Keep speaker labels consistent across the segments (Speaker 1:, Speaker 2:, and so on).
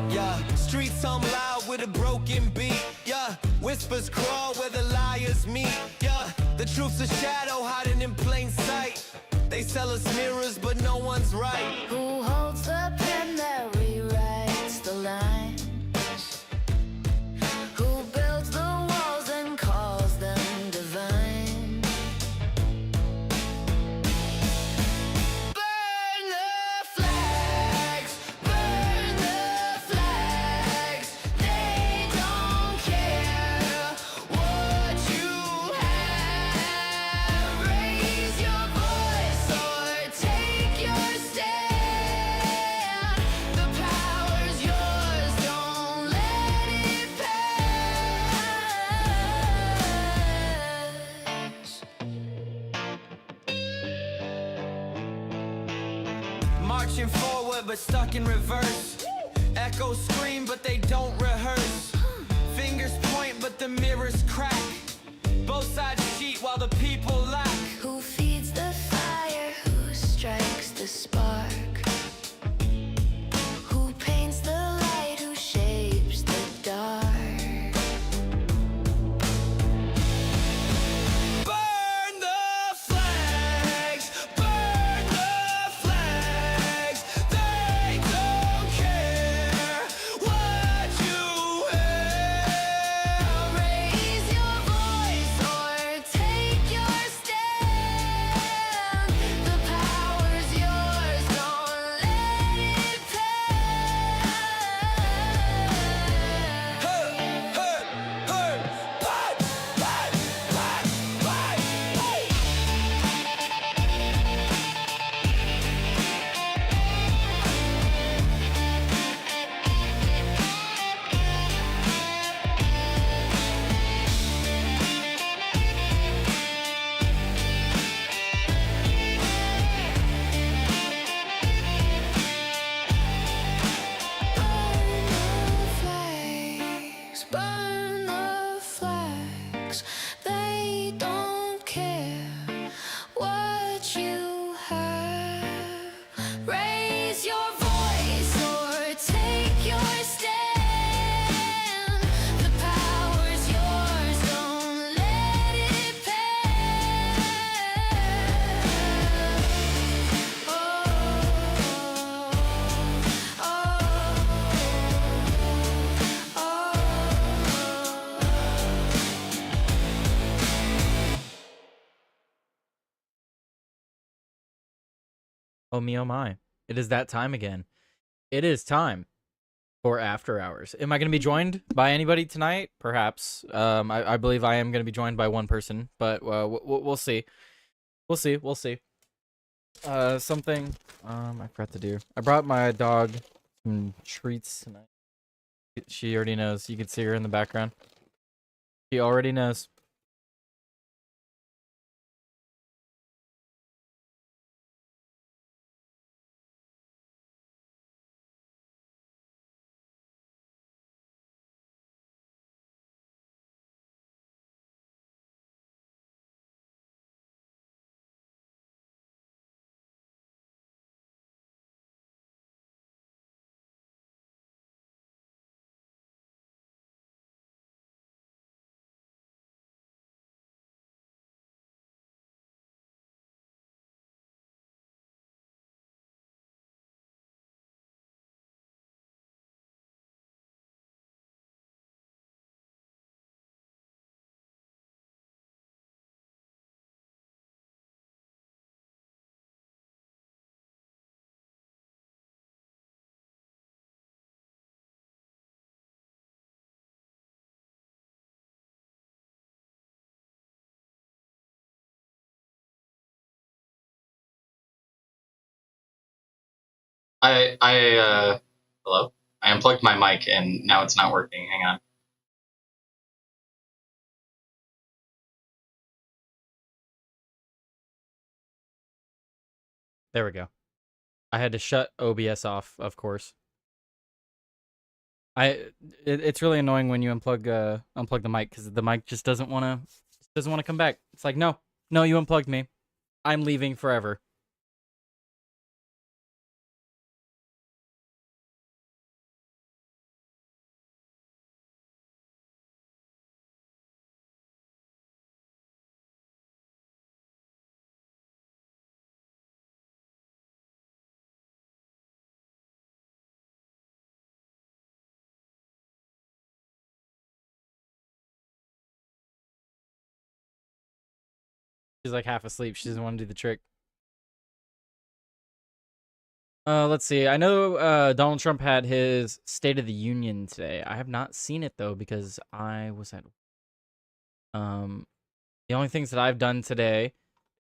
Speaker 1: Yeah, streets hum loud with a broken beat. Yeah, whispers crawl where the liars meet. Yeah, the truth's a shadow hiding in plain sight. They sell us mirrors, but no one's right.
Speaker 2: Who holds the pen that rewrites the lines? Who builds the walls and calls them divine? Burn the flags, burn the flags. They don't care what you have. Raise your voice or take your stand. The power's yours, don't let it pass.
Speaker 1: Marching forward, but stuck in reverse. Echoes scream, but they don't rehearse. Fingers point, but the mirrors crack. Both sides cheat while the people lack.
Speaker 2: Who feeds the fire? Who strikes the spark? Who paints the light? Who shapes the dark?
Speaker 1: Burn the flags, burn the flags. They don't care what you have.
Speaker 2: Raise your voice or take your stand. The power's yours, don't let it pass.
Speaker 1: Hey, hey, hey, fight, fight, fight, fight, hey.
Speaker 2: Burn the flags, they don't care what you have. Raise your voice or take your stand. The power's yours, don't let it pass.
Speaker 3: Oh me, oh my. It is that time again. It is time for After Hours. Am I going to be joined by anybody tonight? Perhaps. I believe I am going to be joined by one person, but we'll see. We'll see. We'll see. Something I forgot to do. I brought my dog some treats tonight. She already knows. You can see her in the background. She already knows.
Speaker 4: Hello? I unplugged my mic and now it's not working. Hang on.
Speaker 3: There we go. I had to shut OBS off, of course. It's really annoying when you unplug the mic because the mic just doesn't want to come back. It's like, no, you unplugged me. I'm leaving forever. She's like half asleep. She doesn't want to do the trick. Let's see. I know Donald Trump had his State of the Union today. I have not seen it though because I was at the only things that I've done today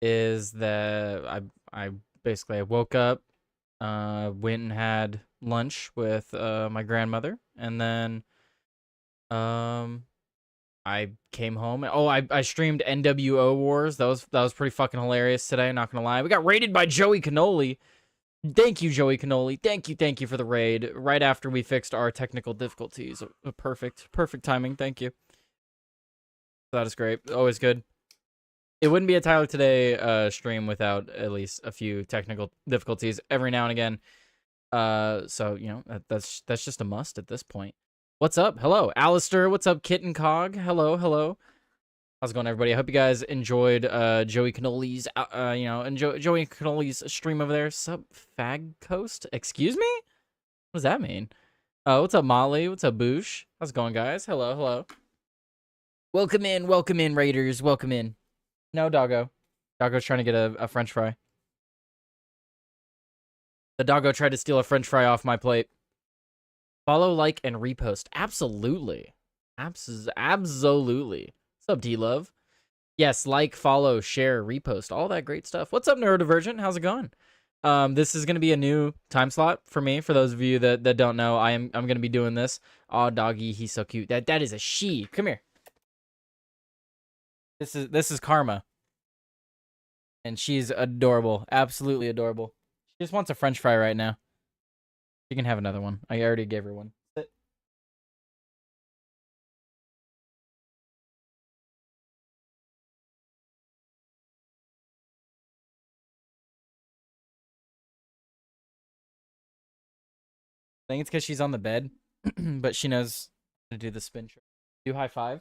Speaker 3: is that I basically I woke up, went and had lunch with my grandmother, and then I came home. Oh, I streamed NWO Wars. That was pretty fucking hilarious today, not gonna lie. We got raided by Joey Cannoli. Thank you, Joey Cannoli. Thank you for the raid. Right after we fixed our technical difficulties. Perfect timing. Thank you. That is great. Always good. It wouldn't be a Tyler Today stream without at least a few technical difficulties every now and again. So you know that's just a must at this point. What's up? Hello, Alistair. What's up, Kitten Cog? Hello. How's it going, everybody? I hope you guys enjoyed Joey Cannoli's Joey Cannoli's stream over there. Sup, Fag Coast? Excuse me? What does that mean? What's up, Molly? What's up, Boosh? How's it going, guys? Hello. Welcome in, Raiders. Welcome in. No, Doggo. Doggo's trying to get a French fry. The Doggo tried to steal a French fry off my plate. Follow, like, and repost. Absolutely. Absolutely. What's up, D-Love? Yes, like, follow, share, repost, all that great stuff. What's up, Neurodivergent? How's it going? This is going to be a new time slot for me. For those of you that don't know, I'm going to be doing this. Aw, doggy, he's so cute. That is a she. Come here. This is Karma. And she's adorable. Absolutely adorable. She just wants a French fry right now. You can have another one. I already gave her one. Sit. I think it's because she's on the bed, but she knows how to do the spin trick. Do high five.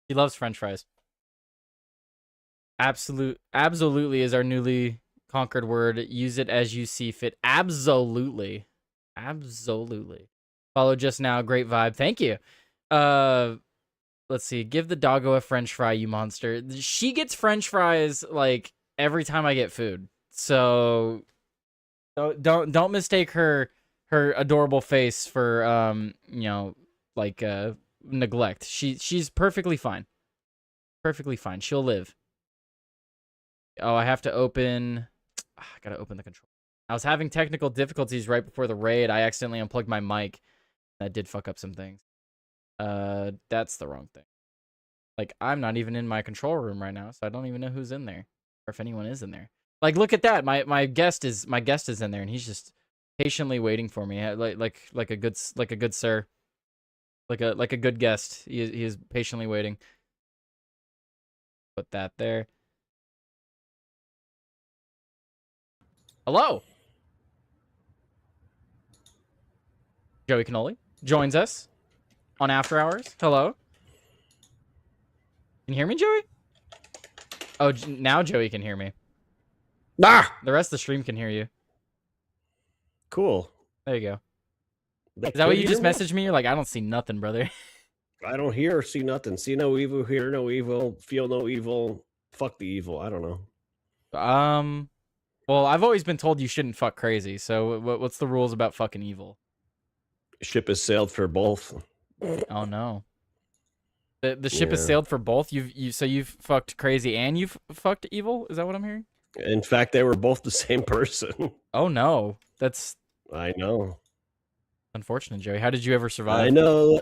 Speaker 3: She loves French fries. Absolutely is our newly conquered word. Use it as you see fit. Absolutely. Follow just now. Great vibe. Thank you. Let's see. Give the doggo a French fry, you monster. She gets French fries like every time I get food. So don't mistake her adorable face for neglect. She's perfectly fine. She'll live. Oh, I have to open. I gotta open the control. I was having technical difficulties right before the raid. I accidentally unplugged my mic. That did fuck up some things. That's the wrong thing. Like, I'm not even in my control room right now, so I don't even know who's in there or if anyone is in there. Like, look at that. My guest is in there, and he's just patiently waiting for me. Like a good sir. Like a good guest. He is patiently waiting. Put that there. Hello. Joey Cannoli joins us on After Hours. Hello. Can you hear me, Joey? Oh, now Joey can hear me.
Speaker 5: Ah!
Speaker 3: The rest of the stream can hear you.
Speaker 5: Cool.
Speaker 3: There you go. Is that what you just messaged me? You're like, I don't see nothing, brother.
Speaker 5: I don't hear or see nothing. See no evil, hear no evil, feel no evil. Fuck the evil. I don't know.
Speaker 3: Well, I've always been told you shouldn't fuck crazy. So what's the rules about fucking evil?
Speaker 5: Ship has sailed for both.
Speaker 3: Oh no. The ship has sailed for both. You've fucked crazy and you've fucked evil. Is that what I'm hearing?
Speaker 5: In fact, they were both the same person.
Speaker 3: Oh no, that's
Speaker 5: I know.
Speaker 3: Unfortunate, Joey. How did you ever survive?
Speaker 5: I know.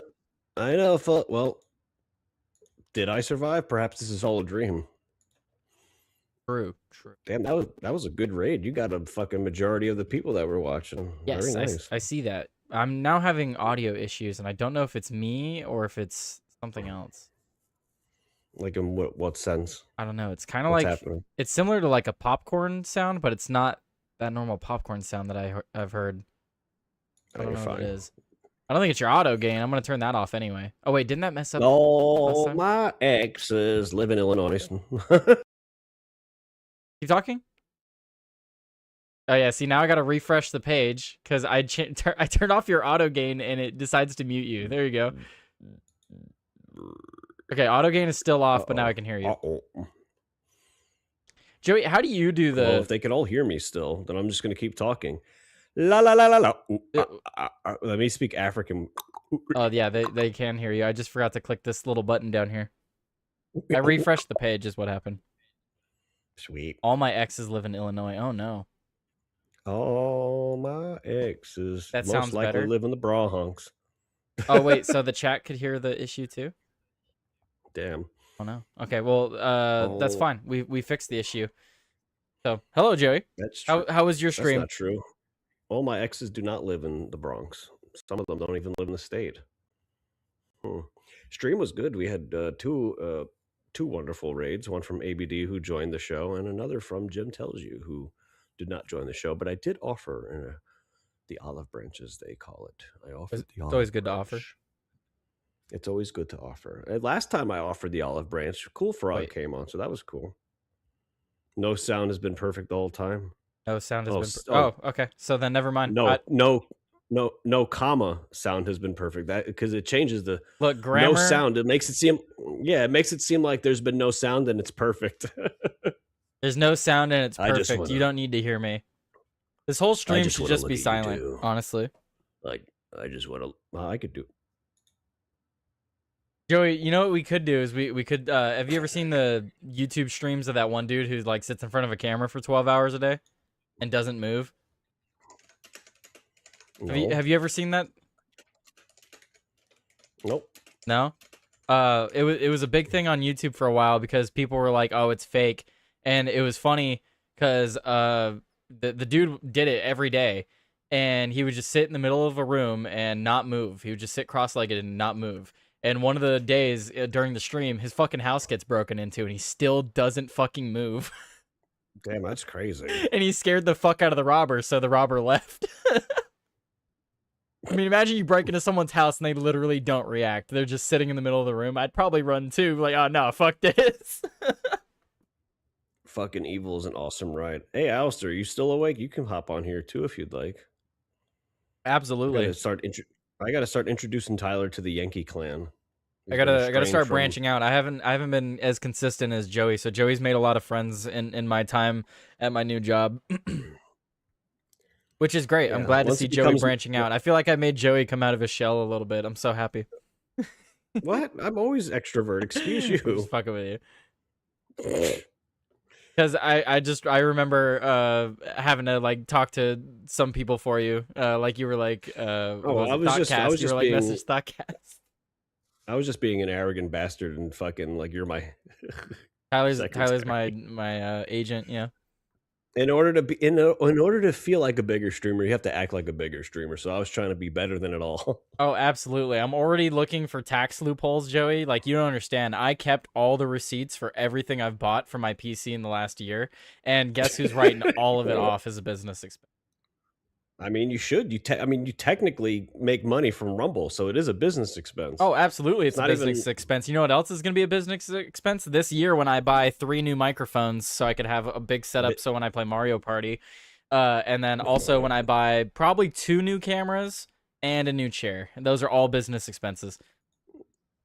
Speaker 5: Well, did I survive? Perhaps this is all a dream.
Speaker 3: True.
Speaker 5: Damn, that was a good raid. You got a fucking majority of the people that were watching.
Speaker 3: Yes,
Speaker 5: Very nice.
Speaker 3: I see that. I'm now having audio issues, and I don't know if it's me or if it's something else.
Speaker 5: Like in what sense?
Speaker 3: I don't know. It's kind of
Speaker 5: What's
Speaker 3: like
Speaker 5: happening?
Speaker 3: it's similar to like a popcorn sound, but it's not that normal popcorn sound that I've heard. I don't
Speaker 5: You're
Speaker 3: know what it
Speaker 5: fine.
Speaker 3: is. I don't think it's your auto gain. I'm gonna turn that off anyway. Oh wait, didn't that mess up last
Speaker 5: Oh,
Speaker 3: time?
Speaker 5: my exes live in Illinois.
Speaker 3: Keep talking. Oh yeah, see now I gotta refresh the page because I turned off your auto gain and it decides to mute you. There you go. Okay, auto gain is still off, but now I can hear you.
Speaker 5: Uh-oh.
Speaker 3: Joey, how do you do the?
Speaker 5: Well, if they could all hear me still, then I'm just gonna keep talking. La la la la la. Let me speak African.
Speaker 3: Oh yeah, they can hear you. I just forgot to click this little button down here. I refreshed the page is what happened.
Speaker 5: Sweet.
Speaker 3: All my exes live in Illinois. Oh no.
Speaker 5: All my exes
Speaker 3: That
Speaker 5: most
Speaker 3: sounds
Speaker 5: likely
Speaker 3: better.
Speaker 5: live in the bra hunks.
Speaker 3: Oh wait, so the chat could hear the issue too?
Speaker 5: Damn.
Speaker 3: Oh no. Okay, well that's
Speaker 5: Oh.
Speaker 3: fine. We fixed the issue. So hello Joey.
Speaker 5: That's true.
Speaker 3: How was your
Speaker 5: That's
Speaker 3: stream?
Speaker 5: not true. All my exes do not live in the Bronx. Some of them don't even live in the state. Stream was good. We had two wonderful raids. One from ABD who joined the show, and another from Jim Tells You who did not join the show. But I did offer the olive branches, they call it. I offered the olive.
Speaker 3: It's always good to offer.
Speaker 5: It's always good to offer. Last time I offered the olive branch, Cool Frog
Speaker 3: Wait.
Speaker 5: came on, so that was cool. No sound has been perfect the whole time.
Speaker 3: No sound has been.
Speaker 5: Oh,
Speaker 3: Okay. So then never mind.
Speaker 5: No comma sound has been perfect. That because it changes the
Speaker 3: Look, grammar.
Speaker 5: no sound. It makes it seem like there's been no sound and it's perfect.
Speaker 3: There's no sound and it's
Speaker 5: I just
Speaker 3: perfect.
Speaker 5: wanna-
Speaker 3: You don't need to hear me. This whole stream
Speaker 5: just
Speaker 3: should
Speaker 5: wanna
Speaker 3: just
Speaker 5: look
Speaker 3: be
Speaker 5: at you
Speaker 3: silent,
Speaker 5: two.
Speaker 3: honestly.
Speaker 5: Like I just want to. I could do.
Speaker 3: Joey, you know what we could do is we could have you ever seen the YouTube streams of that one dude who like sits in front of a camera for 12 hours a day and doesn't move?
Speaker 5: No.
Speaker 3: Have you ever seen that?
Speaker 5: Nope.
Speaker 3: No? It was a big thing on YouTube for a while because people were like, "Oh, it's fake." And it was funny cuz the dude did it every day and he would just sit in the middle of a room and not move. He would just sit cross-legged and not move. And one of the days during the stream, his fucking house gets broken into and he still doesn't fucking move.
Speaker 5: Damn, that's crazy.
Speaker 3: And he scared the fuck out of the robber, so the robber left. I mean, imagine you break into someone's house and they literally don't react. They're just sitting in the middle of the room. I'd probably run too. Like, oh no, fuck this.
Speaker 5: Fucking evil is an awesome ride. Hey, Alistair, are you still awake? You can hop on here too if you'd like.
Speaker 3: Absolutely.
Speaker 5: I gotta start introducing Tyler to the Yankee clan.
Speaker 3: I gotta start branching out. I haven't been as consistent as Joey. So Joey's made a lot of friends in my time at my new job. Which is great.
Speaker 5: Yeah,
Speaker 3: I'm glad to
Speaker 5: once
Speaker 3: see
Speaker 5: it
Speaker 3: Joey
Speaker 5: becomes-
Speaker 3: branching out. I feel like I made Joey come out of his shell a little bit. I'm so happy.
Speaker 5: What? I'm always extrovert. Excuse you.
Speaker 3: Just fucking with you. Because I remember having to like talk to some people for you. Like you were like
Speaker 5: I was just being-
Speaker 3: message Thoughtcast.
Speaker 5: I was just being an arrogant bastard and fucking like you're my.
Speaker 3: Tyler's
Speaker 5: Secretary.
Speaker 3: my agent. Yeah.
Speaker 5: In order to feel like a bigger streamer, you have to act like a bigger streamer. So I was trying to be better than it all.
Speaker 3: Oh, absolutely. I'm already looking for tax loopholes, Joey. Like, you don't understand. I kept all the receipts for everything I've bought for my PC in the last year. And guess who's writing all of it off as a business expense?
Speaker 5: I mean, you should. You technically make money from Rumble, so it is a business expense.
Speaker 3: Oh, absolutely. It's a
Speaker 5: not
Speaker 3: business
Speaker 5: even-
Speaker 3: expense. You know what else is going to be a business expense? This year when I buy 3 new microphones so I could have a big setup so when I play Mario Party. And then also when I buy probably 2 new cameras and a new chair. And those are all business expenses.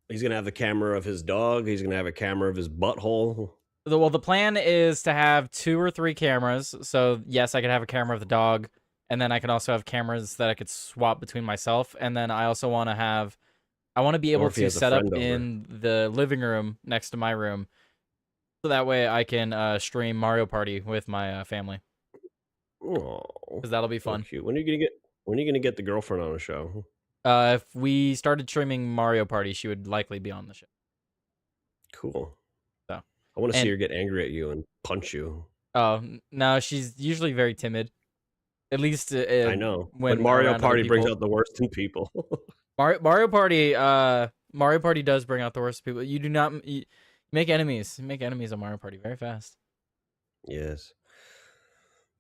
Speaker 5: He's gonna have the camera of his dog. He's gonna have a camera of his butthole.
Speaker 3: Well, the plan is to have 2 or 3 cameras. So, yes, I could have a camera of the dog. And then I can also have cameras that I could swap between myself. And then I also want to be able
Speaker 5: if he
Speaker 3: to
Speaker 5: has a
Speaker 3: set up
Speaker 5: friend over.
Speaker 3: in the living room next to my room. So that way I can stream Mario Party with my family.
Speaker 5: Oh,
Speaker 3: Because that'll be fun.
Speaker 5: cute. When are you gonna get the girlfriend on a show?
Speaker 3: If we started streaming Mario Party, she would likely be on the show.
Speaker 5: Cool.
Speaker 3: So.
Speaker 5: I want to see
Speaker 3: And
Speaker 5: her get angry at you and punch you.
Speaker 3: no, she's usually very timid. At least
Speaker 5: I know, but
Speaker 3: when
Speaker 5: Mario
Speaker 3: around other
Speaker 5: Party brings
Speaker 3: people.
Speaker 5: out the worst in people.
Speaker 3: Mario Party does bring out the worst people. You do not make enemies. Make enemies on Mario Party very fast.
Speaker 5: Yes.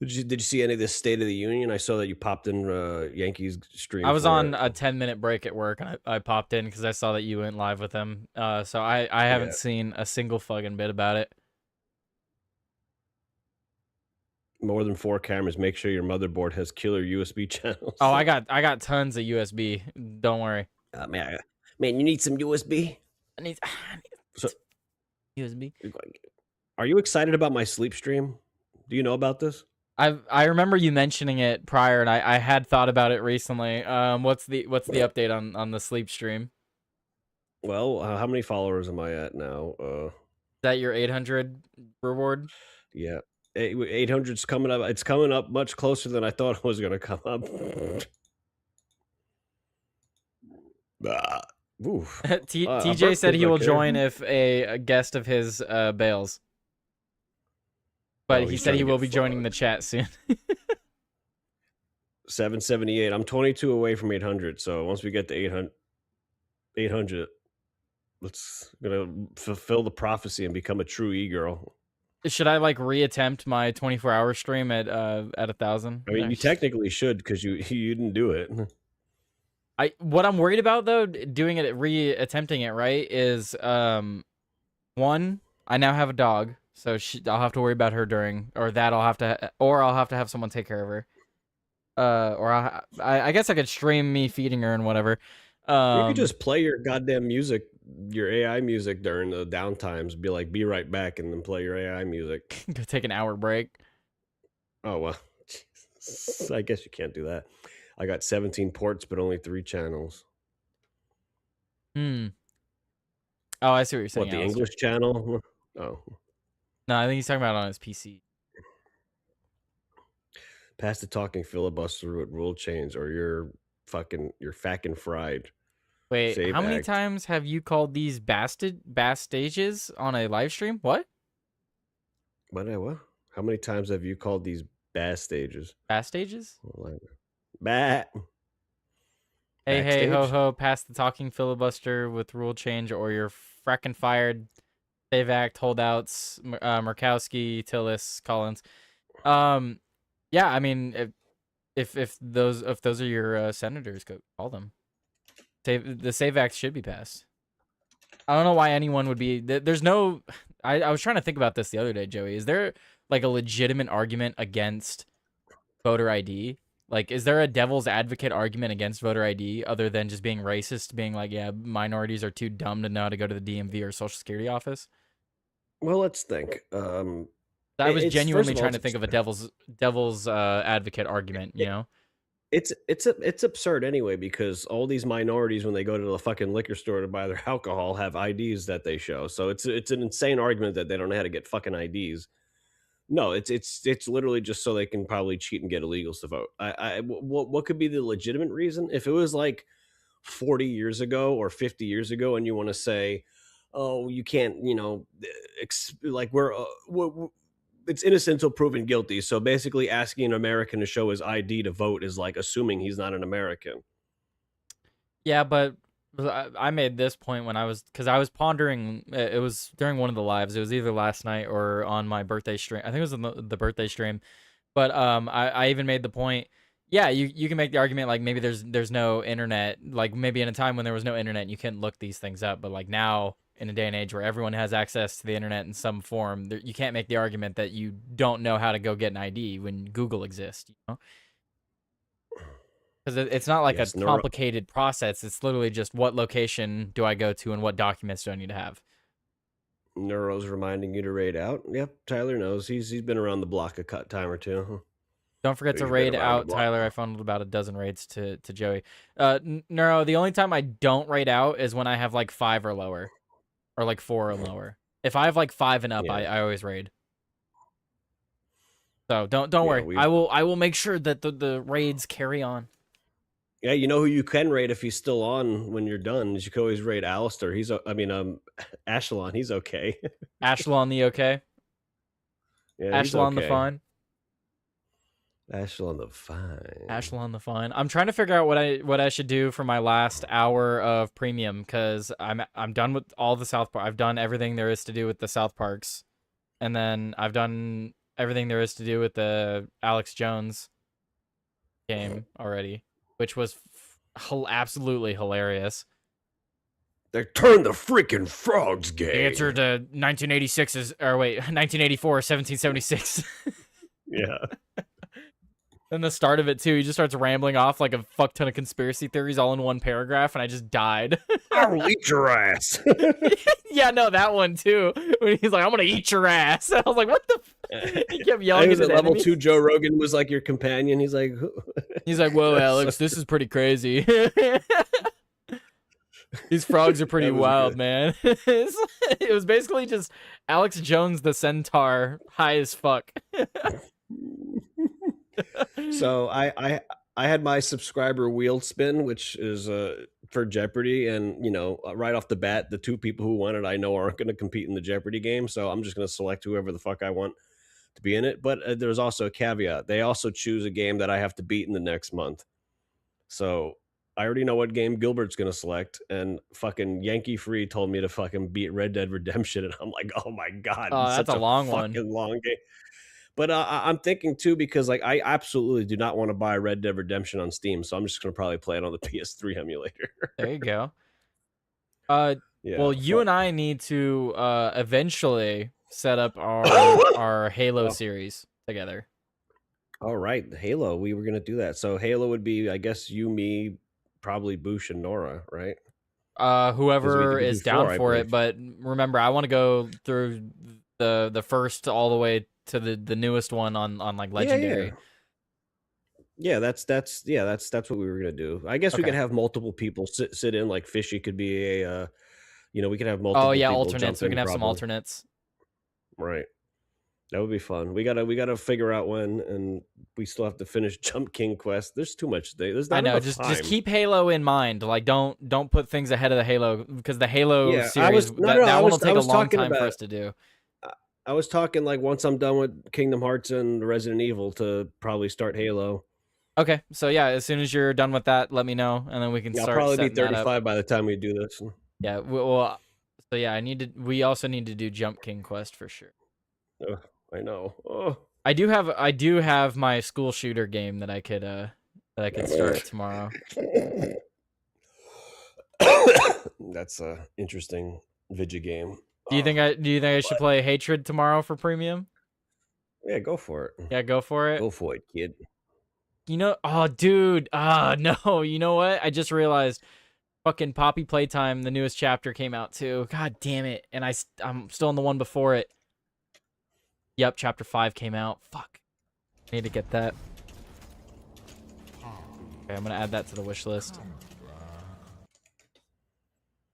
Speaker 5: Did you see any of this State of the Union? I saw that you popped in Yankees stream
Speaker 3: I was
Speaker 5: for
Speaker 3: on
Speaker 5: it.
Speaker 3: a 10-minute break at work, and I popped in because I saw that you went live with him. So I
Speaker 5: Yeah.
Speaker 3: haven't seen a single fucking bit about it.
Speaker 5: More than 4 cameras. Make sure your motherboard has killer USB channels.
Speaker 3: Oh, I got tons of USB. Don't worry.
Speaker 5: Man, you need some USB.
Speaker 3: I need
Speaker 5: So,
Speaker 3: USB.
Speaker 5: are you excited about my sleep stream? Do you know about this?
Speaker 3: I remember you mentioning it prior, and I had thought about it recently. What's the update on the sleep stream?
Speaker 5: Well, how many followers am I at now?
Speaker 3: Is that your 800 reward?
Speaker 5: Yeah, 800's coming up. It's coming up much closer than I thought it was going to come up. Oof.
Speaker 3: TJ said he will join if a guest of his bails. But
Speaker 5: Oh,
Speaker 3: he
Speaker 5: he's
Speaker 3: said
Speaker 5: trying
Speaker 3: he
Speaker 5: to
Speaker 3: will
Speaker 5: get
Speaker 3: be joining the
Speaker 5: fucked.
Speaker 3: chat soon.
Speaker 5: 778. I'm 22 away from 800. So once we get to 800, let's gonna fulfill the prophecy and become a true e-girl.
Speaker 3: Should I like reattempt my 24-hour stream at 1,000?
Speaker 5: I mean, you technically should because you didn't do it.
Speaker 3: What I'm worried about though, doing it, reattempting it, right, is one, I now have a dog, so I'll have to worry about her I'll have to have someone take care of her. Or I guess I could stream me feeding her and whatever.
Speaker 5: You could just play your goddamn music, your AI music during the downtimes. Be like, be right back, and then play your AI music.
Speaker 3: go take an hour break.
Speaker 5: Oh well, I guess you can't do that. I got 17 ports, but only 3 channels.
Speaker 3: Oh, I see what you're saying.
Speaker 5: What, the
Speaker 3: Alistair.
Speaker 5: English channel? Oh,
Speaker 3: No, I think he's talking about it on his PC.
Speaker 5: pass the talking filibuster with rule change, or you're fucking fried.
Speaker 3: Wait,
Speaker 5: Save
Speaker 3: how many
Speaker 5: act.
Speaker 3: times have you called these bass stages on a live stream? What?
Speaker 5: What? How many times have you called these bass stages?
Speaker 3: Bass stages?
Speaker 5: Bat.
Speaker 3: Hey, ho,
Speaker 5: Backstage?
Speaker 3: ho, pass the talking filibuster with rule change or you're frackin' fired. Save act, holdouts, Murkowski, Tillis, Collins. Yeah, I mean, if those are your senators, go call them. The save act should be passed. I don't know why anyone would be. There's no. I was trying to think about this the other day, Joey. Is there like a legitimate argument against voter ID? Like, is there a devil's advocate argument against voter ID other than just being racist, being like, yeah, minorities are too dumb to know how to go to the DMV or Social Security office?
Speaker 5: Well, let's think.
Speaker 3: I was genuinely trying to think of a devil's advocate argument, you know?
Speaker 5: It's absurd anyway, because all these minorities, when they go to the fucking liquor store to buy their alcohol, have IDs that they show. So it's an insane argument that they don't know how to get fucking IDs. No, it's literally just so they can probably cheat and get illegals to vote. What could be the legitimate reason? If it was like 40 years ago or 50 years ago, and you want to say, oh, you can't, like it's innocent until proven guilty. So basically, asking an American to show his ID to vote is like assuming he's not an American.
Speaker 3: Yeah, but I made this point because I was pondering. It was during one of the lives. It was either last night or on my birthday stream. I think it was on the birthday stream. But I even made the point. Yeah, you can make the argument like maybe there's no internet. Like maybe in a time when there was no internet, you couldn't look these things up. But like now, in a day and age where everyone has access to the internet in some form, you can't make the argument that you don't know how to go get an ID when Google exists. You know. Because it's not like a complicated process. It's literally just what location do I go to and what documents do I need to have.
Speaker 5: Neuro's reminding you to raid out. Yep, Tyler knows. He's been around the block a time or two.
Speaker 3: Don't forget to raid out, Tyler. I funneled about a dozen raids to Joey. Neuro, the only time I don't raid out is when I have like 5 or lower. Or like 4 or lower. If I have like 5 and up, I always raid. So don't worry. I will make sure that the raids carry on.
Speaker 5: Yeah, you know who you can raid if he's still on when you're done. Is you can always raid Alistair. Ashelon. He's okay.
Speaker 3: Ashlon the okay.
Speaker 5: Yeah, he's
Speaker 3: Ashlon the
Speaker 5: okay.
Speaker 3: fine.
Speaker 5: Ashelon the fine.
Speaker 3: Ashlon the fine. I'm trying to figure out what I should do for my last hour of premium because I'm done with all the South Park. I've done everything there is to do with the South Parks, and then I've done everything there is to do with the Alex Jones game already, which was absolutely hilarious.
Speaker 5: They turned the freaking frogs gay.
Speaker 3: The answer to 1986 is, or wait, 1984 is 1776.
Speaker 5: Yeah.
Speaker 3: And the start of it too, he just starts rambling off like a fuck ton of conspiracy theories all in one paragraph, and I just died.
Speaker 5: I will eat your ass.
Speaker 3: Yeah, no, that one too. When he's like, "I'm gonna eat your ass," I was like, "What the?" He kept yelling.
Speaker 5: I was
Speaker 3: at
Speaker 5: at level
Speaker 3: enemy.
Speaker 5: 2. Joe Rogan was like your companion. He's like,
Speaker 3: "Whoa, Alex, this is pretty crazy." These frogs are pretty wild,
Speaker 5: good.
Speaker 3: man. It was basically just Alex Jones the centaur, high as fuck.
Speaker 5: So I had my subscriber wheel spin, which is for Jeopardy, and right off the bat, the 2 people who won it I know aren't going to compete in the Jeopardy game, so I'm just going to select whoever the fuck I want to be in it. But there's also a caveat: they also choose a game that I have to beat in the next month. So I already know what game Gilbert's going to select, and fucking Yankee Free told me to fucking beat Red Dead Redemption, and I'm like, oh my god,
Speaker 3: That's
Speaker 5: such
Speaker 3: a long
Speaker 5: fucking
Speaker 3: one.
Speaker 5: long game. But I'm thinking too, because like I absolutely do not want to buy Red Dead Redemption on Steam, so I'm just gonna probably play it on the PS3 emulator.
Speaker 3: There you go.
Speaker 5: Yeah.
Speaker 3: Well, you and I need to eventually set up our Halo series together.
Speaker 5: All right, Halo. We were gonna do that. So Halo would be, I guess, you, me, probably Boosh and Nora, right?
Speaker 3: Whoever
Speaker 5: do
Speaker 3: is down
Speaker 5: 4, I
Speaker 3: for it,
Speaker 5: believe.
Speaker 3: but remember, I want to go through the first all the way to the newest one on like Legendary.
Speaker 5: Yeah, that's what we were gonna do. I guess we
Speaker 3: Okay.
Speaker 5: could have multiple people sit in. Like Fishy could be a, we could have multiple.
Speaker 3: Oh yeah,
Speaker 5: people
Speaker 3: alternates.
Speaker 5: jump
Speaker 3: We can
Speaker 5: in
Speaker 3: have some
Speaker 5: probably.
Speaker 3: alternates.
Speaker 5: Right. That would be fun. We gotta figure out when, and we still have to finish Jump King Quest. There's too much. There's not
Speaker 3: I know.
Speaker 5: enough
Speaker 3: Just
Speaker 5: time.
Speaker 3: keep Halo in mind. Like don't put things ahead of the Halo, because the Halo
Speaker 5: Yeah,
Speaker 3: series that one will take a long time for us to do.
Speaker 5: I was talking like once I'm done with Kingdom Hearts and Resident Evil to probably start Halo.
Speaker 3: Okay, so yeah, as soon as you're done with that, let me know, and then we can
Speaker 5: Yeah, I'll
Speaker 3: start.
Speaker 5: probably be
Speaker 3: setting that up.
Speaker 5: 35 by the time we do this.
Speaker 3: Yeah, well, so yeah, we also need to do Jump King Quest for sure.
Speaker 5: Ugh, I know. Oh.
Speaker 3: I do have my school shooter game that I could start tomorrow.
Speaker 5: That's a interesting video game.
Speaker 3: Do you think I should play Hatred tomorrow for premium?
Speaker 5: Yeah, go for it.
Speaker 3: Yeah, go for it.
Speaker 5: Go for it, kid.
Speaker 3: Oh, dude. No. You know what? I just realized fucking Poppy Playtime, the newest chapter came out too. God damn it. And I'm still in the one before it. Yep, chapter 5 came out. Fuck. I need to get that. Okay, I'm gonna add that to the wish list.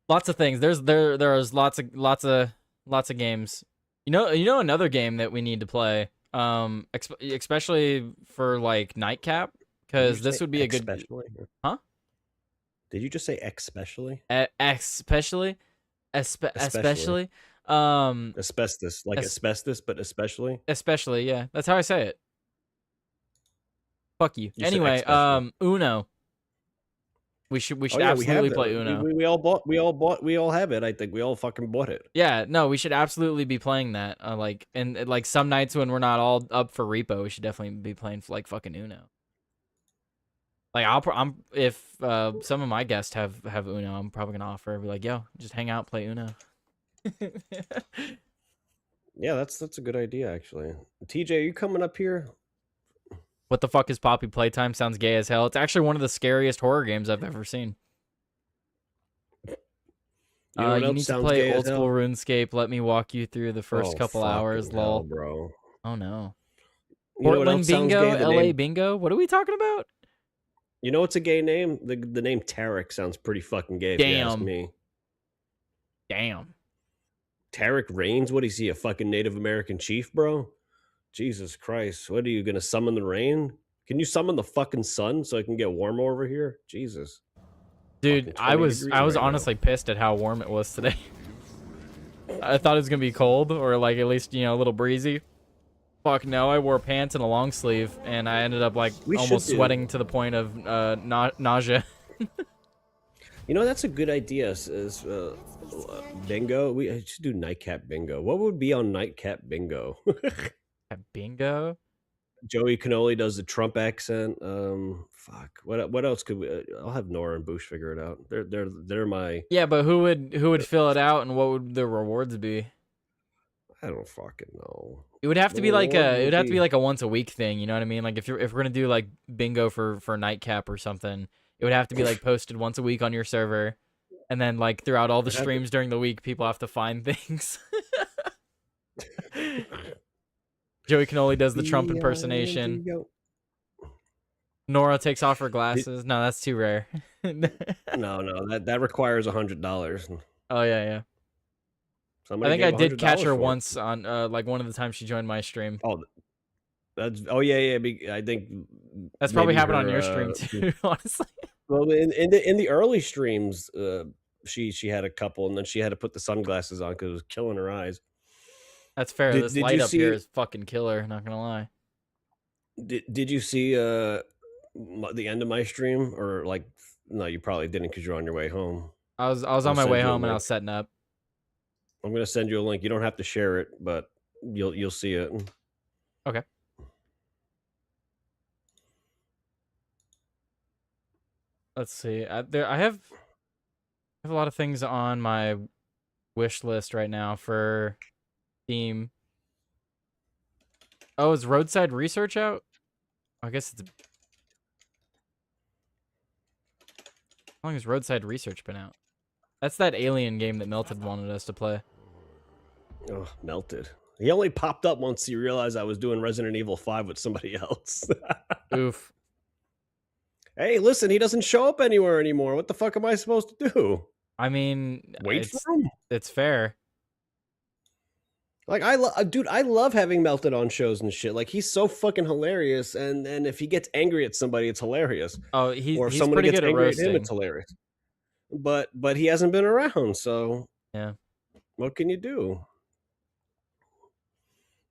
Speaker 3: Lots of things. There's lots of games. You know another game that we need to play. Especially for like Nightcap, because this would be a good.
Speaker 5: Especially?
Speaker 3: Huh?
Speaker 5: Did you just say especially?
Speaker 3: Especially.
Speaker 5: Asbestos, like asbestos, but especially.
Speaker 3: Especially, yeah. That's how I say it. Fuck you.
Speaker 5: You said
Speaker 3: Anyway,
Speaker 5: especially.
Speaker 3: Uno. We should
Speaker 5: Oh, yeah,
Speaker 3: absolutely
Speaker 5: that.
Speaker 3: play Uno.
Speaker 5: We all have it. I think we all fucking bought it.
Speaker 3: Yeah, no, we should absolutely be playing that. Like some nights when we're not all up for repo, we should definitely be playing like fucking Uno. Like if some of my guests have Uno, I'm probably gonna offer. Be like, yo, just hang out, play Uno.
Speaker 5: Yeah, that's a good idea actually. TJ, are you coming up here?
Speaker 3: What the fuck is Poppy Playtime? Sounds gay as hell. It's actually one of the scariest horror games I've ever seen. You need to play old school RuneScape. Let me walk you through the first couple hours, lol.
Speaker 5: Hell, bro.
Speaker 3: Oh no.
Speaker 5: You know what
Speaker 3: Portland
Speaker 5: else sounds
Speaker 3: Bingo,
Speaker 5: gay?
Speaker 3: LA Bingo. What are we talking about?
Speaker 5: You know what's a gay name? The name Tarek sounds pretty fucking gay. If you ask me.
Speaker 3: Damn.
Speaker 5: Tarek Reigns? What is he? A fucking Native American chief, bro? Jesus Christ! What are you gonna summon the rain? Can you summon the fucking sun so it can get warmer over here? Jesus.
Speaker 3: Dude,
Speaker 5: Fucking
Speaker 3: I
Speaker 5: 20
Speaker 3: was
Speaker 5: degrees right now.
Speaker 3: honestly pissed at how warm it was today. I thought it was gonna be cold or like at least a little breezy. Fuck no, I wore pants and a long sleeve and I ended up like
Speaker 5: We should
Speaker 3: almost
Speaker 5: do-
Speaker 3: sweating to the point of nausea.
Speaker 5: You know, that's a good idea. Bingo. We should do nightcap bingo. What would be on nightcap bingo?
Speaker 3: Bingo.
Speaker 5: Joey Cannoli does the Trump accent. Fuck. What else could we? I'll have Nora and Boosh figure it out. They're my.
Speaker 3: Yeah, but who would fill it out and what would the rewards be?
Speaker 5: I don't fucking know.
Speaker 3: It would have to
Speaker 5: The
Speaker 3: be like
Speaker 5: reward
Speaker 3: it would
Speaker 5: would
Speaker 3: have to be
Speaker 5: be-
Speaker 3: like a once a week thing, you know what I mean? Like if we're gonna do like bingo for nightcap or something, it would have to be like posted once a week on your server, and then like throughout all the
Speaker 5: It'd have to-
Speaker 3: streams during the week, people have to find things. Joey Cannoli does the Trump impersonation. Nora takes off her glasses. No, that's too rare.
Speaker 5: No, that requires $100.
Speaker 3: Oh yeah. I think I did catch her once on like one of the times she joined my stream.
Speaker 5: Yeah. I think
Speaker 3: That's probably
Speaker 5: maybe
Speaker 3: happened on
Speaker 5: her,
Speaker 3: your stream too, honestly.
Speaker 5: Well, in the early streams, she had a couple, and then she had to put the sunglasses on because it was killing her eyes.
Speaker 3: That's fair.
Speaker 5: Did-
Speaker 3: This
Speaker 5: did
Speaker 3: light
Speaker 5: you
Speaker 3: up here
Speaker 5: see-
Speaker 3: is fucking killer, not gonna lie.
Speaker 5: Did you see the end of my stream, or like? No, you probably didn't because you're on your way home.
Speaker 3: I was on
Speaker 5: I'll
Speaker 3: my
Speaker 5: send
Speaker 3: way
Speaker 5: you a
Speaker 3: home and I
Speaker 5: link.
Speaker 3: was setting up.
Speaker 5: I'm gonna send you a link. You don't have to share it, but you'll see it.
Speaker 3: Okay. Let's see. I have a lot of things on my wish list right now for Steam. Oh, is Roadside Research out? I guess it's. How long has Roadside Research been out? That's that alien game that Melted wanted us to play.
Speaker 5: Oh, melted. He only popped up once he realized I was doing Resident Evil 5 with somebody else.
Speaker 3: Oof.
Speaker 5: Hey, listen, he doesn't show up anywhere anymore. What the fuck am I supposed to do?
Speaker 3: I mean,
Speaker 5: Wait
Speaker 3: it's,
Speaker 5: for him?
Speaker 3: it's fair.
Speaker 5: Like dude, I love having Melted on shows and shit. Like he's so fucking hilarious, and if he gets angry at somebody, it's hilarious.
Speaker 3: Oh,
Speaker 5: Or if
Speaker 3: he's
Speaker 5: somebody
Speaker 3: pretty
Speaker 5: gets
Speaker 3: good at
Speaker 5: angry at him,
Speaker 3: roasting.
Speaker 5: it's hilarious. But he hasn't been around, so
Speaker 3: Yeah.
Speaker 5: what can you do?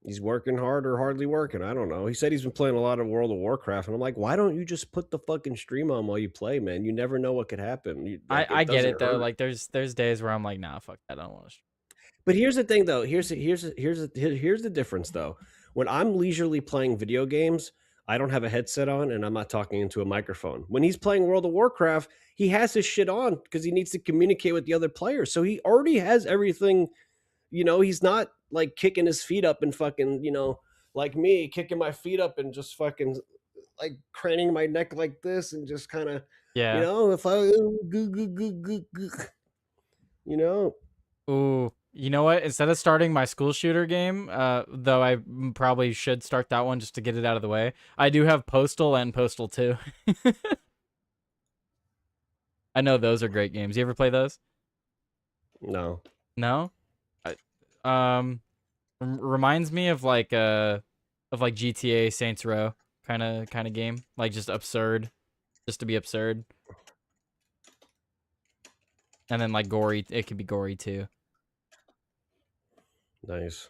Speaker 5: He's working hard or hardly working. I don't know. He said he's been playing a lot of World of Warcraft, and I'm like, why don't you just put the fucking stream on while you play, man? You never know what could happen.
Speaker 3: I get it
Speaker 5: doesn't
Speaker 3: though.
Speaker 5: hurt.
Speaker 3: Like there's days where I'm like, nah, fuck that. I don't want to.
Speaker 5: But here's the thing, though. Here's the difference, though. When I'm leisurely playing video games, I don't have a headset on, and I'm not talking into a microphone. When he's playing World of Warcraft, he has his shit on because he needs to communicate with the other players. So he already has everything. He's not like kicking his feet up and fucking, like me, kicking my feet up and just fucking like craning my neck like this and just kind of,
Speaker 3: Yeah.
Speaker 5: if I,
Speaker 3: Ooh, you know what? Instead of starting my school shooter game, though I probably should start that one just to get it out of the way. I do have Postal and Postal 2. I know those are great games. You ever play those?
Speaker 5: No.
Speaker 3: No? Reminds me of like GTA Saints Row kind of game, like just absurd, just to be absurd. And then like gory, it could be gory too.
Speaker 5: Nice.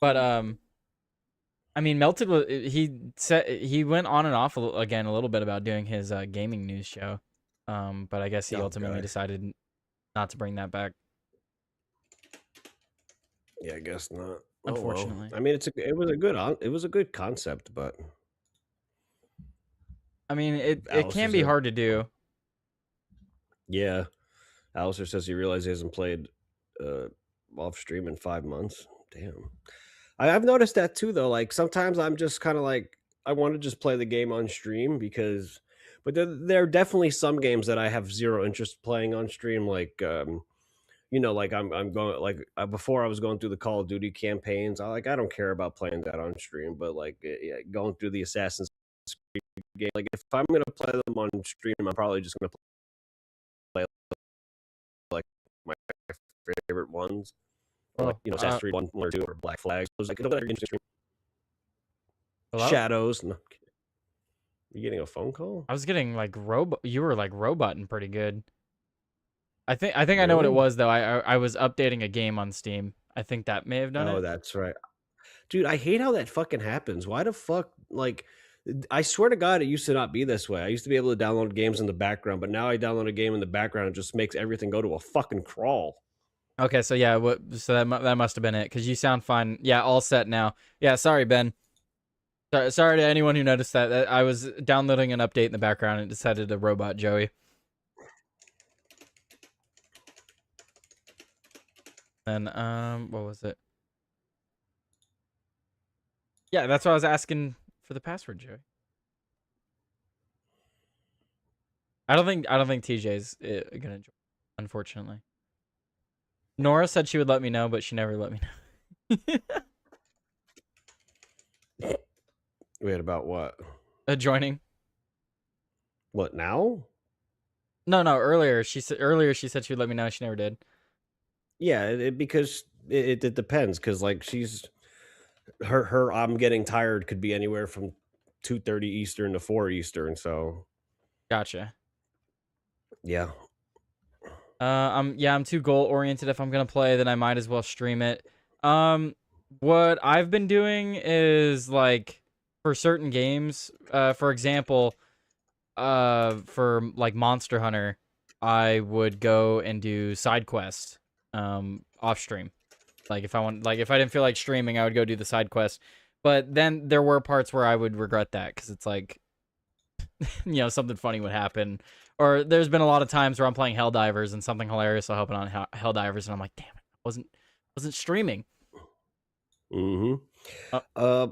Speaker 3: But I mean, Melted was he went on and off again a little bit about doing his gaming news show. But I guess he ultimately
Speaker 5: God.
Speaker 3: decided not to bring that back.
Speaker 5: Yeah, I guess not.
Speaker 3: Unfortunately.
Speaker 5: I mean, it was a good concept, but
Speaker 3: I mean, it
Speaker 5: Alice
Speaker 3: can
Speaker 5: is
Speaker 3: be
Speaker 5: a-
Speaker 3: hard to do.
Speaker 5: yeah. Alistair says he realized he hasn't played off stream in 5 months. Damn. I've noticed that too, though. Like sometimes I'm just kind of like I want to just play the game on stream but there are definitely some games that I have zero interest playing on stream. Like like I'm going like before I was going through the Call of Duty campaigns. I don't care about playing that on stream, but like going through the Assassin's Creed game, like if I'm gonna play them on stream, I'm probably just gonna play like my favorite ones, or like Assassin's Creed 1 or 2 or Black Flag. Those like those are interesting.
Speaker 3: Hello?
Speaker 5: Shadows. No, I'm kidding. You getting a phone call?
Speaker 3: I was getting like robot. You were like roboting pretty good. I think I know what it
Speaker 5: Really?
Speaker 3: was though. I was updating a game on Steam. I think that may have done
Speaker 5: Oh,
Speaker 3: it.
Speaker 5: that's right. Dude, I hate how that fucking happens. Why the fuck? Like, I swear to God, it used to not be this way. I used to be able to download games in the background, but now I download a game in the background and it just makes everything go to a fucking crawl.
Speaker 3: Okay, so yeah, so that must have been it because you sound fine. Yeah, all set now. Yeah, sorry Ben. Sorry to anyone who noticed that. I was downloading an update in the background and it decided to robot Joey. And what was it? Yeah, that's what I was asking for the password, Joey. I don't think TJ's gonna join, unfortunately. Nora said she would let me know, but she never let me know.
Speaker 5: Wait, about what?
Speaker 3: Joining.
Speaker 5: What now?
Speaker 3: No, earlier she said she would let me know. She never did.
Speaker 5: Yeah, because it depends. Because like she's her I'm getting tired could be anywhere from 2:30 Eastern to 4 Eastern. So
Speaker 3: Gotcha.
Speaker 5: yeah.
Speaker 3: I'm too goal oriented. If I'm gonna play, then I might as well stream it. What I've been doing is like for certain games, for example, for like Monster Hunter, I would go and do side quest, off stream. Like if I didn't feel like streaming, I would go do the side quest. But then there were parts where I would regret that because it's like, something funny would happen. Or there's been a lot of times where I'm playing Helldivers and something hilarious will happen on Helldivers, and I'm like, damn it, I wasn't streaming.
Speaker 5: Mm-hmm.
Speaker 3: Uh,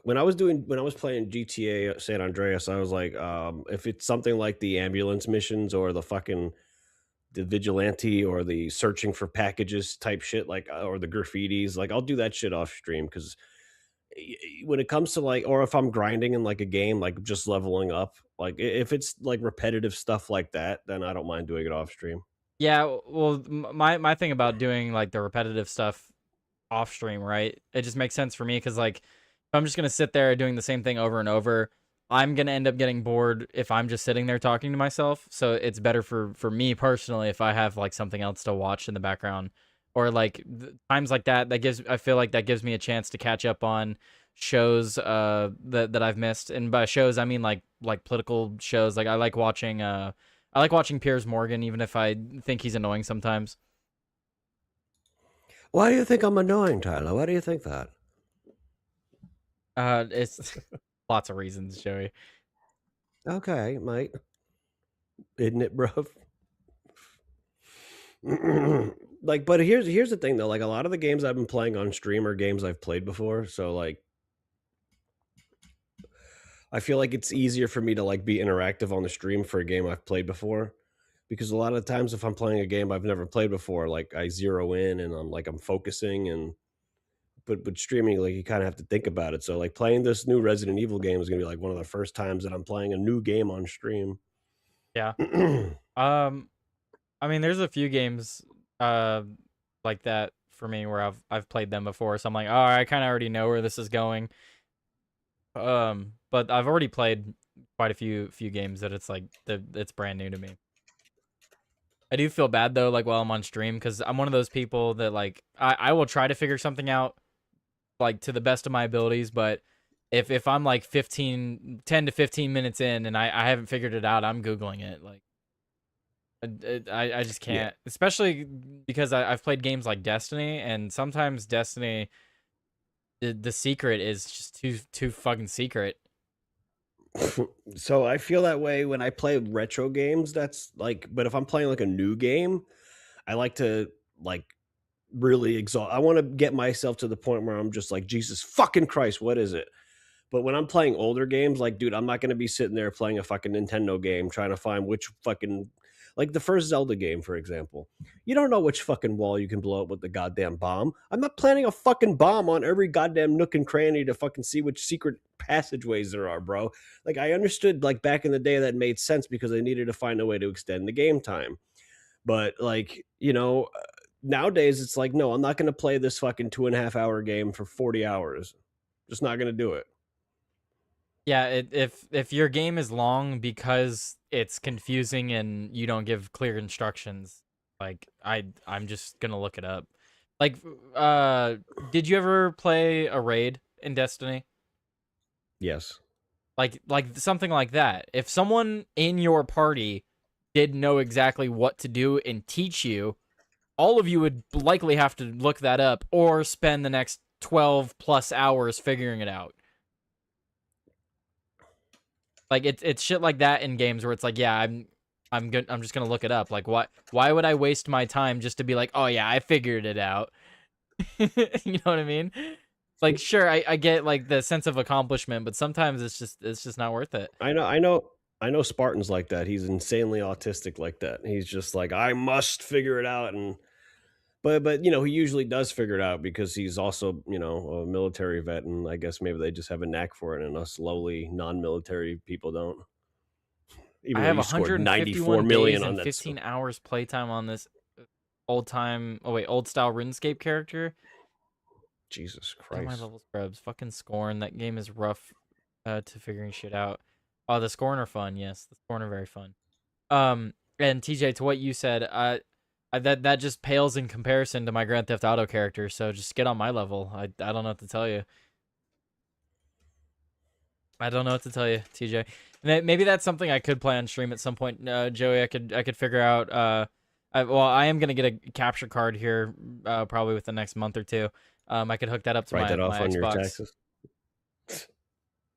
Speaker 5: When I was playing GTA San Andreas, I was like, if it's something like the ambulance missions or the vigilante or the searching for packages type shit, like or the graffitis, like I'll do that shit off stream because when it comes to like, or if I'm grinding in like a game, like just leveling up, like if it's like repetitive stuff like that, then I don't mind doing it off stream.
Speaker 3: yeah, well, my thing about doing like the repetitive stuff off stream, right? It just makes sense for me because like if I'm just gonna sit there doing the same thing over and over, I'm gonna end up getting bored if I'm just sitting there talking to myself. So it's better for me personally if I have like something else to watch in the background, or like times like that. I feel like that gives me a chance to catch up on shows that I've missed. And by shows I mean like political shows. Like I like watching Piers Morgan even if I think he's annoying sometimes.
Speaker 5: Why do you think I'm annoying, Tyler? Why do you think that?
Speaker 3: It's lots of reasons, Joey.
Speaker 5: Okay, mate. Isn't it, bruv? Like, but here's the thing though. Like, a lot of the games I've been playing on stream are games I've played before. So like, I feel like it's easier for me to like be interactive on the stream for a game I've played before. Because a lot of times if I'm playing a game I've never played before, like I zero in and I'm focusing, and but streaming, like you kind of have to think about it. So like playing this new Resident Evil game is gonna be like one of the first times that I'm playing a new game on stream.
Speaker 3: Yeah. I mean, there's a few games like that for me where I've played them before, so I'm like, oh, I kind of already know where this is going. But I've already played quite a few games that it's like it's brand new to me. I do feel bad though, like while I'm on stream, because I'm one of those people that like I will try to figure something out like to the best of my abilities, but if I'm like 10 to 15 minutes in and I haven't figured it out, I'm Googling it. Like I just
Speaker 5: Yeah.
Speaker 3: can't, especially because I've played games like Destiny, and sometimes Destiny, the secret is just too fucking secret.
Speaker 5: So I feel that way when I play retro games. That's like, but if I'm playing like a new game, I like to like really exalt. I want to get myself to the point where I'm just like, Jesus fucking Christ, what is it? But when I'm playing older games, like, dude, I'm not going to be sitting there playing a fucking Nintendo game trying to find which fucking, like the first Zelda game, for example. You don't know which fucking wall you can blow up with the goddamn bomb. I'm not planting a fucking bomb on every goddamn nook and cranny to fucking see which secret passageways there are, bro. Like, I understood, like, back in the day that made sense because they needed to find a way to extend the game time. But, like, nowadays it's like, no, I'm not going to play this fucking 2.5 hour game for 40 hours. Just not going to do it.
Speaker 3: Yeah, if your game is long because it's confusing and you don't give clear instructions, like I'm just gonna look it up. Like, uh, did you ever play a raid in Destiny?
Speaker 5: Yes.
Speaker 3: Like something like that. If someone in your party did know exactly what to do and teach you, all of you would likely have to look that up or spend the next 12 plus hours figuring it out. Like it's shit like that in games where it's like, yeah, I'm good. I'm just gonna look it up. Like, why would I waste my time just to be like, oh yeah, I figured it out? You know what I mean? Like, sure, I get like the sense of accomplishment, but sometimes it's just not worth it.
Speaker 5: I know Spartan's like that. He's insanely autistic like that. He's just like, I must figure it out. And but he usually does figure it out because he's also, a military vet, and I guess maybe they just have a knack for it, and us lowly non-military people don't.
Speaker 3: I
Speaker 5: Even though
Speaker 3: have
Speaker 5: you scored 94
Speaker 3: 151
Speaker 5: million
Speaker 3: days
Speaker 5: on
Speaker 3: and
Speaker 5: that.
Speaker 3: 15 hours playtime on this old style RuneScape character.
Speaker 5: Jesus
Speaker 3: Look at my
Speaker 5: Christ.
Speaker 3: level scrubs. Fucking Scorn. That game is rough to figuring shit out. Oh, the Scorn are fun. Yes, the Scorn are very fun. And TJ, to what you said, that just pales in comparison to my Grand Theft Auto character. So just get on my level. I don't know what to tell you. I don't know what to tell you, TJ. Maybe that's something I could play on stream at some point, Joey. I could figure out. I am gonna get a capture card here, probably with the next month or two. I could hook that up to
Speaker 5: Write
Speaker 3: my
Speaker 5: that off
Speaker 3: my
Speaker 5: on your
Speaker 3: Xbox.
Speaker 5: taxes.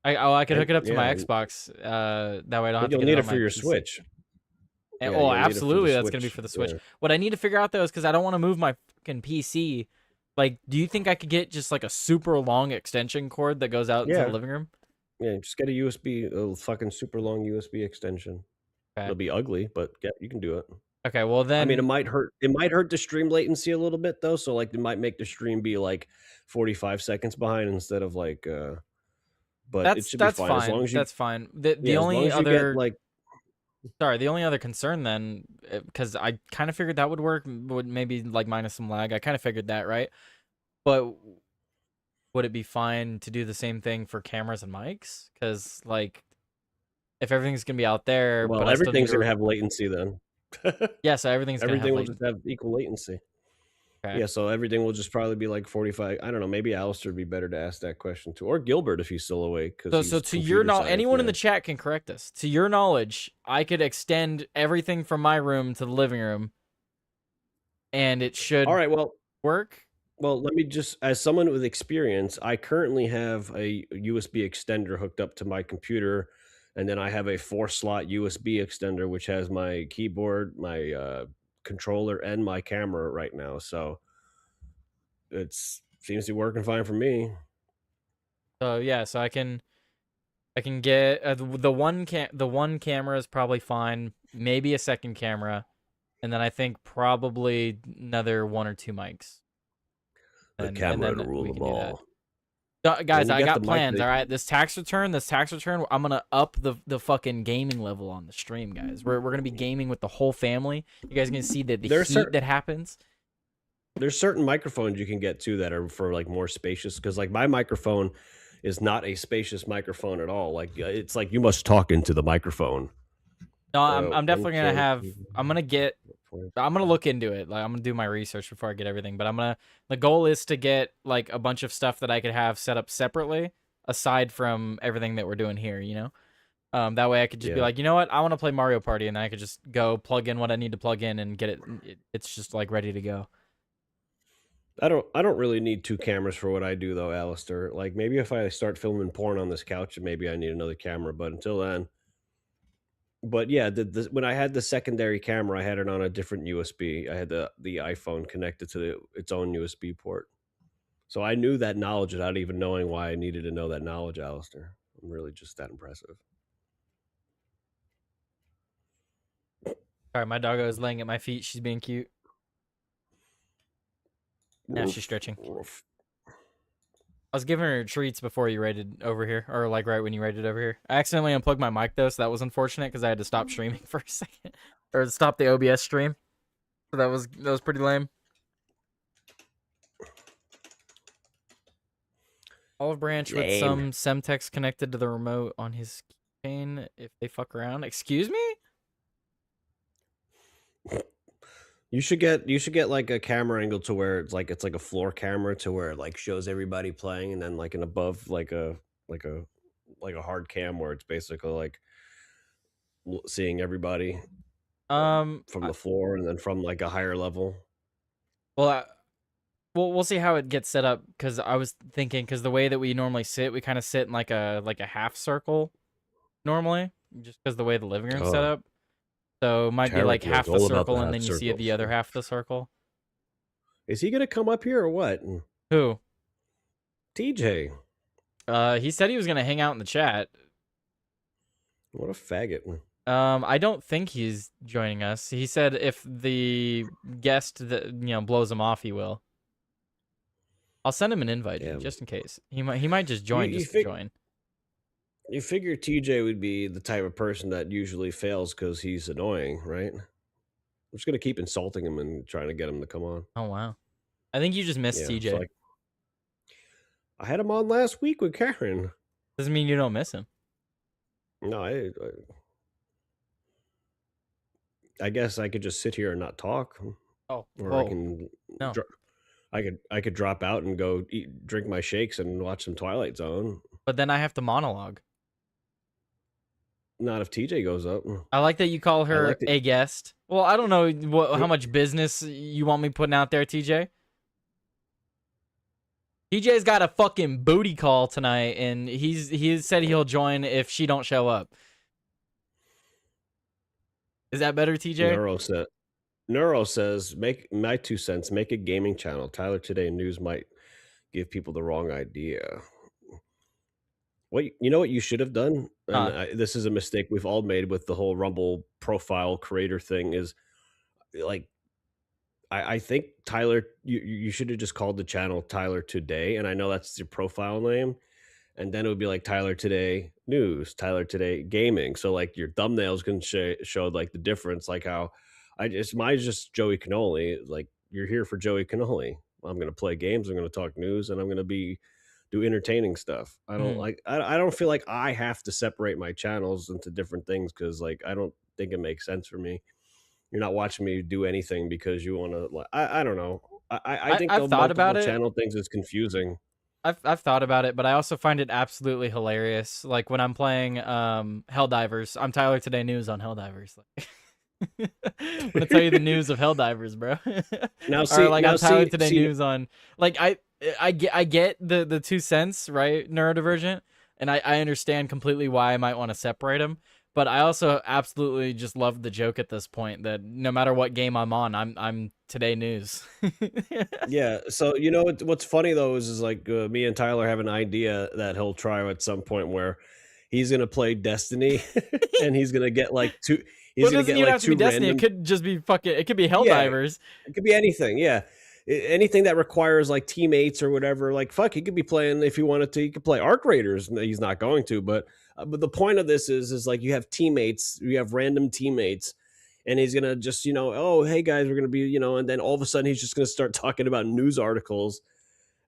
Speaker 3: I could hook
Speaker 5: And
Speaker 3: it up to
Speaker 5: yeah,
Speaker 3: my Xbox. That way I don't
Speaker 5: but
Speaker 3: have to
Speaker 5: you'll
Speaker 3: get it
Speaker 5: need it
Speaker 3: on
Speaker 5: for
Speaker 3: my
Speaker 5: your
Speaker 3: PC.
Speaker 5: Switch.
Speaker 3: And,
Speaker 5: Yeah,
Speaker 3: oh,
Speaker 5: you'll need it for the
Speaker 3: absolutely, that's gonna be
Speaker 5: Switch.
Speaker 3: for the Switch.
Speaker 5: Yeah.
Speaker 3: What I need to figure out though is because I don't want to move my fucking PC. Like, do you think I could get just like a super long extension cord that goes out into the
Speaker 5: Yeah.
Speaker 3: living room?
Speaker 5: Yeah, just get a fucking super long USB extension.
Speaker 3: Okay.
Speaker 5: It'll be ugly, but yeah, you can do it.
Speaker 3: Okay. Well
Speaker 5: I mean, it
Speaker 3: then,
Speaker 5: might hurt. It might hurt the stream latency a little bit though. So like, it might make the stream be like 45 seconds behind instead of like. But it should be
Speaker 3: that's
Speaker 5: fine as long
Speaker 3: fine.
Speaker 5: as you.
Speaker 3: That's fine. The
Speaker 5: Yeah, as long
Speaker 3: only
Speaker 5: as you get
Speaker 3: other
Speaker 5: like.
Speaker 3: sorry, the only other concern then, because I kind of figured that would work, would maybe like minus some lag. I kind of figured that, right? But would it be fine to do the same thing for cameras and mics? Because like, if everything's gonna be out there, but
Speaker 5: Well,
Speaker 3: I still need
Speaker 5: everything's
Speaker 3: to,
Speaker 5: gonna have latency then.
Speaker 3: yeah, so everything's gonna have
Speaker 5: Everything will
Speaker 3: latency.
Speaker 5: just have equal latency.
Speaker 3: Okay.
Speaker 5: Yeah, so everything will just probably be like 45. I don't know. Maybe Alistair would be better to ask that question to, or Gilbert if he's still awake because
Speaker 3: So
Speaker 5: he's
Speaker 3: to your
Speaker 5: computer
Speaker 3: knowledge,
Speaker 5: science
Speaker 3: anyone in the
Speaker 5: man.
Speaker 3: chat can correct us. To your knowledge, I could extend everything from my room to the living room, and it
Speaker 5: All
Speaker 3: should
Speaker 5: right.
Speaker 3: work.
Speaker 5: Well, let me just, as someone with experience, I currently have a USB extender hooked up to my computer, and then I have a 4-slot USB extender which has my keyboard, my controller, and my camera right now. So it's seems to be working fine for me.
Speaker 3: So yeah, so I can get the one camera is probably fine, maybe a second camera, and then I think probably another one or two mics.
Speaker 5: The
Speaker 3: And
Speaker 5: camera
Speaker 3: then
Speaker 5: to rule
Speaker 3: we
Speaker 5: them
Speaker 3: can do that.
Speaker 5: all.
Speaker 3: Guys,
Speaker 5: Then you
Speaker 3: I
Speaker 5: got the
Speaker 3: got
Speaker 5: mic
Speaker 3: plans.
Speaker 5: that
Speaker 3: All right, this tax return, I'm gonna up the fucking gaming level on the stream, guys. We're gonna be gaming with the whole family. You guys are gonna see the
Speaker 5: There's
Speaker 3: heat that happens.
Speaker 5: there's certain microphones you can get too that are for like more spacious, because like my microphone is not a spacious microphone at all. Like it's like you must talk into the microphone.
Speaker 3: No, I'm definitely gonna
Speaker 5: 1K.
Speaker 3: have. I'm gonna look into it. Like I'm gonna do my research before I get everything. But the goal is to get like a bunch of stuff that I could have set up separately, aside from everything that we're doing here. That way I could just be
Speaker 5: Yeah.
Speaker 3: like, you know what, I want to play Mario Party, and I could just go plug in what I need to plug in and get it. It's just like ready to go.
Speaker 5: I don't really need 2 cameras for what I do though, Alistair. Like maybe if I start filming porn on this couch, maybe I need another camera. But until then. But yeah, when I had the secondary camera, I had it on a different USB. I had the iPhone connected to its own USB port. So I knew that knowledge without even knowing why I needed to know that knowledge, Alistair. I'm really just that impressive.
Speaker 3: Sorry, my doggo is laying at my feet. She's being cute. Now she's
Speaker 5: Woof,
Speaker 3: stretching.
Speaker 5: woof.
Speaker 3: I was giving her treats before you raided over here, or like right when you raided over here. I accidentally unplugged my mic though, so that was unfortunate because I had to stop streaming for a second, or stop the OBS stream. So that was pretty lame. Olive branch with
Speaker 5: Lame.
Speaker 3: some Semtex connected to the remote on his keychain if they fuck around. Excuse me?
Speaker 5: You should get like a camera angle to where it's like a floor camera to where it like shows everybody playing, and then like an above like a like a hard cam where it's basically like seeing everybody from
Speaker 3: I,
Speaker 5: the floor and then from like a higher level.
Speaker 3: well, we'll see how it gets set up because I was thinking because the way that we normally sit, we kind of sit in like a half circle normally, just because the way the living room's set
Speaker 5: Oh,
Speaker 3: up. So it might be like
Speaker 5: terrible. It's
Speaker 3: half the
Speaker 5: all about the
Speaker 3: circle, and
Speaker 5: half
Speaker 3: then you see the
Speaker 5: circles.
Speaker 3: other half of the circle.
Speaker 5: Is he gonna come up here or what?
Speaker 3: Who?
Speaker 5: TJ,
Speaker 3: He said he was gonna hang out in the chat.
Speaker 5: what a faggot.
Speaker 3: I don't think he's joining us. He said if the guest that blows him off, he will. I'll send him an invite
Speaker 5: Yeah.
Speaker 3: just in case. He might just join
Speaker 5: You
Speaker 3: just to join.
Speaker 5: You figure TJ would be the type of person that usually fails because he's annoying, right? I'm just gonna keep insulting him and trying to get him to come on.
Speaker 3: Oh wow. I think you just missed
Speaker 5: Yeah,
Speaker 3: TJ.
Speaker 5: so I had him on last week with Karen.
Speaker 3: Doesn't mean you don't miss him.
Speaker 5: No, I guess I could just sit here and not talk,
Speaker 3: Oh,
Speaker 5: or
Speaker 3: whoa.
Speaker 5: I can.
Speaker 3: No.
Speaker 5: I could drop out and go drink my shakes and watch some Twilight Zone.
Speaker 3: But then I have to monologue.
Speaker 5: Not if TJ goes up.
Speaker 3: I like that you call her
Speaker 5: like that-
Speaker 3: a guest. Well, I don't know how much business you want me putting out there, TJ. TJ's got a fucking booty call tonight, and he said he'll join if she don't show up. Is that better, TJ?
Speaker 5: Neuro says, make my 2 cents, make a gaming channel. Tyler Today News might give people the wrong idea. What you know what you should have done? And this is a mistake we've all made with the whole Rumble profile creator thing is like I think Tyler you should have just called the channel Tyler Today, and I know that's your profile name, and then it would be like Tyler Today News, Tyler Today Gaming. So like your thumbnails can show like the difference, like how mine's just Joey Cannoli. Like you're here for Joey Cannoli. I'm gonna play games. I'm gonna talk news, and I'm gonna do entertaining stuff. I don't I don't feel like I have to separate my channels into different things because like I don't think it makes sense for me. You're not watching me do anything because you want to. I don't know. I think
Speaker 3: I've
Speaker 5: the
Speaker 3: thought about
Speaker 5: multiple
Speaker 3: it.
Speaker 5: channel things is confusing.
Speaker 3: I've thought about it, but I also find it absolutely hilarious. Like when I'm playing Helldivers, I'm Tyler Today News on Helldivers. I'm gonna tell you the news of Helldivers, bro.
Speaker 5: Now
Speaker 3: Or like I'm Tyler Today
Speaker 5: see,
Speaker 3: News on like I get the 2 cents, right? Neurodivergent, and I understand completely why I might want to separate them. But I also absolutely just love the joke at this point that no matter what game I'm on, I'm Today News.
Speaker 5: yeah. So you know what's funny though is like me and Tyler have an idea that he'll try at some point where he's gonna play Destiny and he's gonna get like two. He's
Speaker 3: Well, it
Speaker 5: gonna
Speaker 3: doesn't
Speaker 5: get
Speaker 3: even
Speaker 5: like
Speaker 3: have to be
Speaker 5: two
Speaker 3: Destiny.
Speaker 5: random.
Speaker 3: It could just be fucking. It could be
Speaker 5: Yeah,
Speaker 3: Helldivers.
Speaker 5: it could be anything. Yeah. Anything that requires like teammates or whatever. Like fuck, he could be playing if he wanted to. He could play Arc Raiders. No, he's not going to, but the point of this is like you have teammates. You have random teammates. And he's gonna just, oh hey guys, we're gonna be, and then all of a sudden he's just gonna start talking about news articles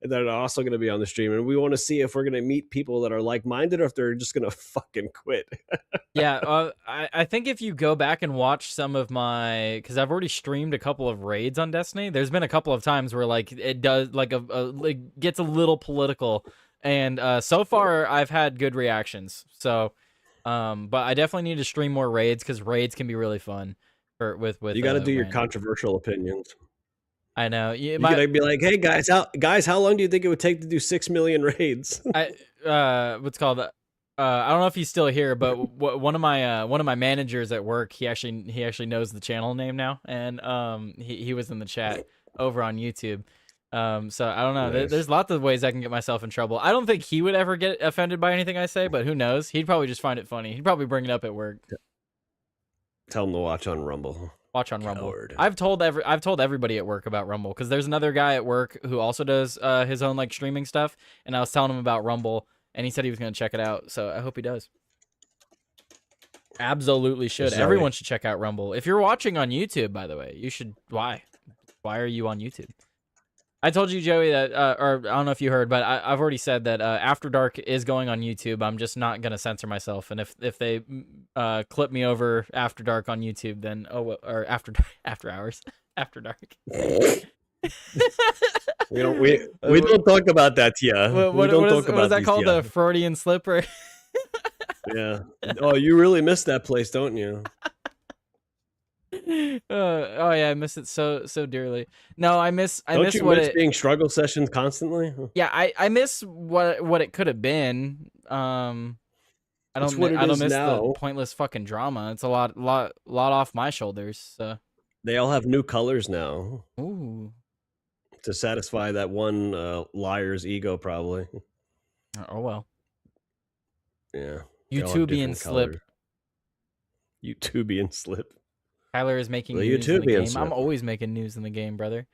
Speaker 5: that are also gonna be on the stream. And we want to see if we're gonna meet people that are like-minded or if they're just gonna fucking quit.
Speaker 3: Yeah, I think if you go back and watch some of my, because I've already streamed a couple of raids on Destiny. There's been a couple of times where like it does like like gets a little political, and so far I've had good reactions. So, but I definitely need to stream more raids because raids can be really fun with.
Speaker 5: You got to do your
Speaker 3: random.
Speaker 5: controversial opinions.
Speaker 3: I know.
Speaker 5: You gotta be like, hey guys, how long do you think it would take to do 6 million raids?
Speaker 3: What's called. I don't know if he's still here, but one of my managers at work, he actually knows the channel name now, and he was in the chat over on YouTube. So I don't know.
Speaker 5: Nice.
Speaker 3: There's lots of ways I can get myself in trouble. I don't think he would ever get offended by anything I say, but who knows? He'd probably just find it funny. He'd probably bring it up at work.
Speaker 5: Tell him to watch on Rumble.
Speaker 3: Watch on Rumble.
Speaker 5: Coward.
Speaker 3: I've told everybody at work about Rumble because there's another guy at work who also does his own like streaming stuff, and I was telling him about Rumble, and he said he was gonna check it out. So I hope he does. Absolutely should.
Speaker 5: Sorry.
Speaker 3: Everyone should check out Rumble. If you're watching on YouTube, by the way, you should. Why are you on YouTube? I told you, Joey, that, or I don't know if you heard, but I've already said that After Dark is going on YouTube. I'm just not gonna censor myself, and if they clip me over After Dark on YouTube, then or after hours, After Dark.
Speaker 5: We don't talk about that, yeah.
Speaker 3: What is that called?
Speaker 5: Yeah.
Speaker 3: A Freudian slipper.
Speaker 5: Yeah. Oh, you really miss that place, don't you?
Speaker 3: Oh yeah, I miss it so dearly. No, I miss
Speaker 5: Don't you
Speaker 3: what
Speaker 5: miss
Speaker 3: it.
Speaker 5: being struggle sessions constantly?
Speaker 3: Yeah, I miss what it could have been. I
Speaker 5: It's
Speaker 3: don't
Speaker 5: what it
Speaker 3: I don't
Speaker 5: is
Speaker 3: miss the
Speaker 5: now.
Speaker 3: pointless fucking drama. It's a lot off my shoulders. So.
Speaker 5: They all have new colors now
Speaker 3: Ooh.
Speaker 5: to satisfy that one liar's ego, probably.
Speaker 3: Oh well.
Speaker 5: Yeah. They all have
Speaker 3: YouTubian
Speaker 5: different
Speaker 3: slip.
Speaker 5: colors. YouTubian slip.
Speaker 3: Tyler is making
Speaker 5: The
Speaker 3: news in the
Speaker 5: YouTubian
Speaker 3: game.
Speaker 5: slip.
Speaker 3: I'm always making news in the game, brother.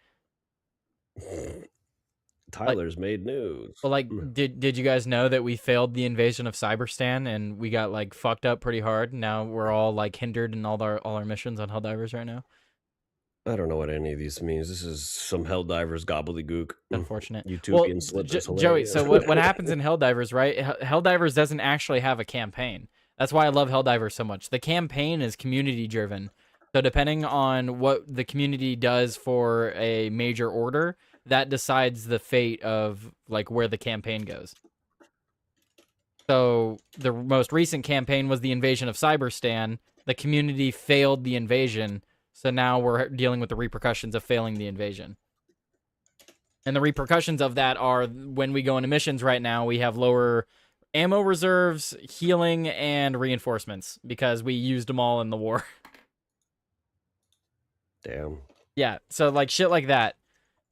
Speaker 5: Tyler's made news.
Speaker 3: Well, like, did you guys know that we failed the invasion of Cyberstan and we got like fucked up pretty hard? Now we're all like hindered in all our missions on Helldivers right now.
Speaker 5: I don't know what any of these means. This is some Helldivers gobbledygook.
Speaker 3: Unfortunate.
Speaker 5: YouTubian slip is
Speaker 3: Joey,
Speaker 5: hilarious.
Speaker 3: so what happens in Helldivers, right? Helldivers doesn't actually have a campaign. That's why I love Helldivers so much. The campaign is community driven. So depending on what the community does for a major order, that decides the fate of like where the campaign goes. So the most recent campaign was the invasion of Cyberstan. The community failed the invasion, so now we're dealing with the repercussions of failing the invasion. And the repercussions of that are when we go into missions right now, we have lower ammo reserves, healing, and reinforcements because we used them all in the war.
Speaker 5: Damn.
Speaker 3: Yeah, so like shit like that.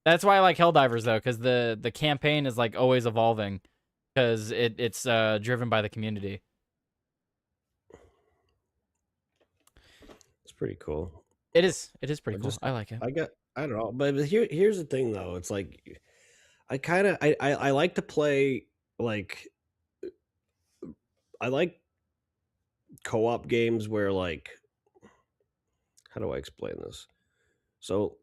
Speaker 3: That's why I like Helldivers though, because the campaign is like always evolving, because it's driven by the community.
Speaker 5: It's pretty cool.
Speaker 3: It is pretty cool. I like it.
Speaker 5: I don't know, but here's the thing though. It's like I like to play like I like co-op games where like how do I explain this? So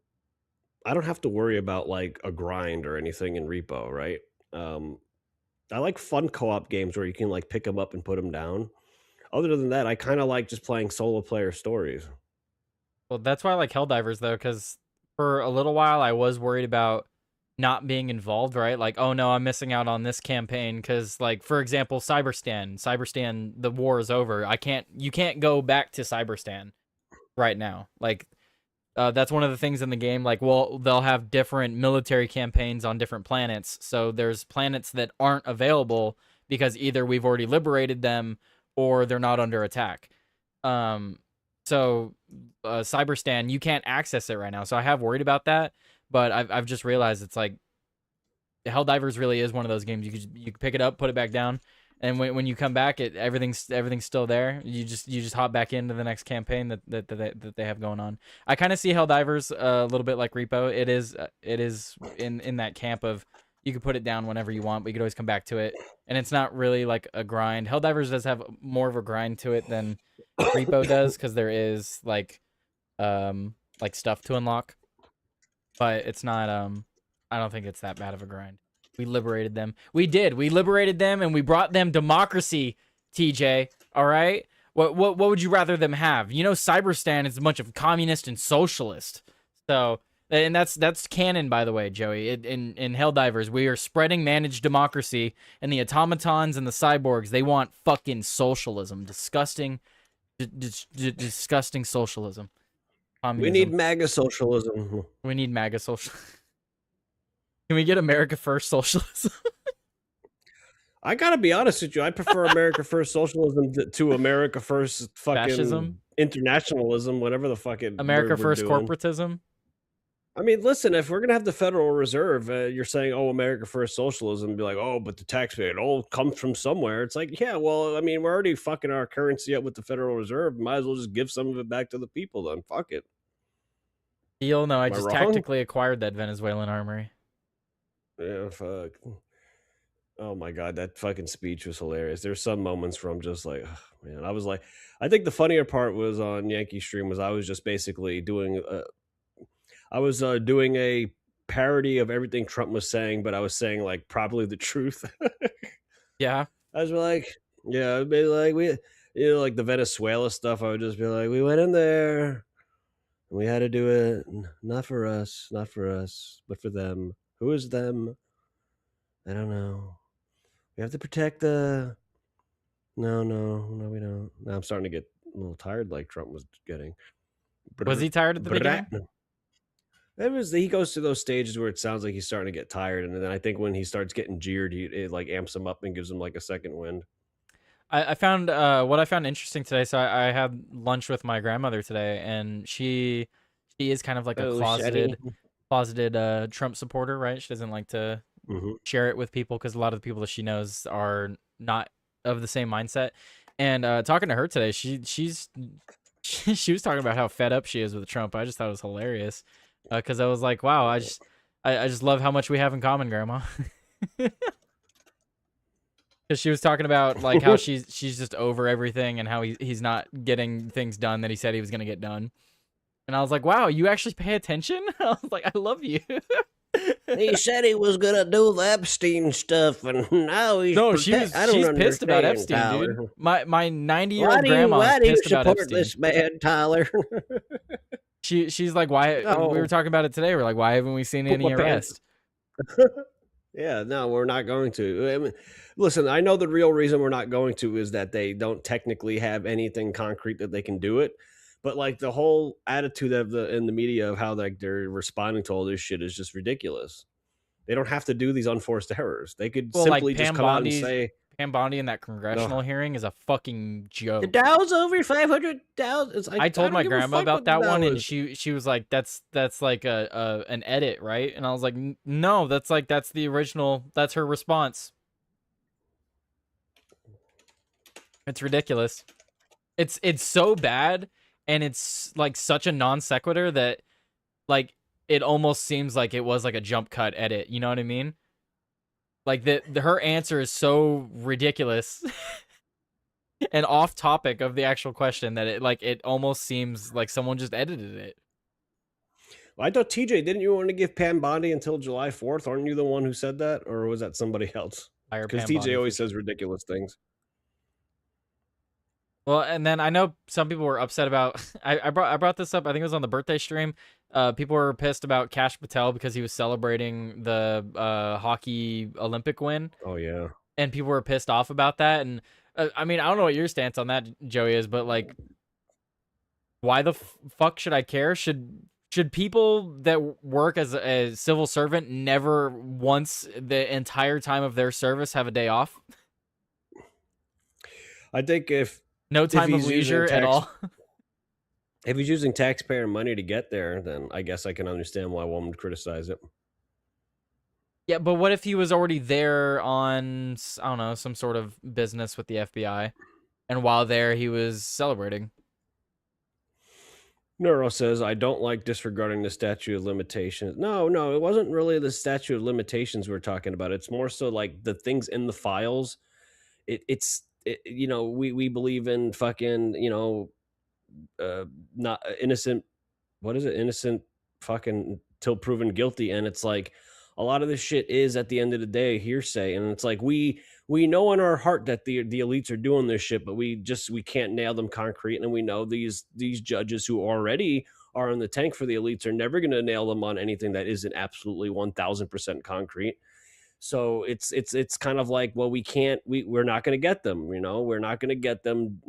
Speaker 5: I don't have to worry about like a grind or anything in repo, right? I like fun co-op games where you can like pick them up and put them down. Other than that, I kind of like just playing solo player stories.
Speaker 3: Well, that's why I like Helldivers though, because for a little while I was worried about not being involved, right? Like, oh no, I'm missing out on this campaign because, like, for example, Cyberstan, the war is over. You can't go back to Cyberstan right now. Like, that's one of the things in the game. Like, well, they'll have different military campaigns on different planets. So there's planets that aren't available because either we've already liberated them or they're not under attack. So Cyberstan, you can't access it right now. So I have worried about that, but I've just realized it's like Helldivers really is one of those games you can pick it up, put it back down, and when you come back, everything's still there. You just hop back into the next campaign that they have going on. I kind of see Helldivers a little bit like Repo. It is in that camp of you can put it down whenever you want, but you could always come back to it, and it's not really like a grind. Helldivers does have more of a grind to it than Repo does because there is like stuff to unlock, but it's not I don't think it's that bad of a grind. We liberated them. We liberated them and we brought them democracy, TJ. All right? What would you rather them have? You know, Cyberstan is a bunch of communist and socialist. So, and that's canon, by the way, Joey. In Helldivers, we are spreading managed democracy, and the automatons and the cyborgs, they want fucking socialism. Disgusting socialism. Communism.
Speaker 5: We need MAGA socialism.
Speaker 3: We need MAGA socialism. Can we get America First socialism?
Speaker 5: I gotta be honest with you. I prefer America First socialism to America First fucking
Speaker 3: Fascism?
Speaker 5: Internationalism, whatever the fucking
Speaker 3: America
Speaker 5: we're
Speaker 3: First
Speaker 5: doing.
Speaker 3: corporatism?
Speaker 5: I mean, listen, if we're gonna have the Federal Reserve, you're saying, "Oh, America First socialism," be like, "Oh, but the taxpayer, it all comes from somewhere." It's like, yeah, well, I mean, we're already fucking our currency up with the Federal Reserve. Might as well just give some of it back to the people. Then fuck it.
Speaker 3: Deal? No, I
Speaker 5: Am I
Speaker 3: just
Speaker 5: wrong?
Speaker 3: tactically acquired that Venezuelan armory.
Speaker 5: Yeah, fuck. Oh my god, that fucking speech was hilarious. There's some moments where I'm just like, ugh, man. I was like, I think the funnier part was on Yankee Stream was I was just basically doing, I was doing a parody of everything Trump was saying, but I was saying like probably the truth.
Speaker 3: Yeah.
Speaker 5: I was like, yeah, I'd be like, like the Venezuela stuff. I would just be like, we went in there and we had to do it. Not for us, but for them. Who is them? I don't know. We have to protect the. No, we don't. Now I'm starting to get a little tired, like Trump was getting.
Speaker 3: Was he tired at the beginning?
Speaker 5: He goes through those stages where it sounds like he's starting to get tired, and then I think when he starts getting jeered, it like amps him up and gives him like a second wind.
Speaker 3: I found what I found interesting today. So I had lunch with my grandmother today, and she is kind of like a closeted Trump supporter, right? She doesn't like to share it with people because a lot of the people that she knows are not of the same mindset. And talking to her today, she was talking about how fed up she is with Trump. I just thought it was hilarious because I was like, wow, I just love how much we have in common, Grandma. Because she was talking about like how she's just over everything and how he's not getting things done that he said he was gonna get done. And I was like, wow, you actually pay attention? I was like, I love you.
Speaker 5: He said he was gonna do the Epstein stuff, and now he's
Speaker 3: she's pissed about Epstein,
Speaker 5: Tyler.
Speaker 3: dude. My 90-year-old grandma is pissed about Epstein.
Speaker 5: This man, Tyler?
Speaker 3: She's like, why? We were talking about it today. We're like, why haven't we seen any arrest?
Speaker 5: Yeah, no, we're not going to. I mean, listen, I know the real reason we're not going to is that they don't technically have anything concrete that they can do it. But like the whole attitude of in the media of how like they're responding to all this shit is just ridiculous. They don't have to do these unforced errors. They could simply just come out and say
Speaker 3: Pam Bondi in that congressional hearing is a fucking joke.
Speaker 5: The Dow's over 500,000.
Speaker 3: I told my grandma about that one, and she was like, "That's like an edit, right?" And I was like, "No, that's the original. That's her response. It's ridiculous. It's so bad, and it's like such a non sequitur that like it almost seems like it was like a jump cut edit. You know what I mean? Like her answer is so ridiculous and off topic of the actual question that it almost seems like someone just edited it.
Speaker 5: Well, I thought TJ, didn't you want to give Pam Bondi until July 4th? Aren't you the one who said that, or was that somebody else? Because TJ always says ridiculous things.
Speaker 3: Well, and then I know some people were upset about. I brought this up. I think it was on the birthday stream. People were pissed about Kash Patel because he was celebrating the hockey Olympic win.
Speaker 5: Oh yeah.
Speaker 3: And people were pissed off about that. And I mean, I don't know what your stance on that, Joey, is, but like, why the fuck should I care? Should people that work as a civil servant never once the entire time of their service have a day off?
Speaker 5: I think if
Speaker 3: no time of leisure at all.
Speaker 5: If he's using taxpayer money to get there, then I guess I can understand why one would criticize it.
Speaker 3: Yeah, but what if he was already there on, I don't know, some sort of business with the FBI, and while there he was celebrating?
Speaker 5: Neuro says, I don't like disregarding the statute of limitations. No, it wasn't really the statute of limitations we're talking about. It's more so like the things in the files. It's we believe in fucking, not innocent. What is it? Innocent fucking till proven guilty. And it's like a lot of this shit is at the end of the day hearsay. And it's like we know in our heart that the elites are doing this shit, but we can't nail them concrete. And we know these judges who already are in the tank for the elites are never going to nail them on anything that isn't absolutely 1000% concrete. So it's kind of like, well, we're not going to get them, we're not going to get them.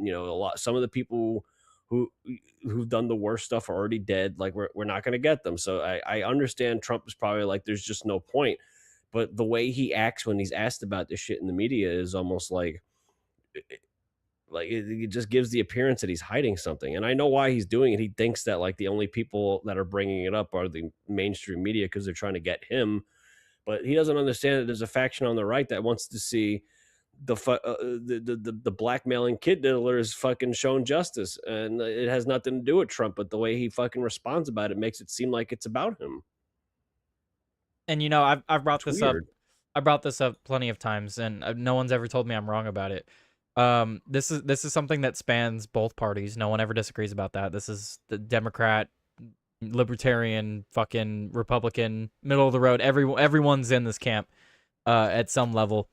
Speaker 5: Some of the people who've done the worst stuff are already dead. Like we're not going to get them. So I understand Trump is probably like, there's just no point. But the way he acts when he's asked about this shit in the media is almost like it just gives the appearance that he's hiding something. And I know why he's doing it. He thinks that like the only people that are bringing it up are the mainstream media because they're trying to get him. But he doesn't understand that there's a faction on the right that wants to see the blackmailing kid diddlers fucking shown justice, and it has nothing to do with Trump. But the way he fucking responds about it makes it seem like it's about him.
Speaker 3: And I've brought this up. I brought this up plenty of times, and no one's ever told me I'm wrong about it. This is something that spans both parties. No one ever disagrees about that. This is the Democrat, libertarian, fucking Republican, middle of the road. Everyone's in this camp at some level.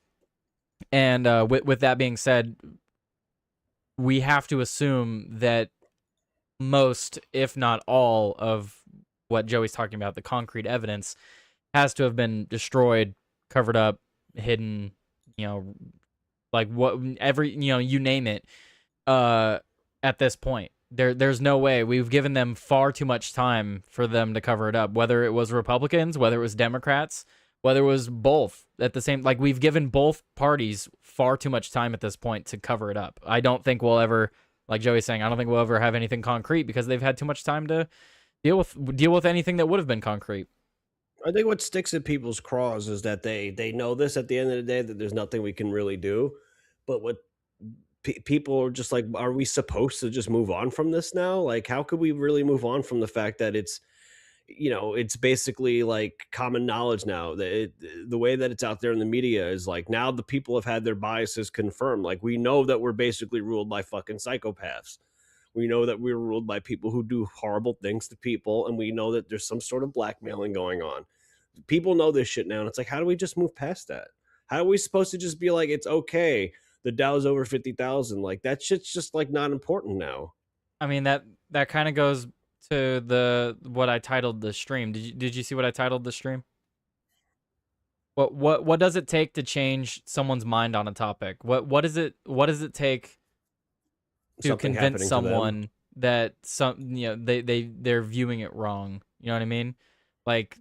Speaker 3: And with that being said, we have to assume that most, if not all, of what Joey's talking about, the concrete evidence, has to have been destroyed, covered up, hidden, like you name it, at this point. There's no way. We've given them far too much time for them to cover it up, whether it was Republicans, whether it was Democrats, whether it was both at the same, like we've given both parties far too much time at this point to cover it up. I don't think we'll ever, like Joey's saying, I don't think we'll ever have anything concrete because they've had too much time to deal with anything that would have been concrete.
Speaker 5: I think what sticks in people's craws is that they know this at the end of the day, that there's nothing we can really do. But what people are just like, are we supposed to just move on from this now? Like, how could we really move on from the fact that it's basically like common knowledge now that the way that it's out there in the media is like, now the people have had their biases confirmed. Like, we know that we're basically ruled by fucking psychopaths. We know that we're ruled by people who do horrible things to people, and we know that there's some sort of blackmailing going on. People know this shit now, and it's like, how do we just move past that? How are we supposed to just be like, it's okay, the Dow's over 50,000? Like, that shit's just like not important now.
Speaker 3: I mean, that kind of goes to what I titled the stream. Did you see what I titled the stream? What does it take to change someone's mind on a topic? What does it take to
Speaker 5: Something
Speaker 3: convince
Speaker 5: happening to them.
Speaker 3: someone that they're viewing it wrong? You know what I mean? Like,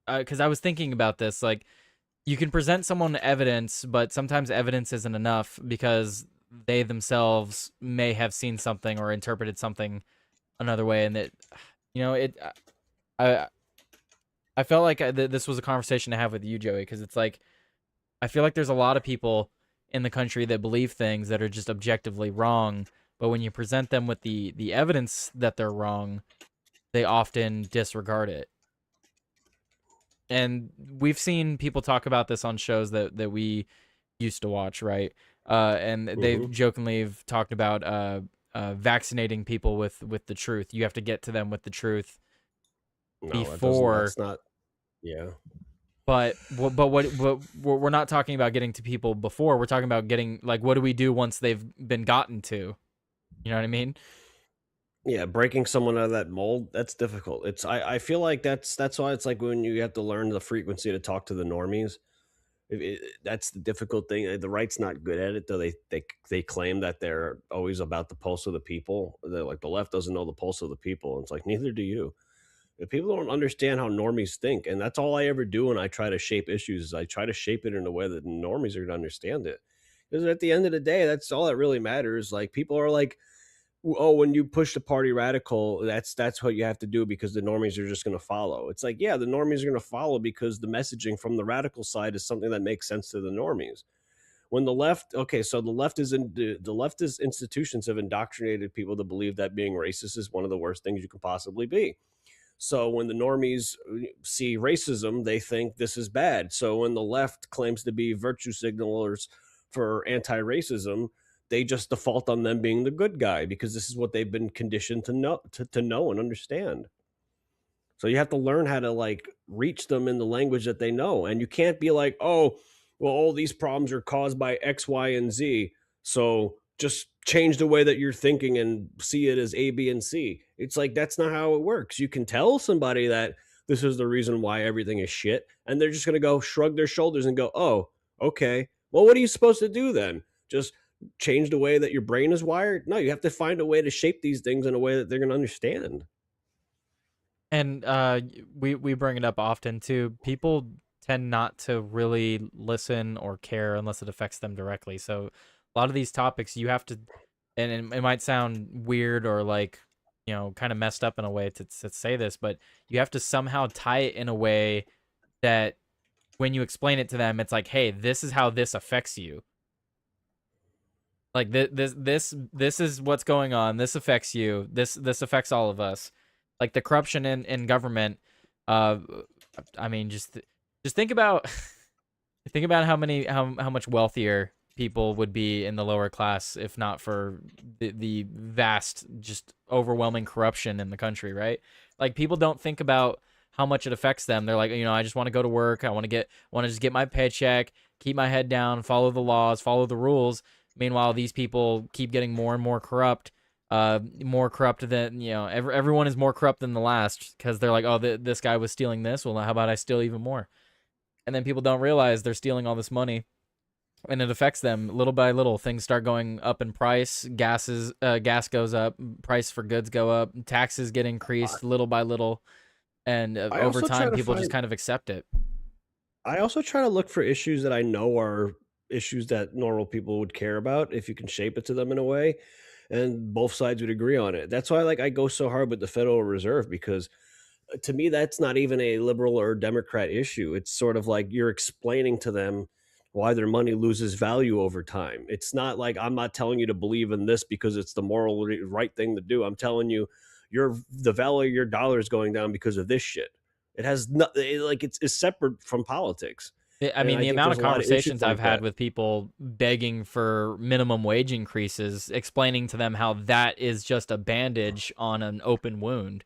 Speaker 3: because I was thinking about this, like, you can present someone evidence, but sometimes evidence isn't enough because they themselves may have seen something or interpreted something another way, and that, I felt like this was a conversation to have with you, Joey, because it's like, I feel like there's a lot of people in the country that believe things that are just objectively wrong, but when you present them with the evidence that they're wrong, they often disregard it. And we've seen people talk about this on shows that we used to watch, right? And they've jokingly have talked about vaccinating people with the truth. You have to get to them with the truth before.
Speaker 5: That's not. Yeah.
Speaker 3: But we're not talking about getting to people before. We're talking about getting, like, what do we do once they've been gotten to? You know what I mean?
Speaker 5: Yeah, breaking someone out of that mold, that's difficult. I feel like that's why it's like when you have to learn the frequency to talk to the normies. That's the difficult thing. The right's not good at it, though. They claim that they're always about the pulse of the people. They're like, the left doesn't know the pulse of the people. And it's like, neither do you. If people don't understand how normies think, and that's all I ever do when I try to shape issues, is I try to shape it in a way that normies are going to understand it. Because at the end of the day, that's all that really matters. Like, people are like, oh, when you push the party radical, that's what you have to do because the normies are just going to follow. It's like, yeah, the normies are going to follow because the messaging from the radical side is something that makes sense to the normies. When the left, okay, so the leftist institutions have indoctrinated people to believe that being racist is one of the worst things you can possibly be. So when the normies see racism, they think this is bad. So when the left claims to be virtue signalers for anti-racism, they just default on them being the good guy because this is what they've been conditioned to know and understand. So you have to learn how to like reach them in the language that they know. And you can't be like, oh, well, all these problems are caused by X, Y, and Z. So just change the way that you're thinking and see it as A, B, and C. It's like, that's not how it works. You can tell somebody that this is the reason why everything is shit, and they're just going to go shrug their shoulders and go, oh, okay. Well, what are you supposed to do then? Just change the way that your brain is wired? No, you have to find a way to shape these things in a way that they're going to understand.
Speaker 3: And we bring it up often too. People tend not to really listen or care unless it affects them directly. So a lot of these topics you have to, and it might sound weird or like, kind of messed up in a way to say this, but you have to somehow tie it in a way that when you explain it to them, it's like, hey, this is how this affects you. Like this is what's going on. This affects you. This affects all of us. Like the corruption in government. I mean, just think about how much wealthier people would be in the lower class if not for the vast, just overwhelming corruption in the country, right? Like people don't think about how much it affects them. They're like, I just want to go to work. I want to just get my paycheck, keep my head down, follow the laws, follow the rules. Meanwhile, these people keep getting more and more corrupt. More corrupt than everyone is more corrupt than the last because they're like, oh, this guy was stealing this. Well, how about I steal even more? And then people don't realize they're stealing all this money, and it affects them little by little. Things start going up in price. Gas goes up. Price for goods go up. Taxes get increased little by little, and
Speaker 5: I
Speaker 3: over
Speaker 5: also try
Speaker 3: time,
Speaker 5: to
Speaker 3: people just
Speaker 5: find.
Speaker 3: kind of accept it.
Speaker 5: I also try to look for issues that I know are issues that normal people would care about if you can shape it to them in a way, and both sides would agree on it. That's why I go so hard with the Federal Reserve because to me that's not even a liberal or Democrat issue. It's sort of like you're explaining to them why their money loses value over time. It's not like I'm not telling you to believe in this because it's the right thing to do. I'm telling you the value of your dollar is going down because of this shit. It has not like it's separate from politics.
Speaker 3: I
Speaker 5: And
Speaker 3: mean,
Speaker 5: I
Speaker 3: the
Speaker 5: think
Speaker 3: amount
Speaker 5: there's
Speaker 3: of
Speaker 5: a lot of issues
Speaker 3: conversations I've
Speaker 5: like
Speaker 3: had
Speaker 5: that.
Speaker 3: with people begging for minimum wage increases, explaining to them how that is just a bandage on an open wound.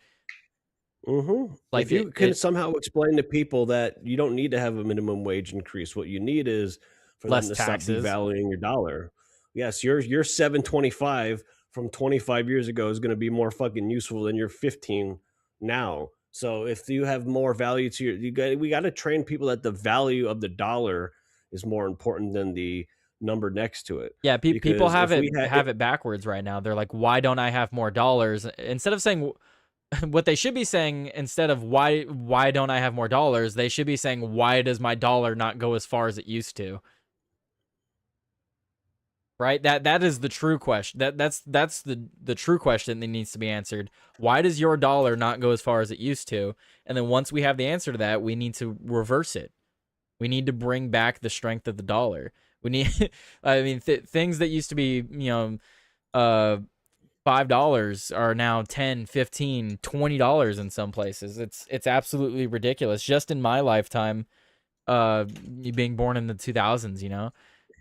Speaker 3: Like
Speaker 5: If you can somehow explain to people that you don't need to have a minimum wage increase, what you need is for them
Speaker 3: less
Speaker 5: to stop
Speaker 3: taxes.
Speaker 5: devaluing your dollar. Yes, your 725 from 25 years ago is going to be more fucking useful than your 15 now. So if you have more value to we got to train people that the value of the dollar is more important than the number next to it.
Speaker 3: Yeah, people
Speaker 5: Because
Speaker 3: have
Speaker 5: if
Speaker 3: it
Speaker 5: we had
Speaker 3: have it backwards right now. They're like, "Why don't I have more dollars?" Instead of saying what they should be saying, instead of why don't I have more dollars, they should be saying, "Why does my dollar not go as far as it used to?" Right? That is the true question. That's the true question that needs to be answered. Why does your dollar not go as far as it used to? And then once we have the answer to that, we need to reverse it. We need to bring back the strength of the dollar. We need, I mean, things that used to be, uh, $5 are now 10, 15, $20 in some places. It's absolutely ridiculous. Just in my lifetime, being born in the 2000s,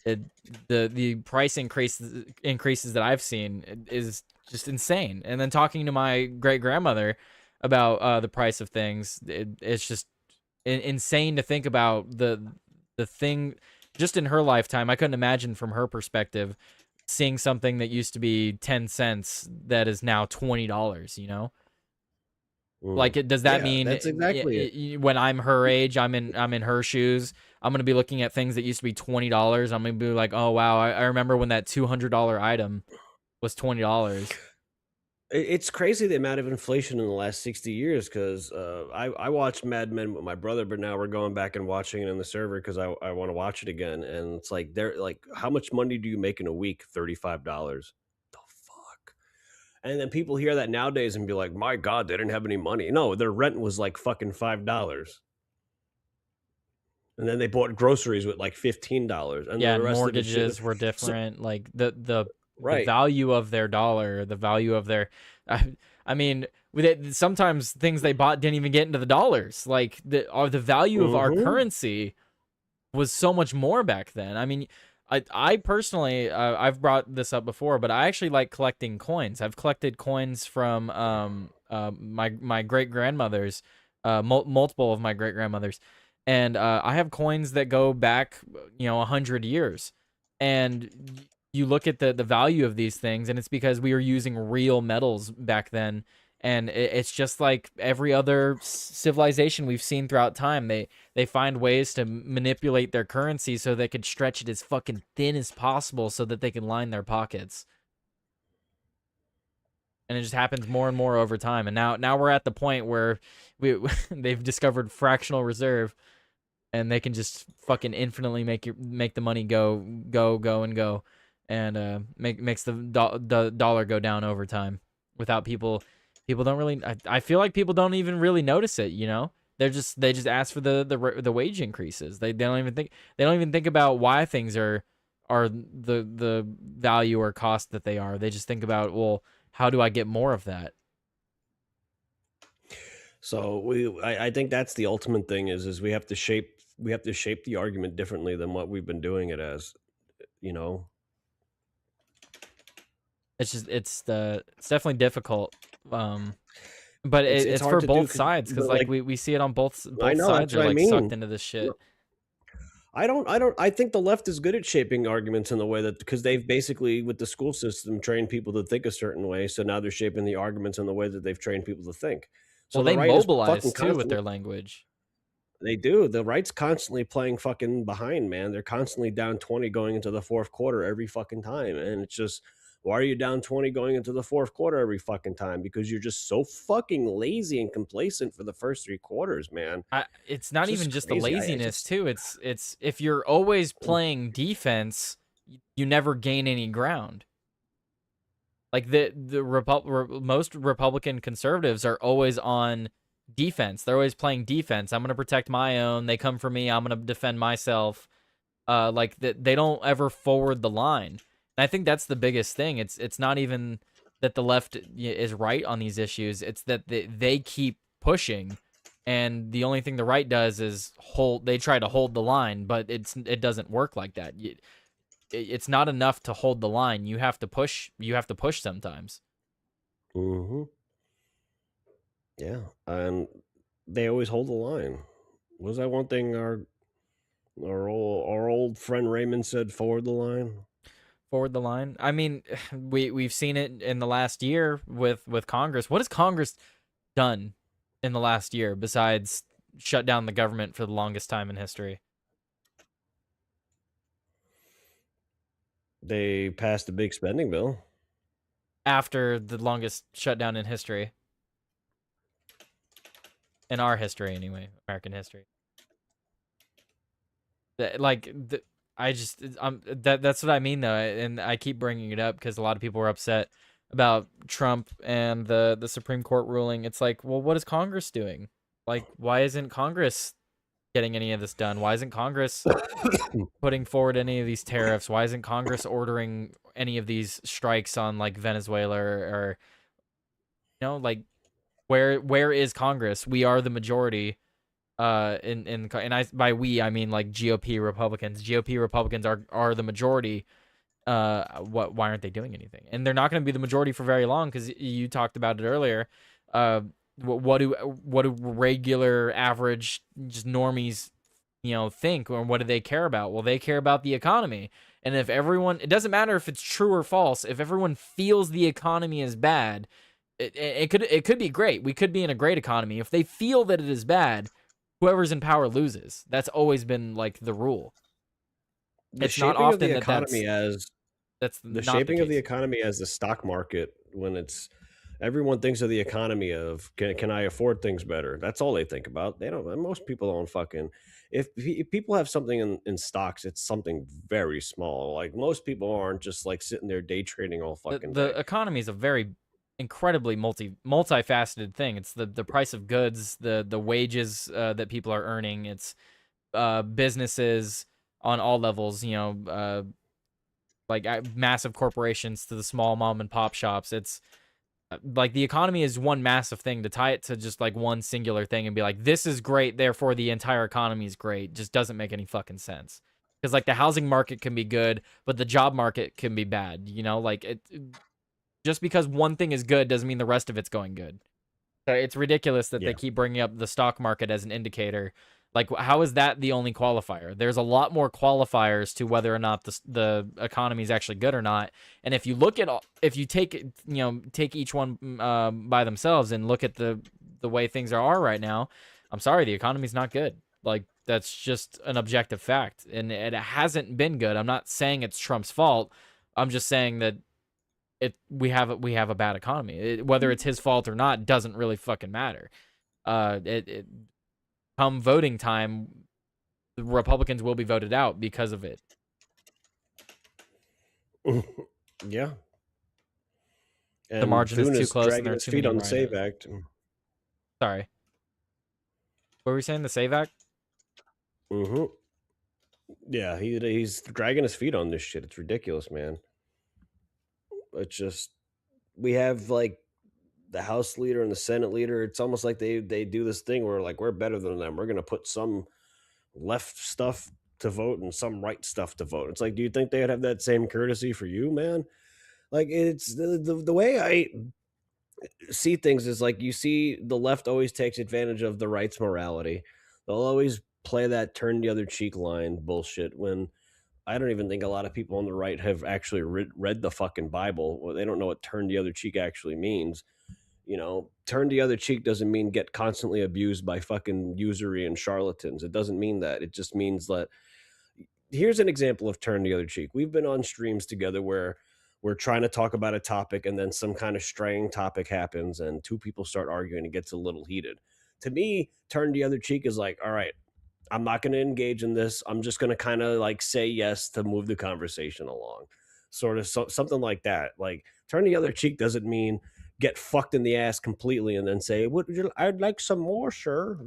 Speaker 3: it, the price increases that I've seen is just insane. And then talking to my great grandmother about the price of things, it's just insane to think about the thing just in her lifetime. I couldn't imagine from her perspective seeing something that used to be 10 cents that is now $20, Like does that
Speaker 5: yeah,
Speaker 3: mean
Speaker 5: that's exactly it.
Speaker 3: when I'm her age, I'm in her shoes, I'm going to be looking at things that used to be $20. I'm going to be like, "Oh wow, I remember when that $200 item was $20."
Speaker 5: It's crazy the amount of inflation in the last 60 years because I watched Mad Men with my brother, but now we're going back and watching it in the server because I want to watch it again. And it's like, they're like, how much money do you make in a week? $35. The fuck? And then people hear that nowadays and be like, my God, they didn't have any money. No, their rent was like fucking $5. And then they bought groceries with like $15. And
Speaker 3: Yeah,
Speaker 5: the
Speaker 3: and
Speaker 5: rest of the shit was
Speaker 3: mortgages were
Speaker 5: so,
Speaker 3: different. Like the
Speaker 5: right.
Speaker 3: value of their dollar, the value of their, I, I mean, with it, sometimes things they bought didn't even get into the dollars. Like the value of our
Speaker 5: Mm-hmm.
Speaker 3: currency was so much more back then. I mean, I personally, I've brought this up before, but I actually like collecting coins. I've collected coins from my great grandmothers, multiple of my great grandmothers, and I have coins that go back 100 years, and you look at the value of these things, and it's because we were using real metals back then. And it's just like every other civilization we've seen throughout time. They find ways to manipulate their currency so they could stretch it as fucking thin as possible so that they can line their pockets. And it just happens more and more over time. And now we're at the point where they've discovered fractional reserve, and they can just fucking infinitely make the money go and go, and makes the dollar go down over time without people don't really. I feel like people don't even really notice it. They just ask for the wage increases. They don't even think about why things are the value or cost that they are. They just think about, well, how do I get more of that?
Speaker 5: So I think that's the ultimate thing is we have to shape the argument differently than what we've been doing it as. you know.
Speaker 3: it's definitely difficult. Um, but
Speaker 5: It's
Speaker 3: it's for
Speaker 5: hard to do
Speaker 3: both
Speaker 5: because,
Speaker 3: sides because
Speaker 5: but
Speaker 3: like
Speaker 5: like,
Speaker 3: we see it on
Speaker 5: I
Speaker 3: both
Speaker 5: know that's
Speaker 3: sides are
Speaker 5: what I
Speaker 3: like sucked
Speaker 5: mean.
Speaker 3: into this
Speaker 5: No,
Speaker 3: shit.
Speaker 5: I don't. I think the left is good at shaping arguments in the way that because they've basically with the school system trained people to think a certain way, so now they're shaping the arguments in the way that they've trained people to think.
Speaker 3: Well,
Speaker 5: So the
Speaker 3: they
Speaker 5: right is fucking
Speaker 3: mobilize too with
Speaker 5: constantly.
Speaker 3: their language.
Speaker 5: They do. The right's constantly playing fucking behind, man. They're constantly down 20 going into the fourth quarter every fucking time. And it's just, why are you down 20 going into the fourth quarter every fucking time? Because you're just so fucking lazy and complacent for the first three quarters, man.
Speaker 3: It's not
Speaker 5: It's
Speaker 3: even
Speaker 5: just
Speaker 3: just the
Speaker 5: crazy. I
Speaker 3: laziness
Speaker 5: just,
Speaker 3: too. It's if you're always playing defense, you never gain any ground. Like most Republican conservatives are always on defense. They're always playing defense. I'm gonna protect my own. They come for me. I'm gonna defend myself. Like that they don't ever forward the line. And I think that's the biggest thing. It's not even that the left is right on these issues. It's that they keep pushing, and the only thing the right does is hold. They try to hold the line, but it doesn't work like that. It's not enough to hold the line. You have to push. You have to push sometimes.
Speaker 5: hmm yeah. And they always hold the line. Was that one thing our old friend Raymond said, forward the line?
Speaker 3: Forward the line. I mean, we've seen it in the last year with Congress. What has Congress done in the last year besides shut down the government for the longest time in history?
Speaker 5: They passed a big spending bill.
Speaker 3: After the longest shutdown in history, in our history anyway, American history. Like I just that's what I mean though, and I keep bringing it up because a lot of people were upset about Trump and the Supreme Court ruling. It's like, well, what is Congress doing? Like, why isn't Congress getting any of this done? Why isn't Congress putting forward any of these tariffs? Why isn't Congress ordering any of these strikes on like Venezuela or like where is Congress? We are the majority. And I by we I mean like GOP Republicans. GOP Republicans are the majority. Why aren't they doing anything? And they're not going to be the majority for very long because you talked about it earlier. What do regular average just normies think, or what do they care about? Well, they care about the economy. And if everyone, it doesn't matter if it's true or false, if everyone feels the economy is bad, it could be great. We could be in a great economy. If they feel that it is bad, whoever's in power loses. That's always been like the rule.
Speaker 5: The
Speaker 3: It's not
Speaker 5: shaping of the
Speaker 3: often
Speaker 5: economy as
Speaker 3: that's
Speaker 5: the
Speaker 3: not the
Speaker 5: shaping of the
Speaker 3: case.
Speaker 5: economy as the stock market, when it's everyone thinks of the economy of, can I afford things better? That's all they think about. They don't, most people don't fucking, if people have something in stocks, it's something very small. Like most people aren't just like sitting there day trading all fucking
Speaker 3: The
Speaker 5: day.
Speaker 3: economy is a very incredibly multifaceted thing. It's the price of goods, the wages that people are earning. It's businesses on all levels. Like massive corporations to the small mom and pop shops. It's like the economy is one massive thing. To tie it to just like one singular thing and be like, this is great, therefore the entire economy is great, just doesn't make any fucking sense. Because like the housing market can be good, but the job market can be bad. Like just because one thing is good doesn't mean the rest of it's going good. So it's ridiculous that they
Speaker 5: Yeah.
Speaker 3: keep bringing up the stock market as an indicator. Like, how is that the only qualifier? There's a lot more qualifiers to whether or not the economy is actually good or not. And if you look at if you take each one by themselves and look at the way things are right now, I'm sorry, the economy's not good. Like that's just an objective fact, and it hasn't been good. I'm not saying it's Trump's fault. I'm just saying that we have a bad economy. Whether it's his fault or not doesn't really fucking matter. Come voting time, the Republicans will be voted out because of it.
Speaker 5: Yeah.
Speaker 3: The
Speaker 5: And
Speaker 3: margin is
Speaker 5: Thune
Speaker 3: too
Speaker 5: is
Speaker 3: close, and
Speaker 5: dragging
Speaker 3: there are
Speaker 5: his
Speaker 3: too
Speaker 5: feet
Speaker 3: many
Speaker 5: on the Save
Speaker 3: rhinos.
Speaker 5: Act.
Speaker 3: Sorry, what were we saying? The Save Act?
Speaker 5: hmm Yeah, he's dragging his feet on this shit. It's ridiculous, man. It's just, we have like the House leader and the Senate leader. It's almost like they do this thing where like we're better than them. We're gonna put some left stuff to vote and some right stuff to vote. It's like, do you think they'd have that same courtesy for you, man? Like, it's the way I see things is like, you see the left always takes advantage of the right's morality. They'll always play that turn the other cheek line bullshit when I don't even think a lot of people on the right have actually read the fucking Bible. Well, they don't know what turn the other cheek actually means. You know, turn the other cheek doesn't mean get constantly abused by fucking usury and charlatans. It doesn't mean that. It just means that here's an example of turn the other cheek. We've been on streams together where we're trying to talk about a topic and then some kind of straying topic happens and two people start arguing. It gets a little heated. To me, turn the other cheek is like, all right, I'm not going to engage in this. I'm just going to kind of like say yes to move the conversation along. Sort of something like that. Like turn the other cheek doesn't mean get fucked in the ass completely and then say, I'd like some more, sir.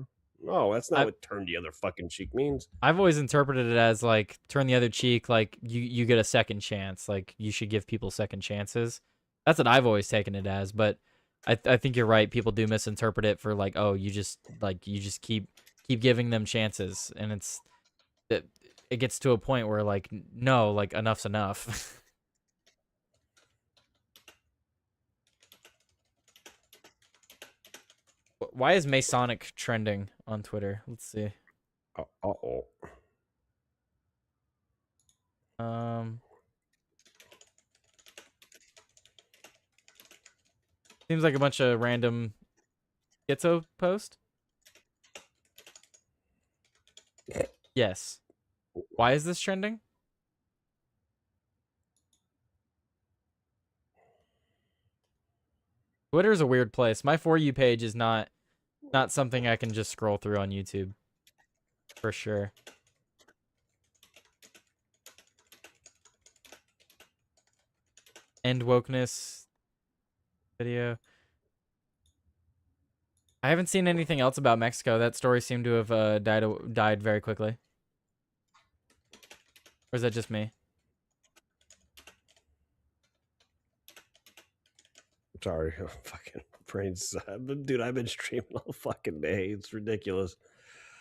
Speaker 5: No, that's not what turn the other fucking cheek means.
Speaker 3: I've always interpreted it as like turn the other cheek, like you get a second chance, like you should give people second chances. That's what I've always taken it as, but I think you're right. People do misinterpret it for like, oh, you just keep giving them chances, and it gets to a point where like, no, like enough's enough. Why is Masonic trending on Twitter? Let's see.
Speaker 5: Uh-oh.
Speaker 3: Seems like a bunch of random schizo post. Yes. Why is this trending? Twitter is a weird place. My For You page is not something I can just scroll through on YouTube. For sure. End wokeness video. I haven't seen anything else about Mexico. That story seemed to have died very quickly. Or is that just me?
Speaker 5: Sorry, fucking brains. Dude, I've been streaming all fucking day. It's ridiculous.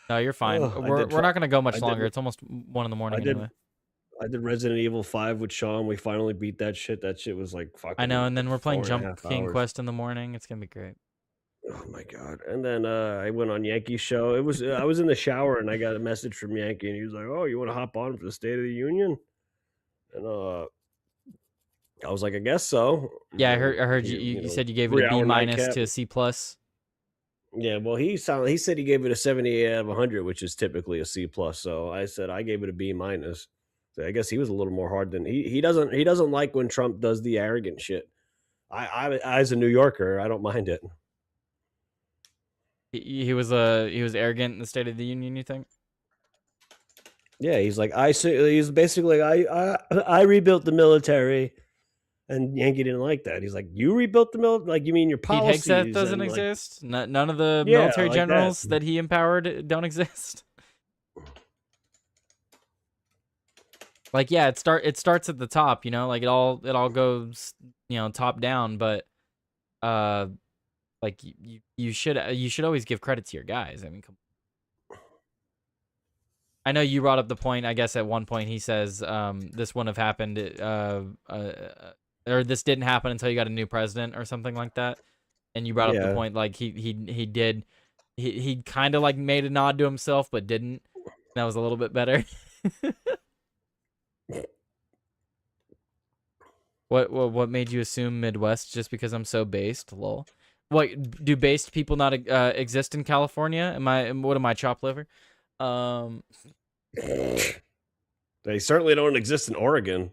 Speaker 3: No, you're fine.
Speaker 5: Oh,
Speaker 3: we're not gonna go much longer. It's almost 1 in the morning anyway.
Speaker 5: I did Resident Evil 5 with Sean. We finally beat that shit. That shit was like fucking.
Speaker 3: I know, and then we're playing
Speaker 5: 4.5
Speaker 3: Jump King
Speaker 5: hours.
Speaker 3: Quest in the morning. It's gonna be great.
Speaker 5: Oh my god! And then I went on Yankee's show. It was I was in the shower and I got a message from Yankee and he was like, "Oh, you want to hop on for the State of the Union?" And I was like, "I guess so."
Speaker 3: Yeah, I heard you said you gave it a B- to a C+.
Speaker 5: Yeah, well, he said he gave it a 78 out of 100, which is typically a C+. So I said I gave it a B-. So I guess he was a little more hard than he doesn't like when Trump does the arrogant shit. I as a New Yorker, I don't mind it.
Speaker 3: He was arrogant in the State of the Union, you think?
Speaker 5: Yeah, he's like he's basically I rebuilt the military, and Yankee didn't like that. He's like, you rebuilt the military, like you mean your policies?
Speaker 3: Pete Hegseth doesn't exist. None of the military generals that he empowered don't exist. Like, yeah, it starts at the top, you know, like it all goes, you know, top down, but like you should always give credit to your guys. I mean, I know you brought up the point. I guess at one point he says this wouldn't have happened, or this didn't happen until you got a new president or something like that. And you brought up the point like he kind of like made a nod to himself, but didn't. That was a little bit better. What made you assume Midwest just because I'm so based? Lol. What, do based people not exist in California? What am I, chopped liver?
Speaker 5: They certainly don't exist in Oregon.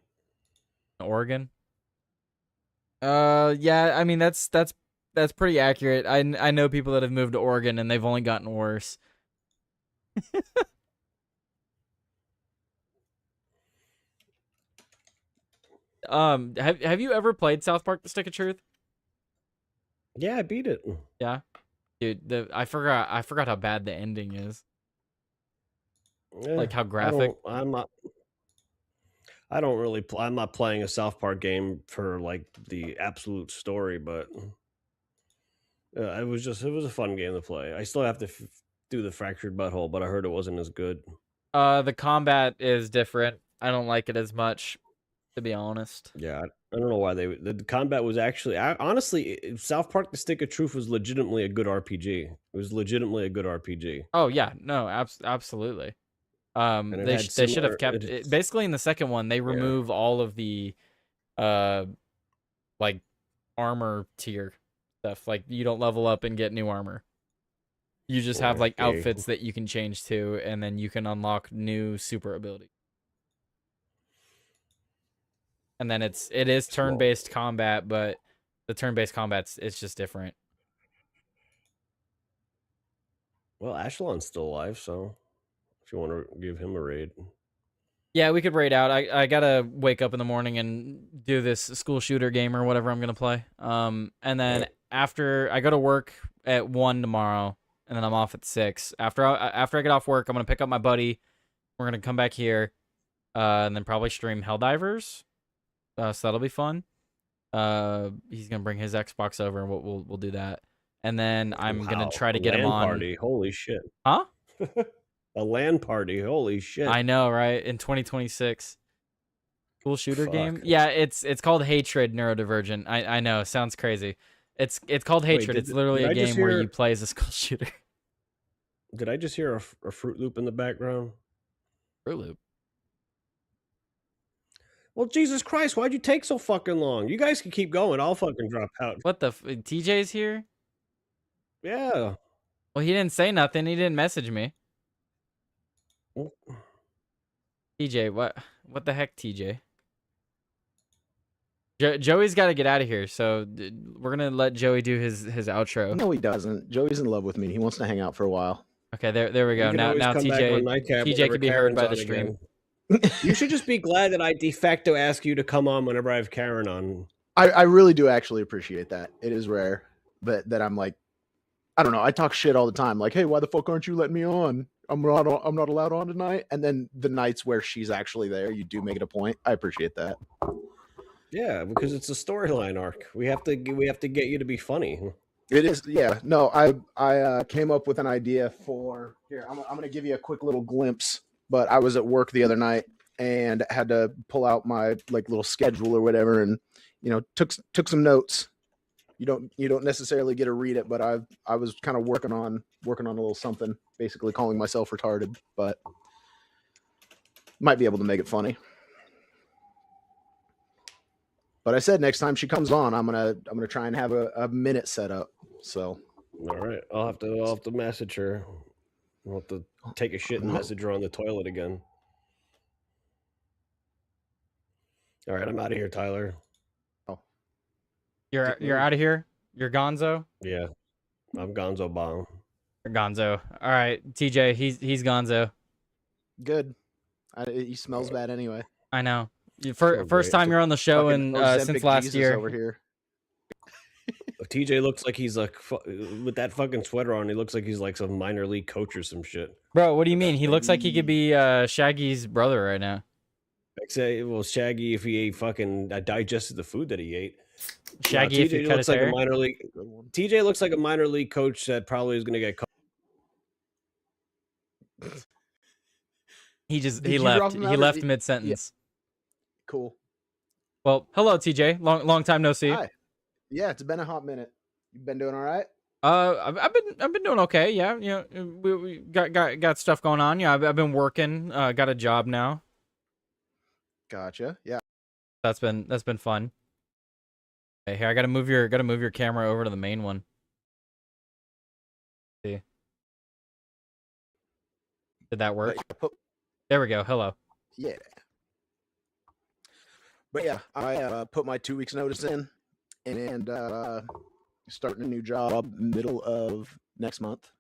Speaker 3: Oregon? Yeah, I mean that's pretty accurate. I know people that have moved to Oregon and they've only gotten worse. Have you ever played South Park: The Stick of Truth?
Speaker 5: Yeah, I beat it.
Speaker 3: Yeah, dude. I forgot how bad the ending is. Like how graphic.
Speaker 5: I'm not playing a South Park game for like the absolute story, but it was a fun game to play. I still have to do the fractured butthole, but I heard it wasn't as good.
Speaker 3: The combat is different. I don't like it as much, to be honest.
Speaker 5: Yeah, I don't know why the combat was actually honestly South Park: The Stick of Truth was legitimately a good RPG. It was legitimately a good RPG,
Speaker 3: Oh yeah, no, absolutely.
Speaker 5: and it had
Speaker 3: They should have
Speaker 5: similar.
Speaker 3: kept it. Basically, in the second one, they
Speaker 5: Yeah,
Speaker 3: remove all of the uh like armor tier stuff. Like you don't level up and get new armor. You just have like
Speaker 5: okay.
Speaker 3: outfits that you can change to, and then you can unlock new super ability. And then it is
Speaker 5: Small.
Speaker 3: turn-based combat, but the turn-based combat's it's just different.
Speaker 5: Well, Ashlon's still alive, so if you want to give him a raid,
Speaker 3: Yeah, we could raid out. I gotta wake up in the morning and do this school shooter game or whatever I'm gonna play. And then
Speaker 5: Right.
Speaker 3: after I go to work at 1 tomorrow, and then I'm off at 6. After I get off work, I'm gonna pick up my buddy. We're gonna come back here, and then probably stream Helldivers. So that'll be fun. He's gonna bring his Xbox over, and we'll do that. And then I'm gonna
Speaker 5: Wow,
Speaker 3: try to
Speaker 5: a
Speaker 3: get him
Speaker 5: LAN
Speaker 3: on.
Speaker 5: party. Holy shit!
Speaker 3: Huh?
Speaker 5: A LAN party. Holy shit!
Speaker 3: I know, right? In 2026. Cool shooter game.
Speaker 5: Fuck.
Speaker 3: Yeah, it's called Hatred Neurodivergent. I know, sounds crazy. It's called
Speaker 5: Wait,
Speaker 3: Hatred. It's literally
Speaker 5: did
Speaker 3: a
Speaker 5: I just
Speaker 3: game where
Speaker 5: hear-
Speaker 3: you play as a school shooter.
Speaker 5: Did I just hear a Fruit Loop in the background?
Speaker 3: Fruit Loop.
Speaker 5: Well, Jesus Christ, why'd you take so fucking long? You guys can keep going. I'll fucking drop out.
Speaker 3: What the TJ's here?
Speaker 5: Yeah.
Speaker 3: Well, he didn't say nothing. He didn't message me.
Speaker 5: Well,
Speaker 3: TJ, what the heck, TJ? Joey's got to get out of here, so we're gonna let Joey do his outro.
Speaker 6: No, he doesn't. Joey's in love with me. He wants to hang out for a while.
Speaker 3: Okay, there we
Speaker 5: you
Speaker 3: go.
Speaker 5: can
Speaker 3: Now
Speaker 5: always come back on
Speaker 3: TJ
Speaker 5: Nightcap
Speaker 3: TJ
Speaker 5: whenever
Speaker 3: can be heard
Speaker 5: Karen's
Speaker 3: by the
Speaker 5: on
Speaker 3: stream.
Speaker 5: again. You should just be glad that I de facto ask you to come on whenever I have Karen on.
Speaker 6: I really do actually appreciate that. It is rare, but that I'm like, I don't know. I talk shit all the time. Like, hey, why the fuck aren't you letting me on? I'm not allowed on tonight. And then the nights where she's actually there, you do make it a point. I appreciate that.
Speaker 5: Yeah, because it's a storyline arc. We have to get you to be funny.
Speaker 6: It is, yeah. No, I came up with an idea for here. I'm gonna give you a quick little glimpse. But I was at work the other night and had to pull out my like little schedule or whatever, and took some notes. You don't necessarily get to read it, but I was kind of working on a little something, basically calling myself retarded, but might be able to make it funny. But I said next time she comes on, I'm gonna try and have a minute set up. So
Speaker 5: All right, I'll have to message her. I'll have to take a shit and message her on the toilet again. All right, I'm out of here, Tyler.
Speaker 3: You're out of here. You're Gonzo.
Speaker 5: Yeah, I'm Gonzo Bomb.
Speaker 3: You're Gonzo. All right, TJ. He's Gonzo.
Speaker 6: good. He smells bad anyway.
Speaker 3: I know.
Speaker 5: So
Speaker 3: First
Speaker 5: great.
Speaker 3: time you're on the show
Speaker 6: Fucking
Speaker 3: and
Speaker 6: Ozempic
Speaker 3: since last
Speaker 6: Jesus
Speaker 3: year.
Speaker 6: over here.
Speaker 5: TJ looks like he's like with that fucking sweater on. He looks like he's like some minor league coach or some shit.
Speaker 3: Bro, what do you mean? He looks like he could be Shaggy's brother right now.
Speaker 5: Like say, well, Shaggy, if he ate fucking digested the food that he ate.
Speaker 3: Shaggy,
Speaker 5: No,
Speaker 3: if he
Speaker 5: TJ
Speaker 3: cut
Speaker 5: looks
Speaker 3: his
Speaker 5: like
Speaker 3: hair.
Speaker 5: a minor league.
Speaker 6: Good one.
Speaker 5: TJ looks like a minor league coach that probably is going to get caught.
Speaker 3: He
Speaker 6: Did
Speaker 3: he
Speaker 6: you
Speaker 3: left.
Speaker 6: drop him
Speaker 3: He
Speaker 6: out or-
Speaker 3: left mid sentence.
Speaker 6: Cool.
Speaker 3: Well, hello TJ. Long time no see.
Speaker 6: Hi. Yeah, it's been a hot minute. You've been doing all right?
Speaker 3: I've been doing okay. Yeah, we got stuff going on. Yeah, I've been working. Got a job now.
Speaker 6: Gotcha. Yeah.
Speaker 3: That's been fun. Okay, here I gotta move your camera over to the main one. See, did that work? There we go. Hello.
Speaker 6: Yeah. But yeah, I put my 2 weeks notice in and starting a new job middle of next month,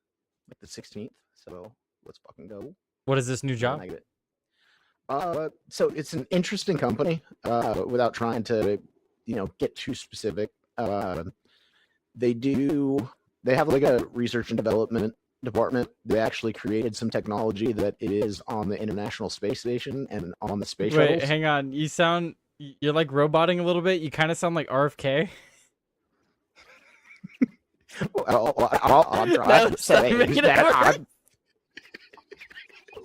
Speaker 6: like the 16th. So let's fucking go.
Speaker 3: What is this new
Speaker 6: I
Speaker 3: job?
Speaker 6: like it. So it's an interesting company, without trying to, get too specific. They have like a research and development department. They actually created some technology that is on the International Space Station and on the space
Speaker 3: Wait,
Speaker 6: shuttles.
Speaker 3: hang on. You're like roboting a little bit. You kind of sound like RFK.
Speaker 6: I'll try
Speaker 3: No,
Speaker 6: to
Speaker 3: stop
Speaker 6: say
Speaker 3: making it
Speaker 6: that
Speaker 3: work.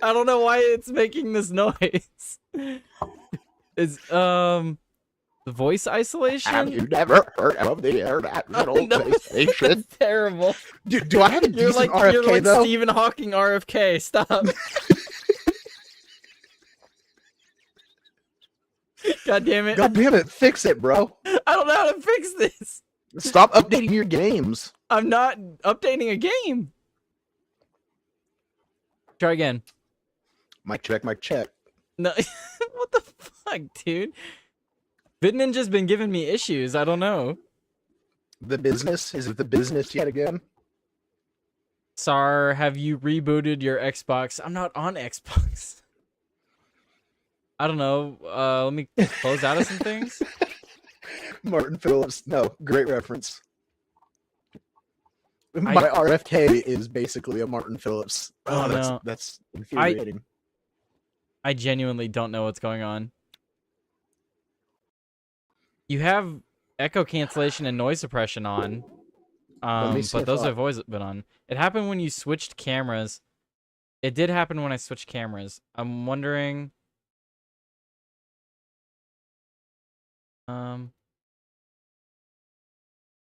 Speaker 3: I don't know why it's making this noise. Is the voice isolation?
Speaker 6: Have you never heard of the international
Speaker 3: No,
Speaker 6: space station?
Speaker 3: that's terrible.
Speaker 6: Do I have a
Speaker 3: You're
Speaker 6: decent
Speaker 3: like
Speaker 6: RFK though?
Speaker 3: Stephen Hawking RFK. Stop. God damn it.
Speaker 6: God damn it, fix it, bro.
Speaker 3: I don't know how to fix this.
Speaker 6: Stop updating your games.
Speaker 3: I'm not updating a game. Try again.
Speaker 6: Mic check, mic check.
Speaker 3: No, what the fuck, dude? VidNinja's been giving me issues. I don't know.
Speaker 6: The business? Is it the business yet again?
Speaker 3: Sar, have you rebooted your Xbox? I'm not on Xbox. I don't know. Let me close out of some things.
Speaker 6: Martin Phillips. No, great reference. My RFK is basically a Martin Phillips.
Speaker 3: Oh, no.
Speaker 6: That's infuriating.
Speaker 3: I genuinely don't know what's going on. You have echo cancellation and noise suppression on. But those have always been on. It happened when you switched cameras. It did happen when I switched cameras. I'm wondering.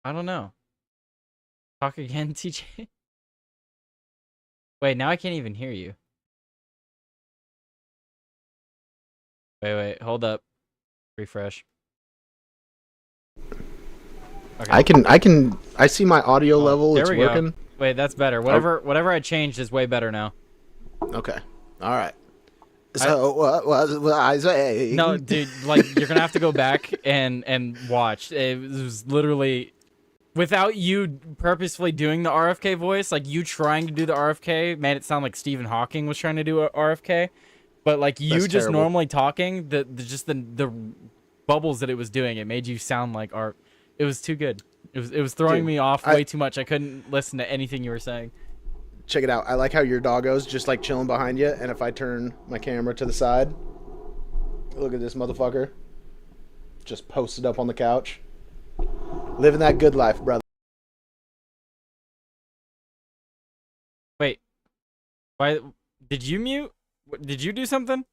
Speaker 3: I don't know. Talk again, TJ. Wait, now I can't even hear you. Wait, hold up. Refresh. Okay.
Speaker 6: I see my audio level.
Speaker 3: There
Speaker 6: It's
Speaker 3: we
Speaker 6: working.
Speaker 3: go. Wait, that's better. Whatever I changed is way better now.
Speaker 6: Okay. All right. So what was I saying?
Speaker 3: No, dude, like you're gonna have to go back and watch. It was literally without you purposefully doing the RFK voice, like you trying to do the RFK made it sound like Stephen Hawking was trying to do a RFK. But like you
Speaker 6: That's
Speaker 3: just
Speaker 6: terrible.
Speaker 3: normally talking, the bubbles that it was doing, it made you sound like art. It was too good. It was throwing
Speaker 6: Dude,
Speaker 3: me off way too much. I couldn't listen to anything you were saying.
Speaker 6: Check it out. I like how your doggo's just like chilling behind you, and if I turn my camera to the side, look at this motherfucker. Just posted up on the couch. Living that good life, brother.
Speaker 3: Wait. Why did you mute? Did you do something?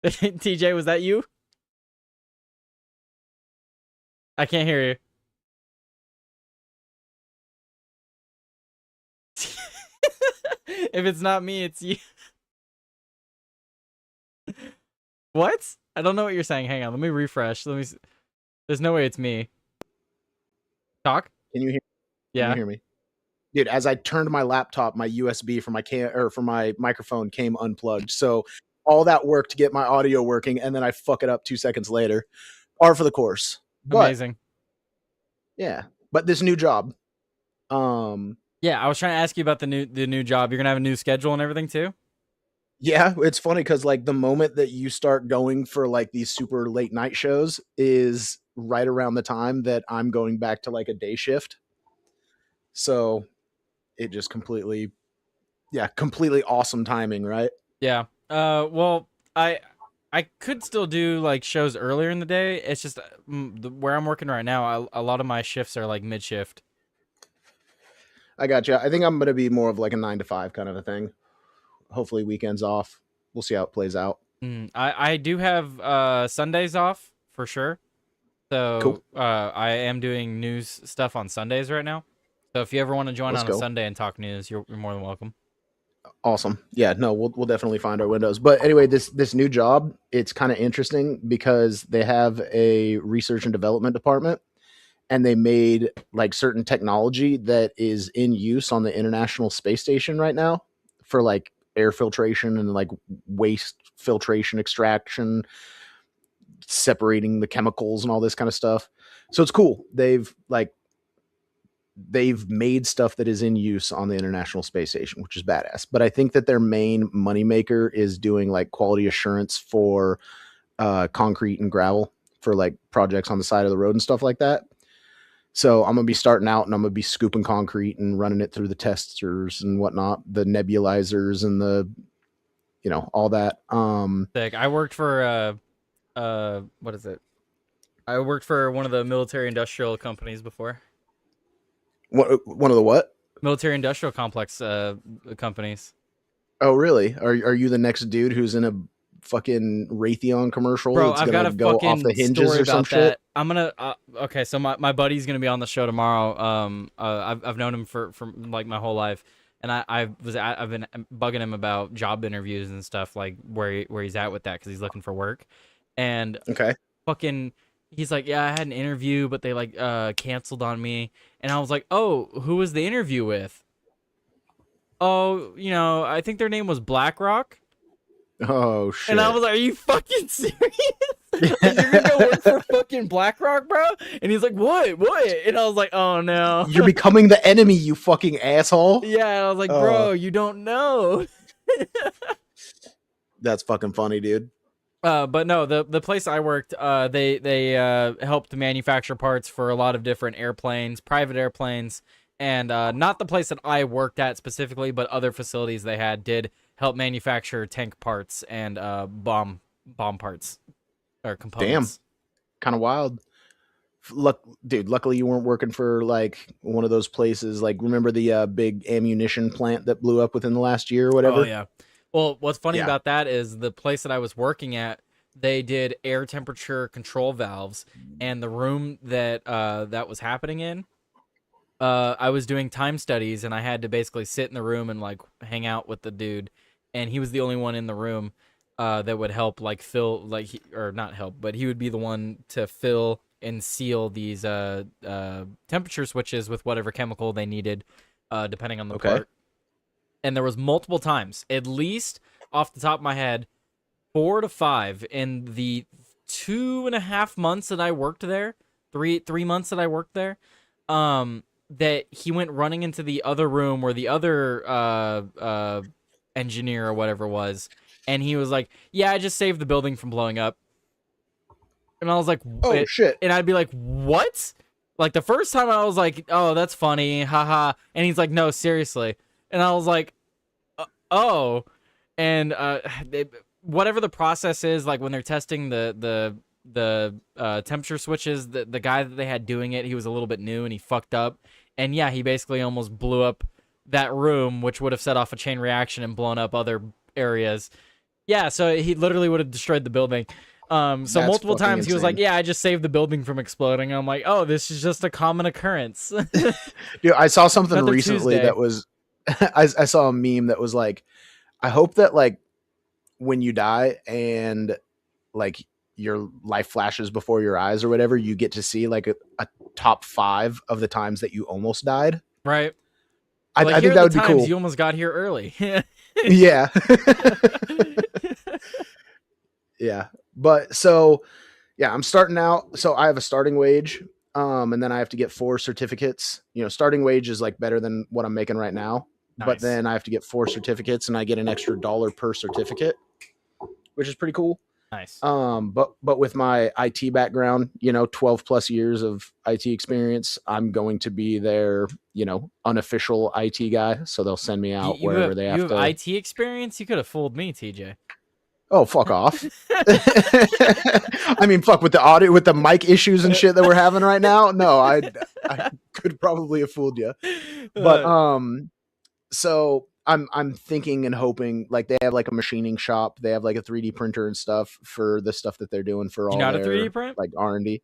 Speaker 3: TJ, was that you? I can't hear you. If it's not me, it's you. What? I don't know what you're saying. Hang on, let me refresh. Let me. There's no way it's me. Talk.
Speaker 6: Can you hear?
Speaker 3: Yeah.
Speaker 6: Can you hear me? Dude, as I turned my laptop, my USB for my microphone came unplugged. So all that work to get my audio working, and then I fuck it up 2 seconds later. Par for the course. But,
Speaker 3: Amazing.
Speaker 6: yeah, but this new job.
Speaker 3: Yeah, I was trying to ask you about the new job. You're gonna have a new schedule and everything too.
Speaker 6: Yeah, it's funny because like the moment that you start going for like these super late night shows is right around the time that I'm going back to like a day shift. So it just completely awesome timing, right?
Speaker 3: Yeah. Well, I could still do like shows earlier in the day. It's just where I'm working right now. A lot of my shifts are like mid shift.
Speaker 6: I got you. I think I'm going to be more of like a 9 to 5 kind of a thing. Hopefully weekends off. We'll see how it plays out.
Speaker 3: I do have Sundays off for sure. So
Speaker 6: Cool.
Speaker 3: I am doing news stuff on Sundays right now. So if you ever want to join
Speaker 6: Let's
Speaker 3: on a
Speaker 6: go.
Speaker 3: Sunday and talk news, you're more than welcome.
Speaker 6: Awesome. Yeah, no, we'll definitely find our windows. But anyway, this new job, it's kind of interesting because they have a research and development department, and they made like certain technology that is in use on the International Space Station right now for like air filtration and like waste filtration extraction, separating the chemicals and all this kind of stuff. So it's cool. They've made stuff that is in use on the International Space Station, which is badass. But I think that their main moneymaker is doing like quality assurance for concrete and gravel for like projects on the side of the road and stuff like that. So I'm going to be starting out and I'm going to be scooping concrete and running it through the testers and whatnot, the nebulizers and the, all that.
Speaker 3: Sick. I worked for what is it? I worked for one of the military industrial companies before.
Speaker 6: One of the what?
Speaker 3: military industrial complex companies.
Speaker 6: Oh, really? Are you the next dude who's in a fucking Raytheon commercial
Speaker 3: Bro,
Speaker 6: that's
Speaker 3: I've got
Speaker 6: gonna
Speaker 3: a
Speaker 6: go off the
Speaker 3: fucking
Speaker 6: hinges
Speaker 3: story
Speaker 6: or some
Speaker 3: about
Speaker 6: shit?
Speaker 3: that. I'm gonna okay, so my buddy's gonna be on the show tomorrow. I've known him for like my whole life, and I've been bugging him about job interviews and stuff, like where he's at with that because he's looking for work, and
Speaker 6: Okay.
Speaker 3: fucking he's like, yeah, I had an interview, but they like canceled on me, and I was like, oh, who was the interview with? Oh, I think their name was BlackRock.
Speaker 6: Oh shit.
Speaker 3: And I was like, are you fucking serious? Like, you're gonna go work for fucking BlackRock, bro? And he's like, what? And I was like, oh no.
Speaker 6: You're becoming the enemy, you fucking asshole.
Speaker 3: Yeah, and I was like, bro, you don't know.
Speaker 6: That's fucking funny, dude.
Speaker 3: But no, the place I worked, they helped manufacture parts for a lot of different airplanes, private airplanes, and not the place that I worked at specifically, but other facilities they had did help manufacture tank parts and bomb parts or components.
Speaker 6: Kind of wild. Dude, luckily you weren't working for like one of those places. Like, remember the big ammunition plant that blew up within the last year or whatever?
Speaker 3: Oh yeah. Well, what's funny
Speaker 6: Yeah.
Speaker 3: about that is the place that I was working at, they did air temperature control valves, and the room that that was happening in, I was doing time studies, and I had to basically sit in the room and like hang out with the dude, and he was the only one in the room that would help like fill or not help, but he would be the one to fill and seal these temperature switches with whatever chemical they needed, depending on the
Speaker 6: Okay.
Speaker 3: part. And there was multiple times, at least off the top of my head, 4 to 5 in the 2.5 months that I worked there, three months that I worked there, that he went running into the other room where the other engineer or whatever was, and he was like, yeah, I just saved the building from blowing up. And I was like,
Speaker 6: Oh shit.
Speaker 3: and I'd be like, what? Like the first time I was like, oh, that's funny, haha. And he's like, no, seriously. And I was like, oh. And whatever the process is, like when they're testing the temperature switches, the guy that they had doing it, he was a little bit new and he fucked up. And yeah, he basically almost blew up that room, which would have set off a chain reaction and blown up other areas. Yeah, so he literally would have destroyed the building. So
Speaker 6: That's
Speaker 3: multiple
Speaker 6: fucking
Speaker 3: times he was like,
Speaker 6: insane.
Speaker 3: yeah, I just saved the building from exploding. I'm like, oh, this is just a common occurrence.
Speaker 6: Dude, I saw something
Speaker 3: Another
Speaker 6: recently
Speaker 3: Tuesday.
Speaker 6: that was I saw a meme that was like, I hope that like when you die and like your life flashes before your eyes or whatever, you get to see like a top 5 of the times that you almost died.
Speaker 3: Right.
Speaker 6: I
Speaker 3: Like,
Speaker 6: think
Speaker 3: here are
Speaker 6: that
Speaker 3: the
Speaker 6: would be
Speaker 3: times
Speaker 6: cool.
Speaker 3: you almost got here early.
Speaker 6: Yeah. Yeah. But so yeah, I'm starting out. So I have a starting wage. And then I have to get 4 certificates. Starting wage is like better than what I'm making right now. But
Speaker 3: Nice.
Speaker 6: then I have to get 4 certificates and I get an extra $1 per certificate, which is pretty cool.
Speaker 3: Nice.
Speaker 6: But with my IT background, 12 plus years of IT experience, I'm going to be their, unofficial IT guy. So they'll send me out wherever they have
Speaker 3: you
Speaker 6: to.
Speaker 3: have IT experience? You could have fooled me, TJ.
Speaker 6: Oh, fuck off. I mean, fuck with the audio, with the mic issues and shit that we're having right now. No, I could probably have fooled you. But, so I'm thinking and hoping like they have like a machining shop. They have like a 3D printer and stuff for the stuff that they're doing for all
Speaker 3: know how to
Speaker 6: their
Speaker 3: 3D print?
Speaker 6: like R&D.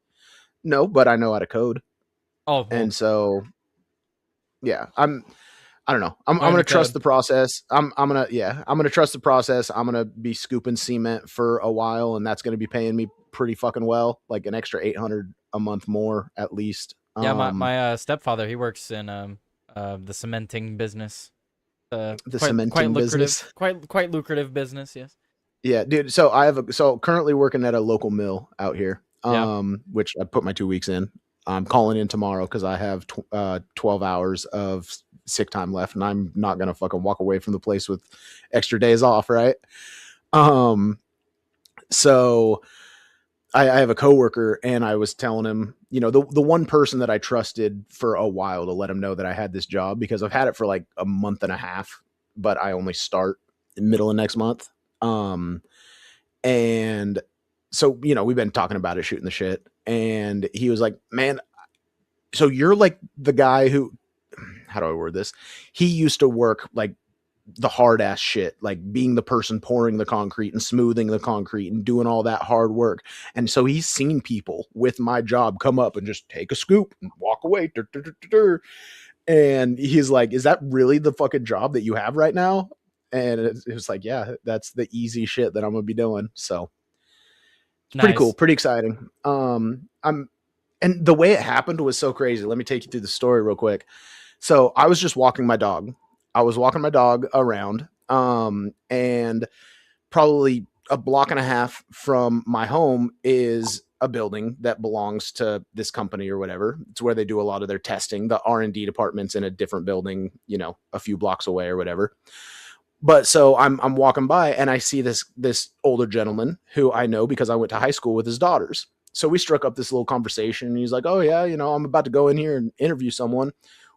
Speaker 6: No, but I know how to code.
Speaker 3: Oh, well,
Speaker 6: And so, yeah, I don't know. I'm
Speaker 3: Learn
Speaker 6: gonna
Speaker 3: the
Speaker 6: trust
Speaker 3: code.
Speaker 6: the process. I'm gonna trust the process. I'm gonna be scooping cement for a while, and that's gonna be paying me pretty fucking well, like an extra $800 a month more at least.
Speaker 3: yeah, my stepfather, he works in the cementing business.
Speaker 6: The
Speaker 3: quite
Speaker 6: cementing
Speaker 3: lucrative,
Speaker 6: business.
Speaker 3: quite lucrative business. Yes.
Speaker 6: Yeah, dude. So currently working at a local mill out here.
Speaker 3: Yeah.
Speaker 6: Which I put my 2 weeks in. I'm calling in tomorrow because I have 12 hours of sick time left, and I'm not gonna fucking walk away from the place with extra days off, right? So I have a coworker, and I was telling him, the one person that I trusted for a while to let him know that I had this job, because I've had it for like a month and a half, but I only start in the middle of next month. And so, we've been talking about it, shooting the shit. And he was like, man, so you're like the guy who, how do I word this? He used to work like the hard ass shit, like being the person pouring the concrete and smoothing the concrete and doing all that hard work. And so he's seen people with my job come up and just take a scoop and walk away. And he's like, is that really the fucking job that you have right now? And it was like, yeah, that's the easy shit that I'm gonna be doing. So it's pretty cool, pretty exciting. And the way it happened was so crazy. Let me take you through the story real quick. So I was just walking my dog. I was walking my dog around, and probably a block and a half from my home is a building that belongs to this company or whatever. It's where they do a lot of their testing. The R&D department's in a different building, you know, a few blocks away or whatever. But so I'm walking by and I see this older gentleman who I know because I went to high school with his daughters. So we struck up this little conversation. And he's like, "Oh yeah, you know, I'm about to go in here and interview someone.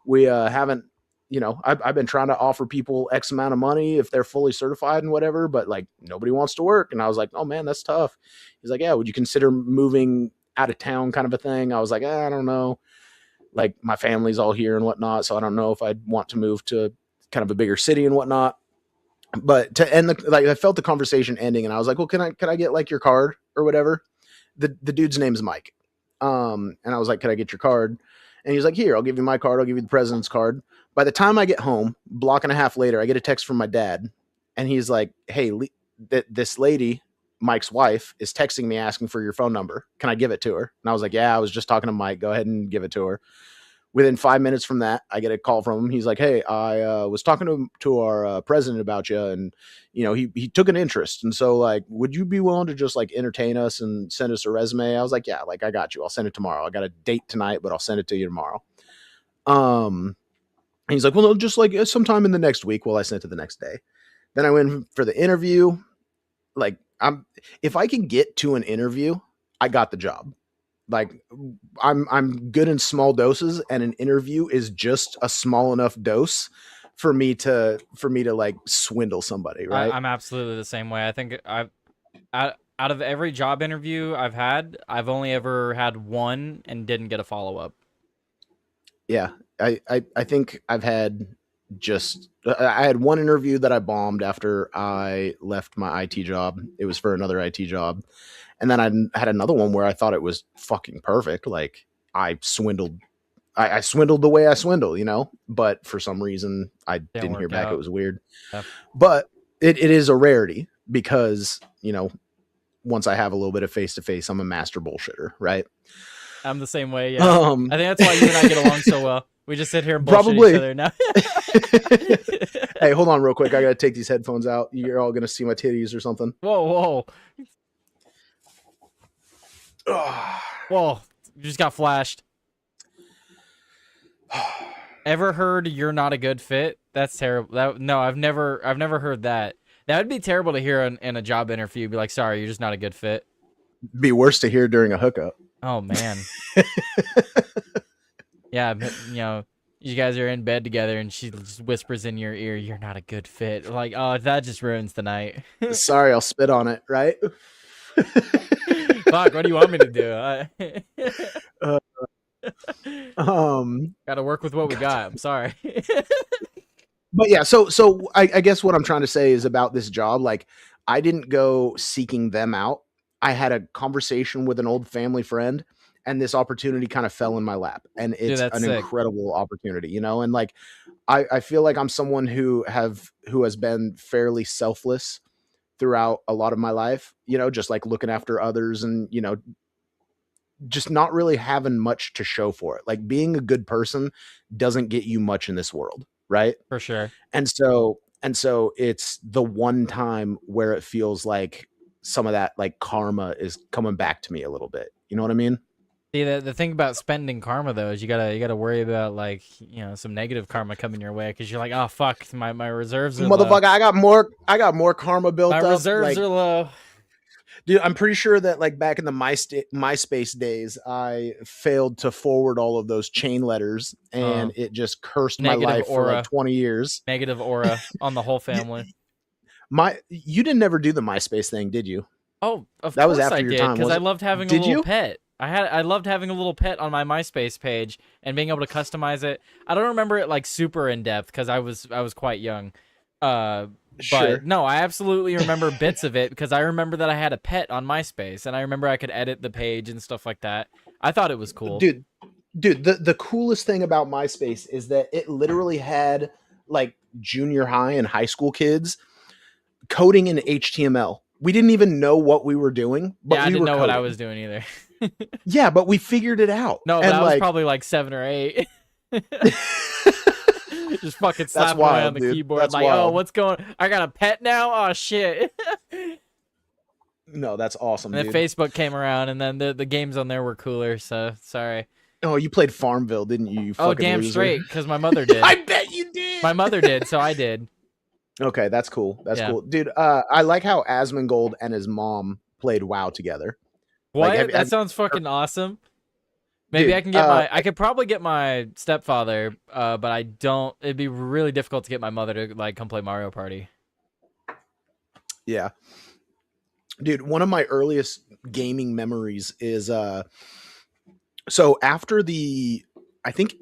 Speaker 6: We haven't, you know, I've been trying to offer people X amount of money if they're fully certified and whatever, but like nobody wants to work." And I was like, "Oh man, that's tough." He's like, "Yeah, would you consider moving out of town kind of a thing?" I was like, I don't know. Like my family's all here and whatnot, so I don't know if I'd want to move to kind of a bigger city and whatnot. But to end like I felt the conversation ending and I was like, "Well, can I get like your card or whatever?" The dude's name is Mike. And I was like, "Can I get your card?" And he's like, "Here, I'll give you my card. I'll give you the president's card." By the time I get home, block and a half later, I get a text from my dad and he's like, "Hey, this lady, Mike's wife, is texting me asking for your phone number. Can I give it to her?" And I was like, "Yeah, I was just talking to Mike. Go ahead and give it to her." Within 5 minutes from that, I get a call from him. He's like, "Hey, I was talking to our president about you, and you know he took an interest. And so, like, would you be willing to just like entertain us and send us a resume?" I was like, "Yeah, like I got you. I'll send it tomorrow. I got a date tonight, but I'll send it to you tomorrow." And he's like, "Well, no, just like sometime in the next week." Well, I sent it the next day. Then I went for the interview. Like, if I can get to an interview, I got the job. Like I'm good in small doses, and an interview is just a small enough dose for me to like swindle somebody, right?
Speaker 3: I'm absolutely the same way. I think out of every job interview I've had, I've only ever had one and didn't get a follow up.
Speaker 6: Yeah, I think I've had I had one interview that I bombed after I left my IT job. It was for another IT job. And then I had another one where I thought it was fucking perfect. Like I swindled the way I swindle, you know, but for some reason I didn't hear back. It was weird.
Speaker 3: Yep.
Speaker 6: But it is a rarity because, you know, once I have a little bit of face to face, I'm a master bullshitter, right?
Speaker 3: I'm the same way. Yeah. I think that's why you and I get along so well. We just sit here and bullshit each other now.
Speaker 6: Hey, hold on real quick. I got to take these headphones out. You're all going to see my titties or something.
Speaker 3: Whoa. Whoa, you just got flashed. Ever heard "you're not a good fit"? That's terrible. No, I've never heard that. That would be terrible to hear in a job interview. Be like, "Sorry, you're just not a good fit."
Speaker 6: Be worse to hear during a hookup.
Speaker 3: Oh man. Yeah, but, you know, you guys are in bed together and she just whispers in your ear, "You're not a good fit." Like, oh, that just ruins the night.
Speaker 6: Sorry, I'll spit on it, right?
Speaker 3: Fuck, what do you want me to do? Gotta work with what we got. I'm sorry.
Speaker 6: But yeah, so I guess what I'm trying to say is about this job, like I didn't go seeking them out. I had a conversation with an old family friend and this opportunity kind of fell in my lap, and it's an incredible opportunity, you know? And like, I feel like I'm someone who has been fairly selfless throughout a lot of my life, you know, just like looking after others and, you know, just not really having much to show for it. Like being a good person doesn't get you much in this world, right?
Speaker 3: For sure.
Speaker 6: And so it's the one time where it feels like some of that like karma is coming back to me a little bit. You know what I mean?
Speaker 3: See, the thing about spending karma though is you gotta worry about like, you know, some negative karma coming your way because you're like, oh fuck, my reserves are
Speaker 6: motherfucker.
Speaker 3: Low.
Speaker 6: I got more karma built up.
Speaker 3: My reserves
Speaker 6: like,
Speaker 3: are low.
Speaker 6: Dude, I'm pretty sure that like back in the MySpace days, I failed to forward all of those chain letters, and it just cursed my life for like 20 years.
Speaker 3: Negative aura on the whole family.
Speaker 6: You didn't ever do the MySpace thing, did you?
Speaker 3: Oh, of
Speaker 6: that
Speaker 3: course
Speaker 6: was after
Speaker 3: I
Speaker 6: your
Speaker 3: did,
Speaker 6: time
Speaker 3: because I loved having a little pet. I loved having a little pet on my MySpace page and being able to customize it. I don't remember it like super in depth because I was quite young.
Speaker 6: Sure.
Speaker 3: But no, I absolutely remember bits of it because I remember that I had a pet on MySpace and I remember I could edit the page and stuff like that. I thought it was cool.
Speaker 6: Dude, the coolest thing about MySpace is that it literally had like junior high and high school kids coding in HTML. We didn't even know what we were doing, but
Speaker 3: Yeah, I
Speaker 6: we
Speaker 3: didn't
Speaker 6: were
Speaker 3: know what I
Speaker 6: coding.
Speaker 3: was doing either.
Speaker 6: Yeah, but we figured it out.
Speaker 3: No, but
Speaker 6: and
Speaker 3: I was
Speaker 6: like,
Speaker 3: probably like 7 or 8. Just fucking
Speaker 6: That's
Speaker 3: slapping away
Speaker 6: wild,
Speaker 3: on the
Speaker 6: dude.
Speaker 3: keyboard
Speaker 6: That's
Speaker 3: like, oh,
Speaker 6: wild.
Speaker 3: what's going? I got a pet now. Oh shit!
Speaker 6: no, that's awesome,
Speaker 3: And
Speaker 6: dude.
Speaker 3: then Facebook came around, and then the games on there were cooler. So sorry.
Speaker 6: Oh, you played Farmville, didn't you? You
Speaker 3: Oh,
Speaker 6: fucking
Speaker 3: damn
Speaker 6: loser.
Speaker 3: straight, because my mother did.
Speaker 6: I bet you did.
Speaker 3: My mother did, so I did.
Speaker 6: Okay, that's cool. That's
Speaker 3: Yeah.
Speaker 6: cool, dude. I like how Asmongold and his mom played WoW together.
Speaker 3: What?
Speaker 6: Like,
Speaker 3: That sounds fucking awesome. Maybe
Speaker 6: Dude,
Speaker 3: I can get I could probably get my stepfather, but I don't. It'd be really difficult to get my mother to like come play Mario Party.
Speaker 6: Yeah. Dude, one of my earliest gaming memories is so after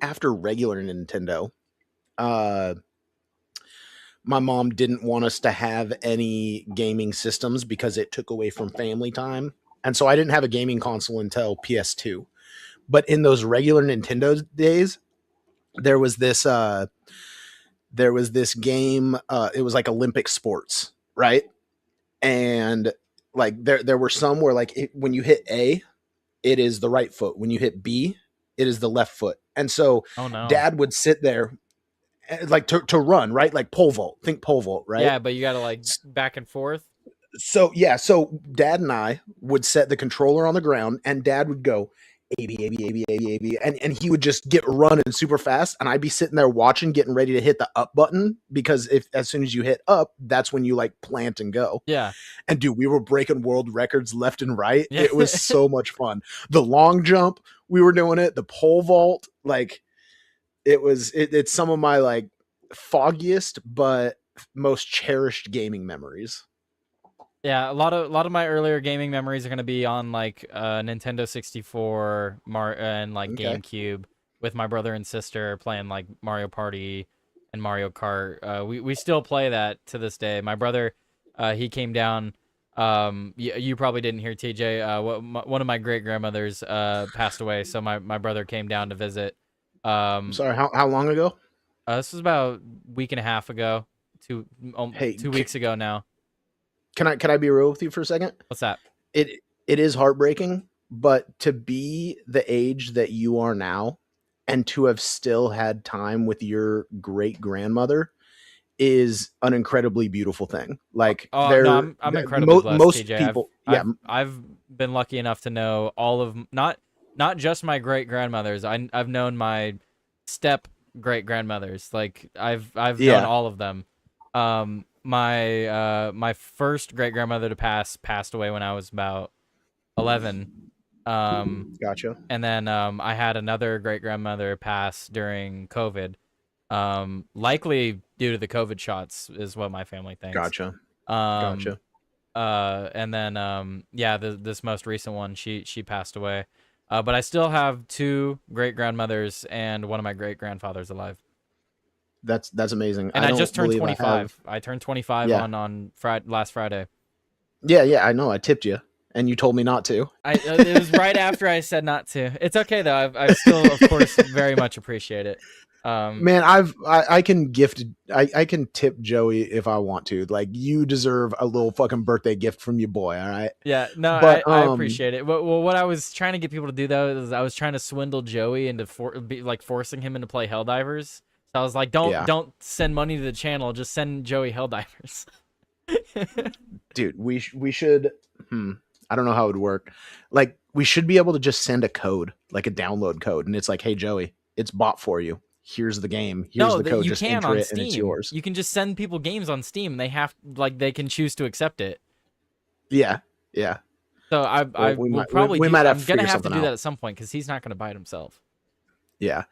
Speaker 6: after regular Nintendo, my mom didn't want us to have any gaming systems because it took away from family time. And so I didn't have a gaming console until PS2. But in those regular Nintendo days, there was this game, it was like Olympic sports, right? And like there were some where like when you hit A, it is the right foot. When you hit B, it is the left foot. And so
Speaker 3: Oh no.
Speaker 6: Dad would sit there like to run, right? Like pole vault. Think pole vault, right?
Speaker 3: Yeah, but you gotta like back and forth.
Speaker 6: So Dad and I would set the controller on the ground, and Dad would go A B A B A B A B A B, and he would just get running super fast, and I'd be sitting there watching, getting ready to hit the up button because if as soon as you hit up, that's when you like plant and go.
Speaker 3: Yeah.
Speaker 6: And dude, we were breaking world records left and right.
Speaker 3: Yeah.
Speaker 6: It was so much fun. The long jump, we were doing it. The pole vault, like it's some of my like foggiest but most cherished gaming memories.
Speaker 3: Yeah, a lot of my earlier gaming memories are gonna be on like Nintendo 64, and like
Speaker 6: Okay.
Speaker 3: GameCube with my brother and sister playing like Mario Party and Mario Kart. We still play that to this day. My brother, he came down. You probably didn't hear TJ. One of my great grandmothers passed away, so my brother came down to visit.
Speaker 6: I'm sorry, how long ago?
Speaker 3: This was about a week and a half ago, 2
Speaker 6: Hey,
Speaker 3: 2 weeks ago now.
Speaker 6: Can I be real with you for a second?
Speaker 3: What's that?
Speaker 6: It is heartbreaking, but to be the age that you are now and to have still had time with your great grandmother is an incredibly beautiful thing. Like,
Speaker 3: Oh no, I'm incredibly blessed.
Speaker 6: most
Speaker 3: TJ.
Speaker 6: people,
Speaker 3: I've been lucky enough to know all of not just my great grandmothers. I've known my step great grandmothers. Like I've known all of them. My first great grandmother to passed away when I was about 11.
Speaker 6: Gotcha.
Speaker 3: And then I had another great grandmother pass during COVID. Likely due to the COVID shots is what my family thinks.
Speaker 6: Gotcha.
Speaker 3: And then this most recent one, she passed away. But I still have 2 great grandmothers and one of my great grandfathers alive.
Speaker 6: That's amazing.
Speaker 3: And I just turned
Speaker 6: believe
Speaker 3: 25. I turned 25
Speaker 6: Yeah.
Speaker 3: on last Friday.
Speaker 6: Yeah, I know. I tipped you, and you told me not to.
Speaker 3: It was right after I said not to. It's okay though. I still, of course, very much appreciate it.
Speaker 6: Man, I can I can tip Joey if I want to. Like, you deserve a little fucking birthday gift from your boy. All right.
Speaker 3: Yeah, no,
Speaker 6: But,
Speaker 3: I appreciate it. Well, what I was trying to get people to do though is I was trying to swindle Joey into forcing him into play Helldivers. So I was like, don't send money to the channel, just send Joey Helldivers.
Speaker 6: Dude, we should. I don't know how it would work. Like, we should be able to just send a code, like a download code, and it's like, hey Joey, it's bought for you. Here's the game. Here's the code.
Speaker 3: You
Speaker 6: just
Speaker 3: can
Speaker 6: enter
Speaker 3: on
Speaker 6: it,
Speaker 3: Steam.
Speaker 6: and it's yours.
Speaker 3: You can just send people games on Steam. They can choose to accept it.
Speaker 6: Yeah.
Speaker 3: So
Speaker 6: we
Speaker 3: will
Speaker 6: might-
Speaker 3: probably.
Speaker 6: we might have
Speaker 3: I'm
Speaker 6: to
Speaker 3: gonna
Speaker 6: figure
Speaker 3: have to
Speaker 6: something
Speaker 3: do
Speaker 6: out.
Speaker 3: that at some point because he's not gonna buy it himself.
Speaker 6: Yeah.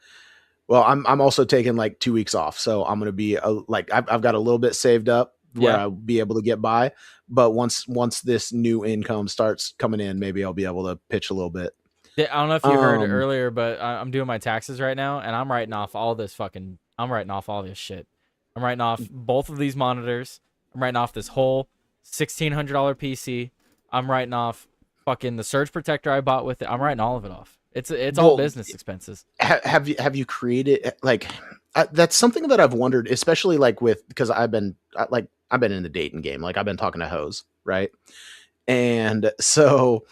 Speaker 6: Well, I'm also taking like 2 weeks off, so I'm gonna be like I've got a little bit saved up where
Speaker 3: Yeah.
Speaker 6: I'll be able to get by. But once this new income starts coming in, maybe I'll be able to pitch a little bit.
Speaker 3: Yeah, I don't know if you heard
Speaker 6: Um,
Speaker 3: earlier, but I'm doing my taxes right now, and I'm writing off all this fucking. I'm writing off all this shit. I'm writing off both of these monitors. I'm writing off this whole $1,600 PC. I'm writing off fucking the surge protector I bought with it. I'm writing all of it off. It's all
Speaker 6: well,
Speaker 3: business expenses.
Speaker 6: have you created like that's something that I've wondered, especially like with because I've been in the dating game, like I've been talking to hoes, right? And so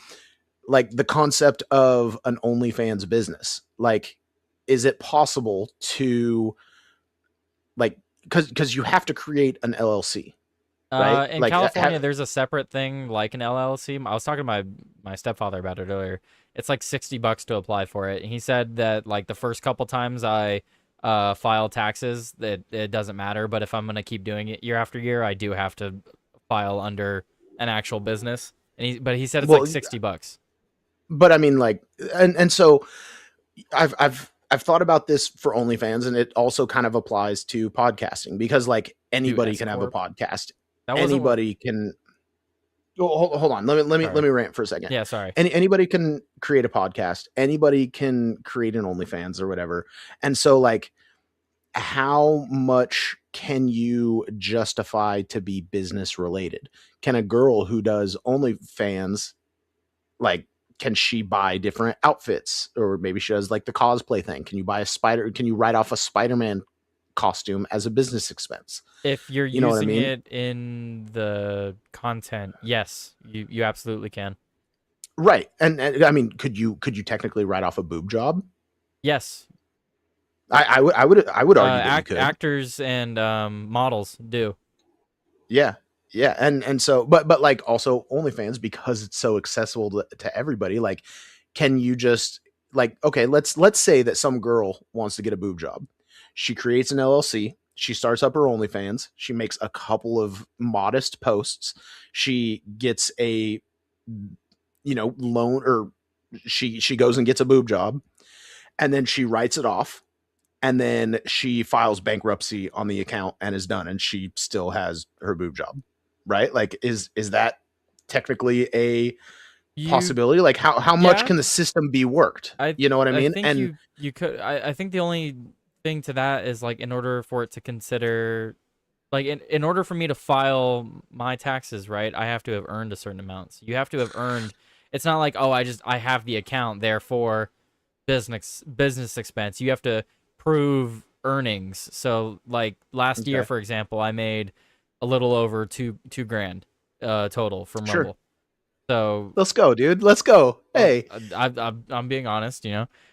Speaker 6: like the concept of an OnlyFans business, like, is it possible to like because you have to create an LLC, right?
Speaker 3: In
Speaker 6: Like,
Speaker 3: California, there's a separate thing like an LLC. I was talking to my stepfather about it earlier. It's like $60 to apply for it. And he said that like the first couple times I file taxes, that it doesn't matter. But if I'm gonna keep doing it year after year, I do have to file under an actual business. But he said it's like
Speaker 6: well,
Speaker 3: $60.
Speaker 6: but I mean, like, and so I've thought about this for OnlyFans, and it also kind of applies to podcasting because like
Speaker 3: Do
Speaker 6: anybody
Speaker 3: S
Speaker 6: can have a
Speaker 3: corp.
Speaker 6: podcast.
Speaker 3: That wasn't what.
Speaker 6: Anybody can. Oh, hold on. Let me rant for a second.
Speaker 3: Yeah, sorry.
Speaker 6: Anybody can create a podcast. Anybody can create an OnlyFans or whatever. And so, like, how much can you justify to be business related? Can a girl who does OnlyFans, like, can she buy different outfits, or maybe she does like the cosplay thing? Can you buy a spider? Can you write off a Spider-Man costume as a business expense?
Speaker 3: If you're
Speaker 6: You know what I
Speaker 3: using
Speaker 6: mean?
Speaker 3: it in the content, yes, you absolutely can.
Speaker 6: Right. And I mean, could you technically write off a boob job?
Speaker 3: Yes,
Speaker 6: I would argue that you could.
Speaker 3: actors and models do.
Speaker 6: Yeah. Yeah. And so but like also OnlyFans, because it's so accessible to everybody, like, can you just like, okay, let's say that some girl wants to get a boob job. She creates an LLC, she starts up her OnlyFans, she makes a couple of modest posts, she gets a loan, or she goes and gets a boob job, and then she writes it off, and then she files bankruptcy on the account and is done, and she still has her boob job, right? Like, is that technically a
Speaker 3: You
Speaker 6: possibility? Like, how much
Speaker 3: Yeah,
Speaker 6: can the system be worked?
Speaker 3: I
Speaker 6: You know what I
Speaker 3: I
Speaker 6: mean?
Speaker 3: think
Speaker 6: And
Speaker 3: you could. I think the only thing to that is like in order for it to consider, like in order for me to file my taxes, right, I have to have earned a certain amount. So you have to have earned. It's not like, oh, I have the account, therefore business expense. You have to prove earnings. So like last year,
Speaker 6: okay,
Speaker 3: for example, I made a little over two grand total from
Speaker 6: sure,
Speaker 3: Rumble. So
Speaker 6: let's go, dude. Let's go. Hey,
Speaker 3: I'm being honest,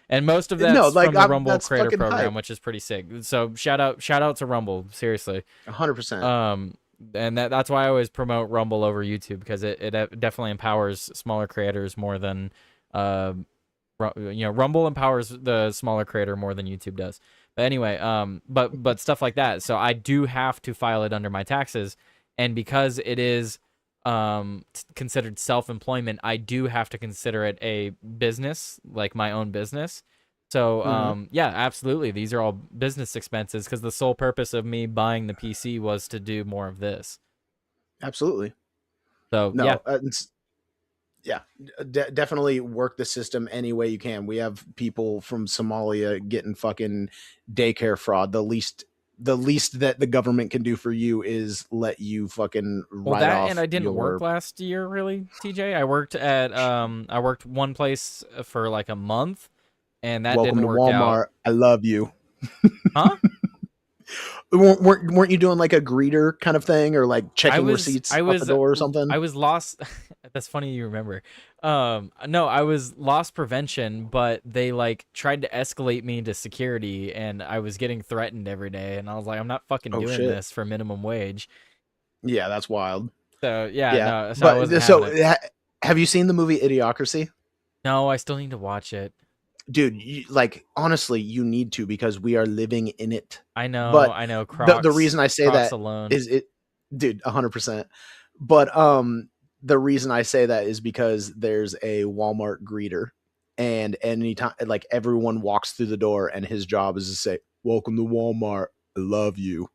Speaker 3: and most of
Speaker 6: no,
Speaker 3: that's
Speaker 6: like
Speaker 3: from the Rumble
Speaker 6: that's
Speaker 3: Creator
Speaker 6: fucking
Speaker 3: Program,
Speaker 6: hype.
Speaker 3: which is pretty sick. So shout out to Rumble, seriously.
Speaker 6: 100%.
Speaker 3: And that's why I always promote Rumble over YouTube, because it definitely empowers smaller creators more than, uh, Rumble empowers the smaller creator more than YouTube does. But anyway, but stuff like that. So I do have to file it under my taxes, and because it is considered self-employment, I do have to consider it a business, like my own business. So
Speaker 6: Hmm.
Speaker 3: yeah, absolutely, these are all business expenses, because the sole purpose of me buying the PC was to do more of this.
Speaker 6: Absolutely.
Speaker 3: So yeah.
Speaker 6: No, yeah, definitely work the system any way you can. We have people from Somalia getting fucking daycare fraud. The least that the government can do for you is let you fucking
Speaker 3: Well,
Speaker 6: write
Speaker 3: that, and
Speaker 6: off
Speaker 3: I didn't work
Speaker 6: your
Speaker 3: last year, really, TJ. I worked one place for like a month, and that
Speaker 6: welcome
Speaker 3: didn't
Speaker 6: to
Speaker 3: work out.
Speaker 6: Walmart. I love you.
Speaker 3: Huh?
Speaker 6: Weren't you doing like a greeter kind of thing, or like
Speaker 3: I
Speaker 6: checking
Speaker 3: was
Speaker 6: receipts
Speaker 3: I
Speaker 6: out the
Speaker 3: was
Speaker 6: door or something?
Speaker 3: I was lost. That's funny you remember. No, I was loss prevention, but they like tried to escalate me to security, and I was getting threatened every day, and I was like, I'm not fucking
Speaker 6: Oh
Speaker 3: doing
Speaker 6: shit.
Speaker 3: this for minimum wage.
Speaker 6: Yeah, that's wild.
Speaker 3: So yeah,
Speaker 6: Yeah,
Speaker 3: no, so I
Speaker 6: but
Speaker 3: wasn't having it.
Speaker 6: have you seen the movie Idiocracy?
Speaker 3: No, I still need to watch it.
Speaker 6: Dude, like, honestly, you need to, because we are living in it.
Speaker 3: I know,
Speaker 6: But
Speaker 3: I know.
Speaker 6: the reason I say
Speaker 3: Crocs
Speaker 6: that
Speaker 3: alone.
Speaker 6: is it, dude, 100%. But the reason I say that is because there's a Walmart greeter, and anytime, like, everyone walks through the door, and his job is to say, "Welcome to Walmart. I love you."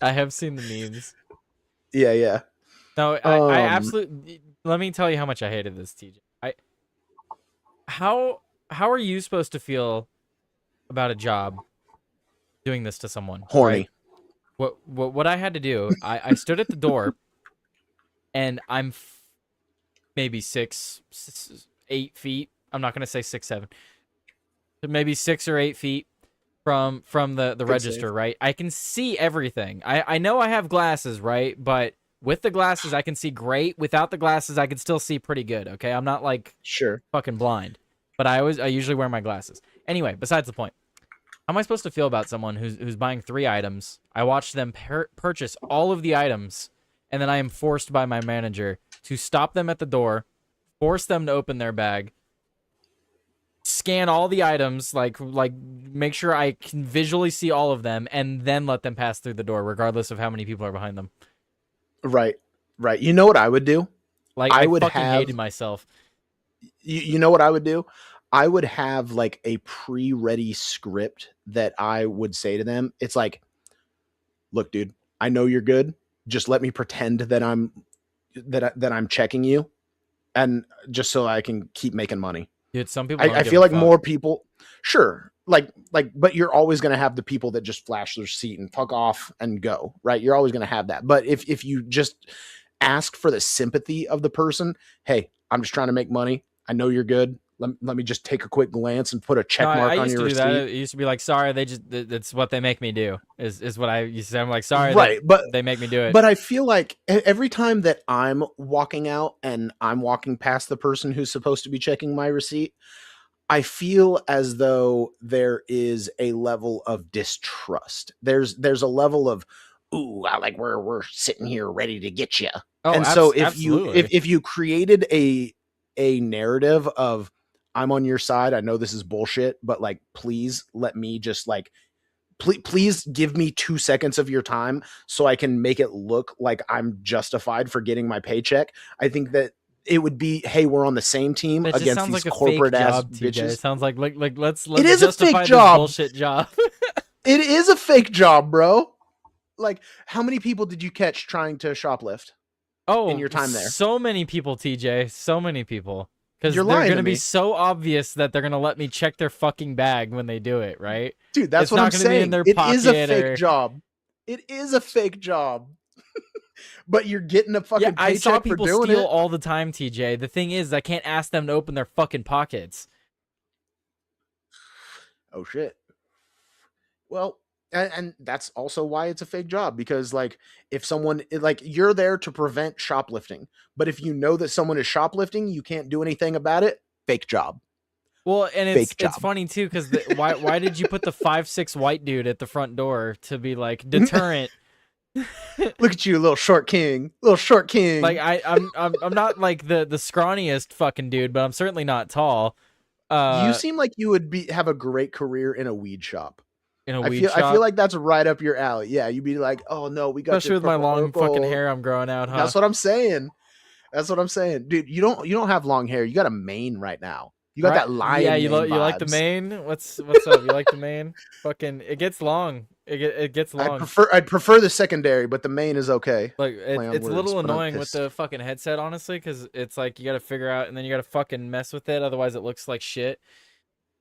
Speaker 3: I have seen the memes.
Speaker 6: Yeah, yeah.
Speaker 3: No, I
Speaker 6: Um,
Speaker 3: absolutely. Let me tell you how much I hated this, TJ. how are you supposed to feel about a job doing this to someone, right?
Speaker 6: Horny.
Speaker 3: What I had to do, I stood at the door, and I'm maybe 8 feet. I'm not gonna say 6, 7, but maybe 6 or 8 feet from the
Speaker 6: Good
Speaker 3: register,
Speaker 6: save.
Speaker 3: right? I can see everything. I know I have glasses, right? But with the glasses, I can see great. Without the glasses, I can still see pretty good. Okay, I'm not like
Speaker 6: Sure.
Speaker 3: fucking blind, but I usually wear my glasses. Anyway, besides the point. How am I supposed to feel about someone who's buying 3 items? I watch them purchase all of the items, and then I am forced by my manager to stop them at the door, force them to open their bag, scan all the items, like make sure I can visually see all of them, and then let them pass through the door, regardless of how many people are behind them.
Speaker 6: Right. Right. You know what I would do?
Speaker 3: Like
Speaker 6: I
Speaker 3: I
Speaker 6: would
Speaker 3: fucking
Speaker 6: have
Speaker 3: hated myself.
Speaker 6: you know what I would do? I would have like a pre-ready script that I would say to them. It's like, look, dude, I know you're good. Just let me pretend that I'm checking you, and just so I can keep making money.
Speaker 3: Dude, some people don't
Speaker 6: I
Speaker 3: give
Speaker 6: feel
Speaker 3: a
Speaker 6: like
Speaker 3: fuck.
Speaker 6: more people, sure, but you're always going to have the people that just flash their seat and fuck off and go, right? You're always going to have that. But if you just ask for the sympathy of the person, hey, I'm just trying to make money. I know you're good. Let me just take a quick glance and put a check
Speaker 3: No, I
Speaker 6: mark on
Speaker 3: used
Speaker 6: your
Speaker 3: to do that.
Speaker 6: receipt.
Speaker 3: It used to be like, sorry, it's what they make me do. Is what I used to say. I'm like, sorry that
Speaker 6: Right, but
Speaker 3: they make me do it.
Speaker 6: but I feel like every time that I'm walking out and I'm walking past the person who's supposed to be checking my receipt, I feel as though there is a level of distrust. There's a level of, ooh, I like we're sitting here ready to get you.
Speaker 3: Oh,
Speaker 6: And so
Speaker 3: absolutely.
Speaker 6: if you created a narrative of, I'm on your side, I know this is bullshit, but like please let me just like please give me 2 seconds of your time so I can make it look like I'm justified for getting my paycheck. I think that it would be, hey, we're on the same team
Speaker 3: It just
Speaker 6: against
Speaker 3: sounds
Speaker 6: these
Speaker 3: like a fake
Speaker 6: corporate ass
Speaker 3: job, TJ. It
Speaker 6: bitches.
Speaker 3: sounds like let's
Speaker 6: It is a fake
Speaker 3: justify this
Speaker 6: job.
Speaker 3: bullshit job.
Speaker 6: It is a fake job, bro. Like, how many people did you catch trying to shoplift in
Speaker 3: Oh,
Speaker 6: your time there?
Speaker 3: so many people, TJ. So many people. Because
Speaker 6: You're
Speaker 3: they're
Speaker 6: lying to
Speaker 3: gonna be
Speaker 6: me.
Speaker 3: so obvious that they're gonna let me check their fucking bag when they do it, right?
Speaker 6: Dude, that's
Speaker 3: It's
Speaker 6: what I'm
Speaker 3: not gonna be in
Speaker 6: saying.
Speaker 3: their
Speaker 6: It is a
Speaker 3: pocket
Speaker 6: fake
Speaker 3: or
Speaker 6: job. It is a fake job. But you're getting a
Speaker 3: yeah.
Speaker 6: fucking
Speaker 3: I saw
Speaker 6: paycheck for
Speaker 3: people
Speaker 6: doing
Speaker 3: steal
Speaker 6: it.
Speaker 3: all the time, TJ. The thing is, I can't ask them to open their fucking pockets.
Speaker 6: Oh shit. Well, and that's also why it's a fake job, because like if someone like you're there to prevent shoplifting, but if you know that someone is shoplifting, you can't do anything about it. Fake job.
Speaker 3: Well, and
Speaker 6: Fake
Speaker 3: it's
Speaker 6: job.
Speaker 3: funny too because why did you put the 5'6" white dude at the front door to be like deterrent?
Speaker 6: Look at you, little short king. Little short king.
Speaker 3: Like I'm not like the scrawniest fucking dude, but I'm certainly not tall.
Speaker 6: You seem like you would have a great career in a weed shop.
Speaker 3: In a
Speaker 6: I
Speaker 3: weed
Speaker 6: feel
Speaker 3: shop,
Speaker 6: like that's right up your alley. Yeah, you'd be like, "Oh no, we got
Speaker 3: especially
Speaker 6: this
Speaker 3: with my
Speaker 6: purple
Speaker 3: long fucking
Speaker 6: Urkel."
Speaker 3: hair I'm growing out, huh?
Speaker 6: That's what I'm saying. That's what I'm saying. Dude, you don't have long hair. You got a mane right now. You got
Speaker 3: Right?
Speaker 6: that
Speaker 3: Yeah,
Speaker 6: lion mane
Speaker 3: you like the
Speaker 6: vibes.
Speaker 3: mane? What's up? You like the mane? Fucking, it gets long. It gets long.
Speaker 6: I'd prefer the secondary, but the main is okay.
Speaker 3: Like
Speaker 6: Play on
Speaker 3: it's a
Speaker 6: words,
Speaker 3: little
Speaker 6: but I'm
Speaker 3: annoying with
Speaker 6: pissed.
Speaker 3: the fucking headset, honestly, because it's like you got to figure out, and then you got to fucking mess with it, otherwise it looks like shit.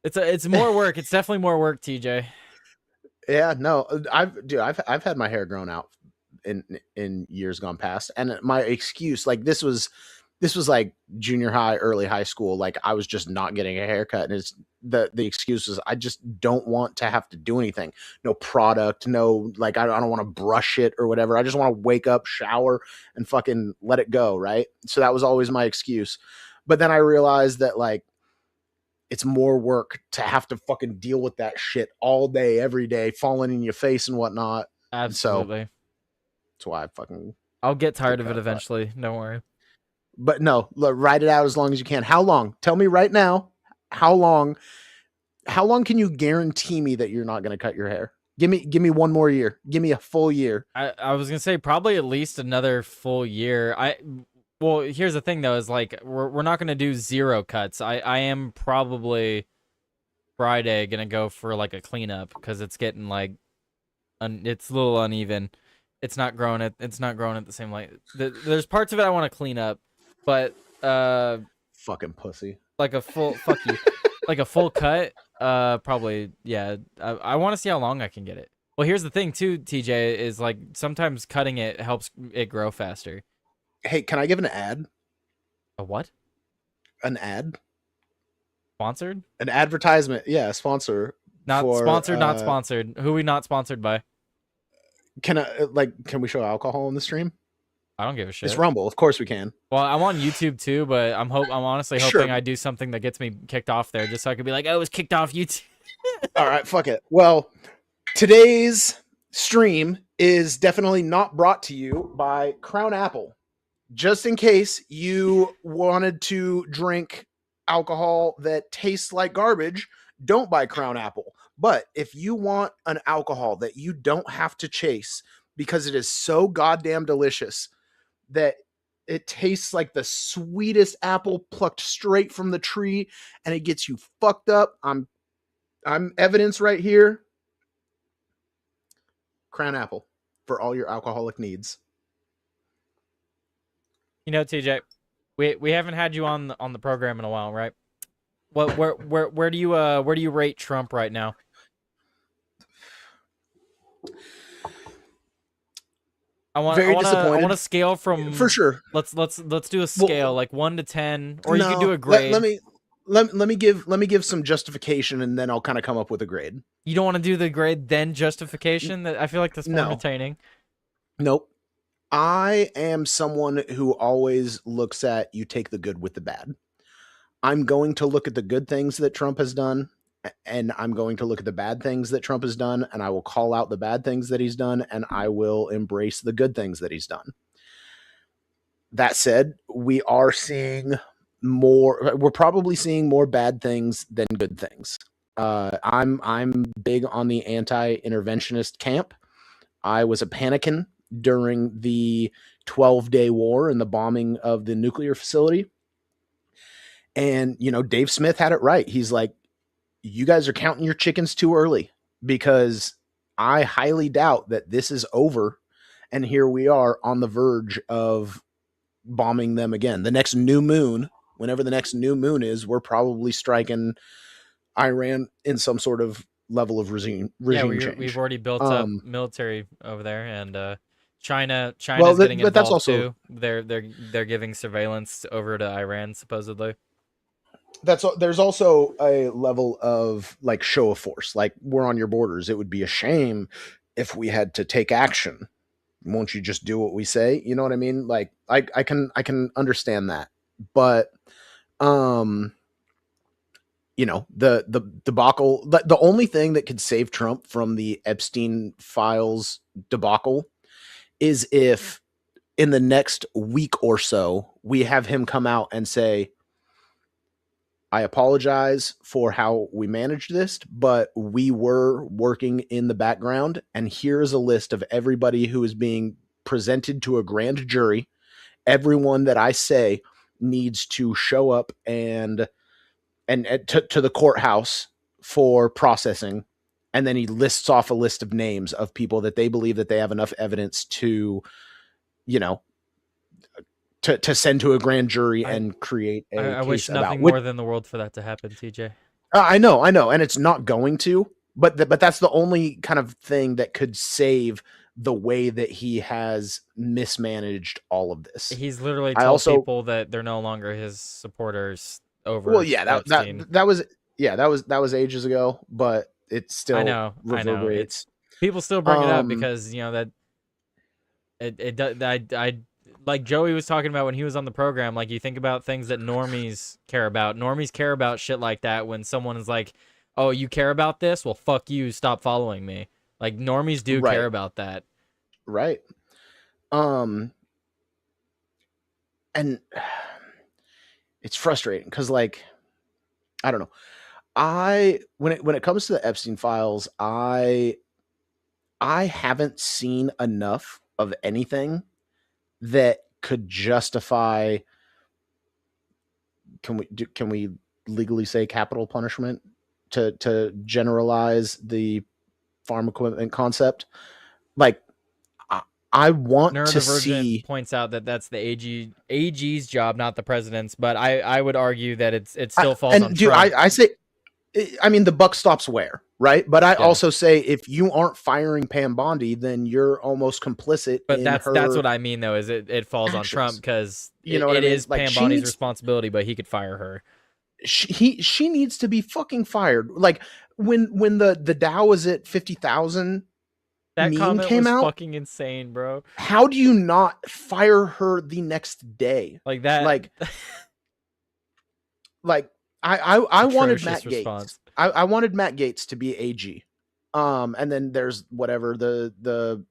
Speaker 3: It's more work. It's definitely more work, TJ.
Speaker 6: Yeah, no, I've had my hair grown out in years gone past, and my excuse, like this was like junior high, early high school. Like I was just not getting a haircut, and it's the excuse is I just don't want to have to do anything. No product, no like I don't want to brush it or whatever. I just want to wake up, shower, and fucking let it go. Right. So that was always my excuse. But then I realized that like it's more work to have to fucking deal with that shit all day, every day, falling in your face and whatnot. And so
Speaker 3: Absolutely.
Speaker 6: that's why I fucking
Speaker 3: I'll get tired
Speaker 6: did
Speaker 3: of it
Speaker 6: cut.
Speaker 3: eventually. Don't worry.
Speaker 6: But no, write it out as long as you can. How long? Tell me right now. How long? How long can you guarantee me that you're not going to cut your hair? Give me one more year. Give me a full year.
Speaker 3: I was gonna say probably at least another full year. Well, here's the thing though, is like we're not gonna do 0 cuts. I am probably Friday gonna go for like a cleanup because it's getting like it's a little uneven. It's not growing at the same there's parts of it I want to clean up, but
Speaker 6: Fucking pussy.
Speaker 3: like a full fuck you, like a full cut. Probably yeah. I want to see how long I can get it. Well, here's the thing too, TJ, is like sometimes cutting it helps it grow faster.
Speaker 6: Hey, can I give an ad?
Speaker 3: A what?
Speaker 6: An ad?
Speaker 3: Sponsored?
Speaker 6: An advertisement? Yeah, sponsor.
Speaker 3: Not
Speaker 6: for,
Speaker 3: sponsored. Not sponsored. Who we not sponsored by?
Speaker 6: Can we show alcohol on the stream?
Speaker 3: I don't give a shit.
Speaker 6: It's Rumble, of course we can.
Speaker 3: Well, I'm on YouTube too, but I'm honestly
Speaker 6: Sure.
Speaker 3: hoping I do something that gets me kicked off there, just so I could be like, oh, I was kicked off YouTube.
Speaker 6: All right, fuck it. Well, today's stream is definitely not brought to you by Crown Apple. Just in case you wanted to drink alcohol that tastes like garbage, don't buy Crown Apple. But if you want an alcohol that you don't have to chase because it is so goddamn delicious that it tastes like the sweetest apple plucked straight from the tree and it gets you fucked up, I'm evidence right here. Crown Apple for all your alcoholic needs.
Speaker 3: You know, TJ, we haven't had you on the program in a while, right? What where do you rate Trump right now? I want a scale from
Speaker 6: for sure.
Speaker 3: Let's do a scale like 1 to 10, or you could do a grade.
Speaker 6: Let me give some justification and then I'll kind of come up with a grade.
Speaker 3: You don't want to do the grade then justification? That I feel like that's more entertaining.
Speaker 6: Nope. I am someone who always looks at you take the good with the bad. I'm going to look at the good things that Trump has done, and I'm going to look at the bad things that Trump has done, and I will call out the bad things that he's done, and I will embrace the good things that he's done. That said, we are seeing more. We're probably seeing more bad things than good things. I'm big on the anti-interventionist camp. I was a Panican during the 12-day war and the bombing of the nuclear facility. And, you know, Dave Smith had it right. He's like, you guys are counting your chickens too early, because I highly doubt that this is over. And here we are on the verge of bombing them again. The next new moon, whenever the next new moon is, we're probably striking Iran in some sort of level of regime change.
Speaker 3: We've already built up military over there, and China's getting involved, but that's also too. They're giving surveillance over to Iran supposedly.
Speaker 6: There's also a level of like show of force. Like, we're on your borders. It would be a shame if we had to take action. Won't you just do what we say? You know what I mean? Like, I can understand that, but you know, the debacle. The only thing that could save Trump from the Epstein files debacle is if in the next week or so we have him come out and say, I apologize for how we managed this, but we were working in the background, and here is a list of everybody who is being presented to a grand jury. Everyone that I say needs to show up and to the courthouse for processing. And then he lists off a list of names of people that they believe that they have enough evidence to, you know, to send to a grand jury and create a case.
Speaker 3: I wish nothing more than the world for that to happen, TJ.
Speaker 6: I know, and it's not going to, but that's the only kind of thing that could save the way that he has mismanaged all of this.
Speaker 3: He's literally told people that they're no longer his supporters over.
Speaker 6: Well, yeah, that was ages ago, but it still reverberates.
Speaker 3: People still bring it up because, you know, that I like Joey was talking about when he was on the program. Like, you think about things that normies care about. Normies care about shit like that. When someone is like, "Oh, you care about this? Well, fuck you. Stop following me." Like, normies do care about that,
Speaker 6: right? And it's frustrating because, like, I don't know. When it comes to the Epstein files, I haven't seen enough of anything that could justify. Can we legally say capital punishment to generalize the farm equipment concept? Like, I want to
Speaker 3: Neurodivergent
Speaker 6: see.
Speaker 3: points out that that's the AG's job, not the president's. But I would argue that it still falls on Trump.
Speaker 6: I say, I mean, the buck stops where, right? But I
Speaker 3: Yeah.
Speaker 6: also say if you aren't firing Pam Bondi, then you're almost complicit
Speaker 3: But
Speaker 6: in
Speaker 3: that's
Speaker 6: her
Speaker 3: what I mean, though, is it falls on Trump
Speaker 6: actions.
Speaker 3: because
Speaker 6: You know what I
Speaker 3: it
Speaker 6: mean?
Speaker 3: is
Speaker 6: Like,
Speaker 3: Pam
Speaker 6: she
Speaker 3: Bondi's
Speaker 6: needs-
Speaker 3: responsibility, but he could fire her.
Speaker 6: She needs to be fucking fired. Like when the Dow was at 50,000
Speaker 3: That
Speaker 6: meme
Speaker 3: comment
Speaker 6: came
Speaker 3: was
Speaker 6: out.
Speaker 3: fucking insane, bro.
Speaker 6: How do you not fire her the next day?
Speaker 3: Like that.
Speaker 6: Like I wanted
Speaker 3: Atrocious
Speaker 6: Matt
Speaker 3: response.
Speaker 6: Gaetz. I wanted Matt Gaetz to be AG. And then there's whatever the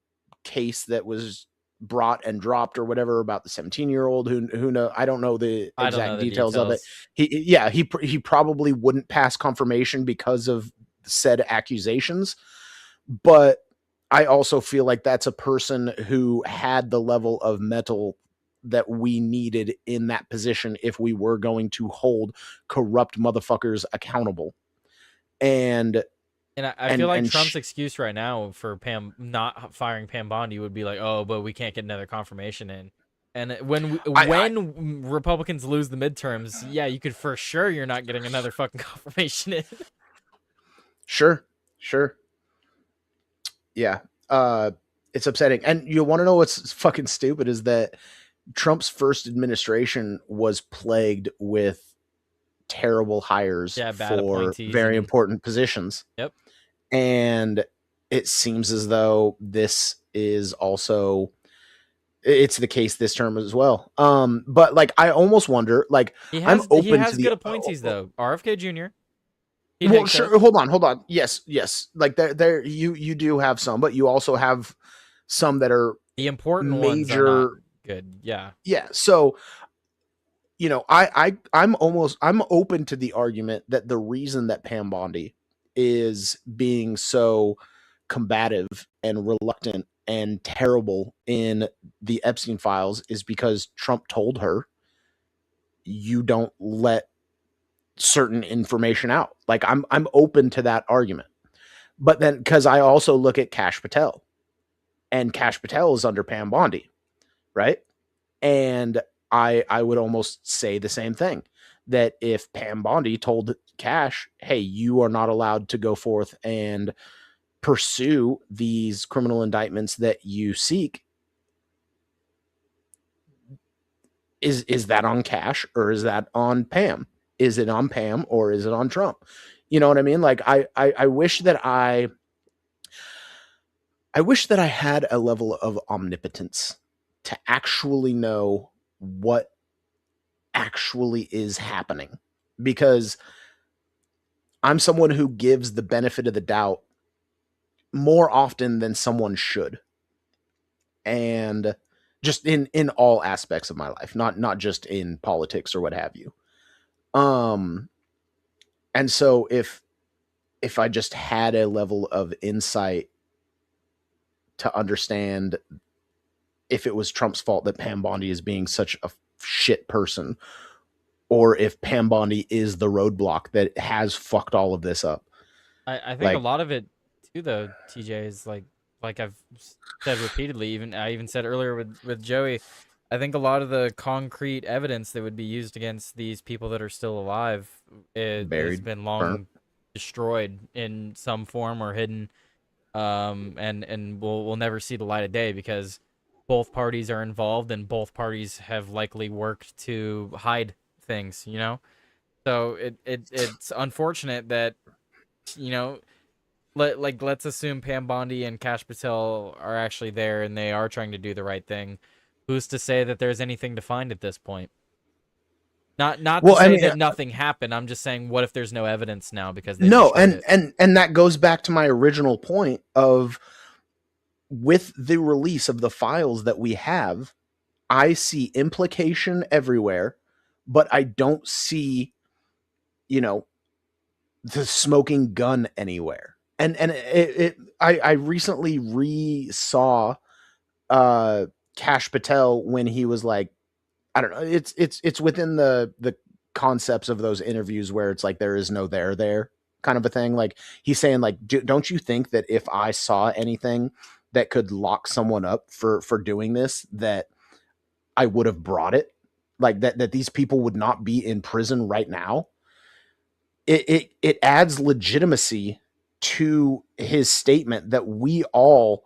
Speaker 6: case that was brought and dropped or whatever about the 17-year-old who know, I don't know the
Speaker 3: I don't know
Speaker 6: exact
Speaker 3: the
Speaker 6: details of it.
Speaker 3: details.
Speaker 6: He probably wouldn't pass confirmation because of said accusations, but I also feel like that's a person who had the level of mettle that we needed in that position if we were going to hold corrupt motherfuckers accountable. And
Speaker 3: I feel like Trump's excuse right now for Pam not firing Pam Bondi would be like, oh, but we can't get another confirmation in. And when Republicans lose the midterms, yeah, you could for sure you're not getting another fucking confirmation in.
Speaker 6: Sure. Yeah. It's upsetting. And you want to know what's fucking stupid is that Trump's first administration was plagued with terrible hires for very important positions.
Speaker 3: Yep.
Speaker 6: And it seems as though this is also it's the case this term as well. But like I almost wonder, like he has
Speaker 3: good appointees though. RFK Jr.
Speaker 6: Well, sure. Hold on. Yes. Like there you do have some, but you also have some that are
Speaker 3: the important
Speaker 6: major
Speaker 3: ones are not good. Yeah.
Speaker 6: Yeah. So, you know, I'm open to the argument that the reason that Pam Bondi is being so combative and reluctant and terrible in the Epstein files is because Trump told her you don't let certain information out. Like I'm open to that argument. But then because I also look at Kash Patel, and Kash Patel is under Pam Bondi, right? And I would almost say the same thing, that if Pam Bondi told Kash, hey, you are not allowed to go forth and pursue these criminal indictments that you seek, is that on Kash or is that on Pam? Is it on Pam or is it on Trump? You know what I mean? Like I wish that I had a level of omnipotence to actually know what actually is happening, because I'm someone who gives the benefit of the doubt more often than someone should. And just in all aspects of my life, not just in politics or what have you. And so if I just had a level of insight to understand if it was Trump's fault that Pam Bondi is being such a shit person, or if Pam Bondi is the roadblock that has fucked all of this up.
Speaker 3: I think a lot of it too, though, TJ, is like I've said repeatedly, I even said earlier with Joey, I think a lot of the concrete evidence that would be used against these people that are still alive has been long destroyed in some form or hidden, and we'll never see the light of day because both parties are involved and both parties have likely worked to hide things, you know? So it's unfortunate that, you know, let's assume Pam Bondi and Kash Patel are actually there and they are trying to do the right thing. Who's to say that there's anything to find at this point? Not to say that nothing happened. I'm just saying, what if there's no evidence now because they
Speaker 6: and that goes back to my original point of, with the release of the files that we have, I see implication everywhere, but I don't see, you know, the smoking gun anywhere. And I recently saw Kash Patel when he was like, I don't know, it's within the concepts of those interviews where it's like there is no there kind of a thing. Like he's saying like, don't you think that if I saw anything that could lock someone up for doing this, that I would have brought it. Like that these people would not be in prison right now. It adds legitimacy to his statement that we all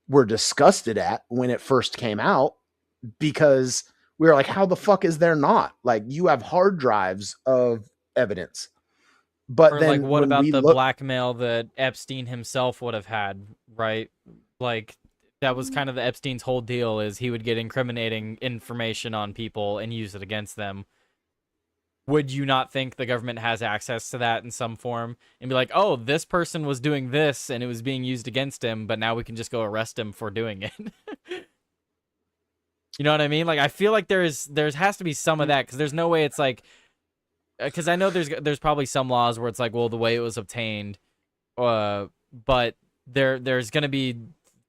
Speaker 6: were disgusted at when it first came out, because we were like, how the fuck is there not? Like, you have hard drives of evidence. But
Speaker 3: Or
Speaker 6: then
Speaker 3: like, what
Speaker 6: when
Speaker 3: about
Speaker 6: we
Speaker 3: the
Speaker 6: look,
Speaker 3: blackmail that Epstein himself would have had, right? Like, that was kind of the Epstein's whole deal, is he would get incriminating information on people and use it against them. Would you not think the government has access to that in some form and be like, oh, this person was doing this and it was being used against him, but now we can just go arrest him for doing it? You know what I mean? Like, I feel like there has to be some of that, because there's no way it's like, because I know there's probably some laws where it's like, well, the way it was obtained, but there's gonna be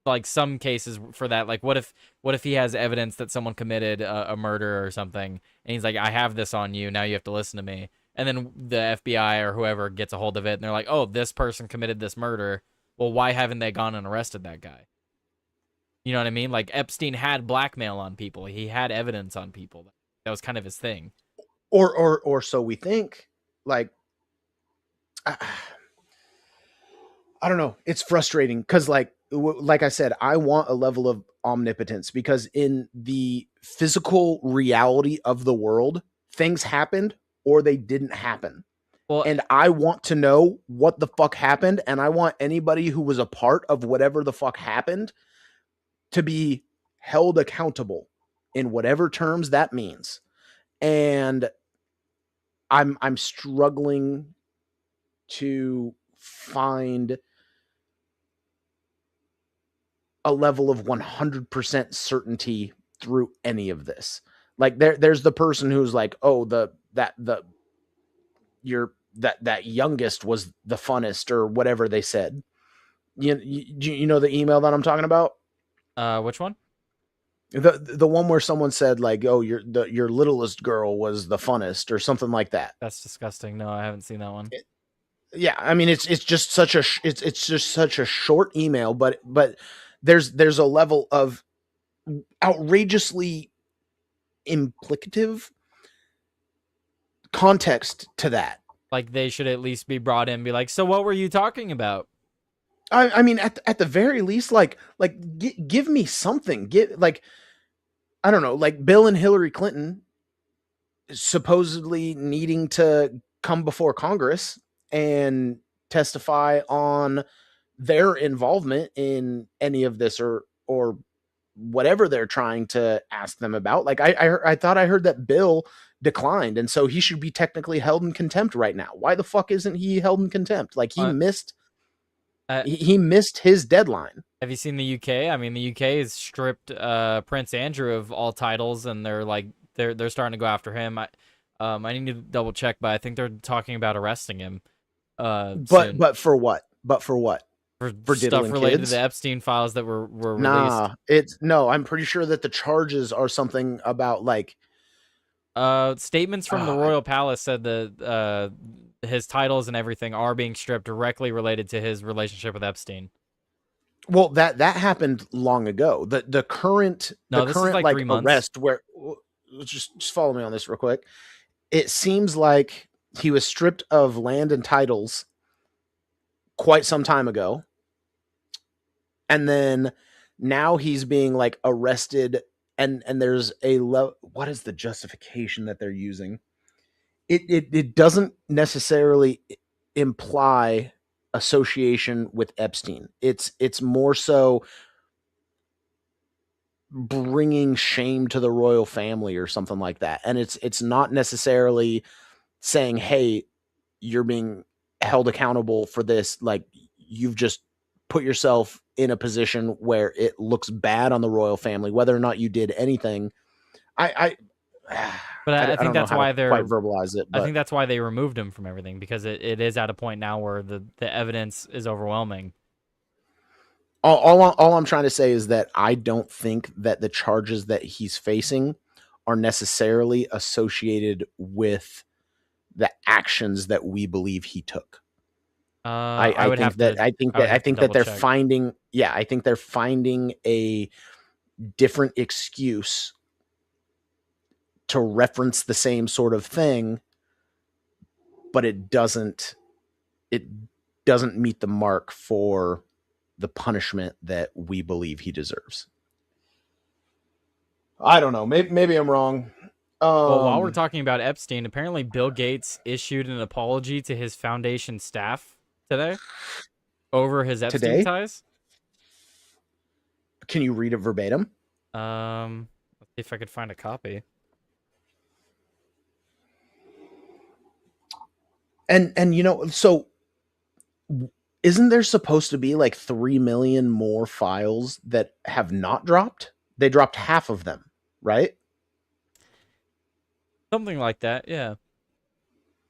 Speaker 3: like some cases for that. Like, what if he has evidence that someone committed a murder or something, and he's like, I have this on you, now you have to listen to me, and then the FBI or whoever gets a hold of it, and they're like, oh, this person committed this murder. Well, why haven't they gone and arrested that guy? You know what I mean? Like, Epstein had blackmail on people. He had evidence on people. That was kind of his thing.
Speaker 6: or so we think. Like, I don't know. It's frustrating because, like I said, I want a level of omnipotence, because in the physical reality of the world, things happened or they didn't happen.
Speaker 3: Well,
Speaker 6: And I want to know what the fuck happened. And I want anybody who was a part of whatever the fuck happened to be held accountable in whatever terms that means. And I'm struggling to find a level of 100% certainty through any of this. Like, there's the person who's like, oh, that youngest was the funnest, or whatever they said. You know the email that I'm talking about?
Speaker 3: which one?
Speaker 6: The one where someone said, like, oh, your littlest girl was the funnest, or something like that.
Speaker 3: That's disgusting. No, I haven't seen that one.
Speaker 6: Yeah, I mean, it's just such a it's just such a short email, but there's a level of outrageously implicative context to that.
Speaker 3: Like, they should at least be brought in and be like, so what were you talking about?
Speaker 6: I mean, at the very least, give me something. Like, I don't know, like Bill and Hillary Clinton supposedly needing to come before Congress and testify on their involvement in any of this, or whatever they're trying to ask them about. Like, I thought I heard that Bill declined, and so he should be technically held in contempt right now. Why the fuck isn't he held in contempt? Like, he missed his deadline.
Speaker 3: Have you seen the UK? I mean, the UK has stripped Prince Andrew of all titles, and they're starting to go after him. I need to double check, but I think they're talking about arresting him. Soon.
Speaker 6: But for what?
Speaker 3: For stuff related to the Epstein files that were released.
Speaker 6: I'm pretty sure that the charges are something about, like,
Speaker 3: statements from the royal palace said that his titles and everything are being stripped directly related to his relationship with Epstein.
Speaker 6: Well, that happened long ago. The current
Speaker 3: This is like 3 months.
Speaker 6: Arrest, where just follow me on this real quick. It seems like he was stripped of land and titles quite some time ago, and then now he's being, like, arrested, and there's what is the justification that they're using? It doesn't necessarily imply association with Epstein. It's more so bringing shame to the royal family or something like that. And it's not necessarily saying, hey, you're being held accountable for this. Like, you've just put yourself in a position where it looks bad on the royal family, whether or not you did anything. I
Speaker 3: think that's why they're
Speaker 6: quite verbalize it. But
Speaker 3: I think that's why they removed him from everything, because it is at a point now where the evidence is overwhelming.
Speaker 6: All I'm trying to say is that I don't think that the charges that he's facing are necessarily associated with the actions that we believe he took. I think that they're finding yeah, I think they're finding a different excuse to reference the same sort of thing, but it doesn't meet the mark for the punishment that we believe he deserves. I don't know. Maybe I'm wrong.
Speaker 3: Well, while we're talking about Epstein, apparently Bill Gates issued an apology to his foundation staff today over his Epstein
Speaker 6: Today?
Speaker 3: ties.
Speaker 6: Can you read it verbatim?
Speaker 3: Let's see if I could find a copy.
Speaker 6: And you know, so isn't there supposed to be like 3 million more files that have not dropped? They dropped half of them, right?
Speaker 3: Something like that, yeah.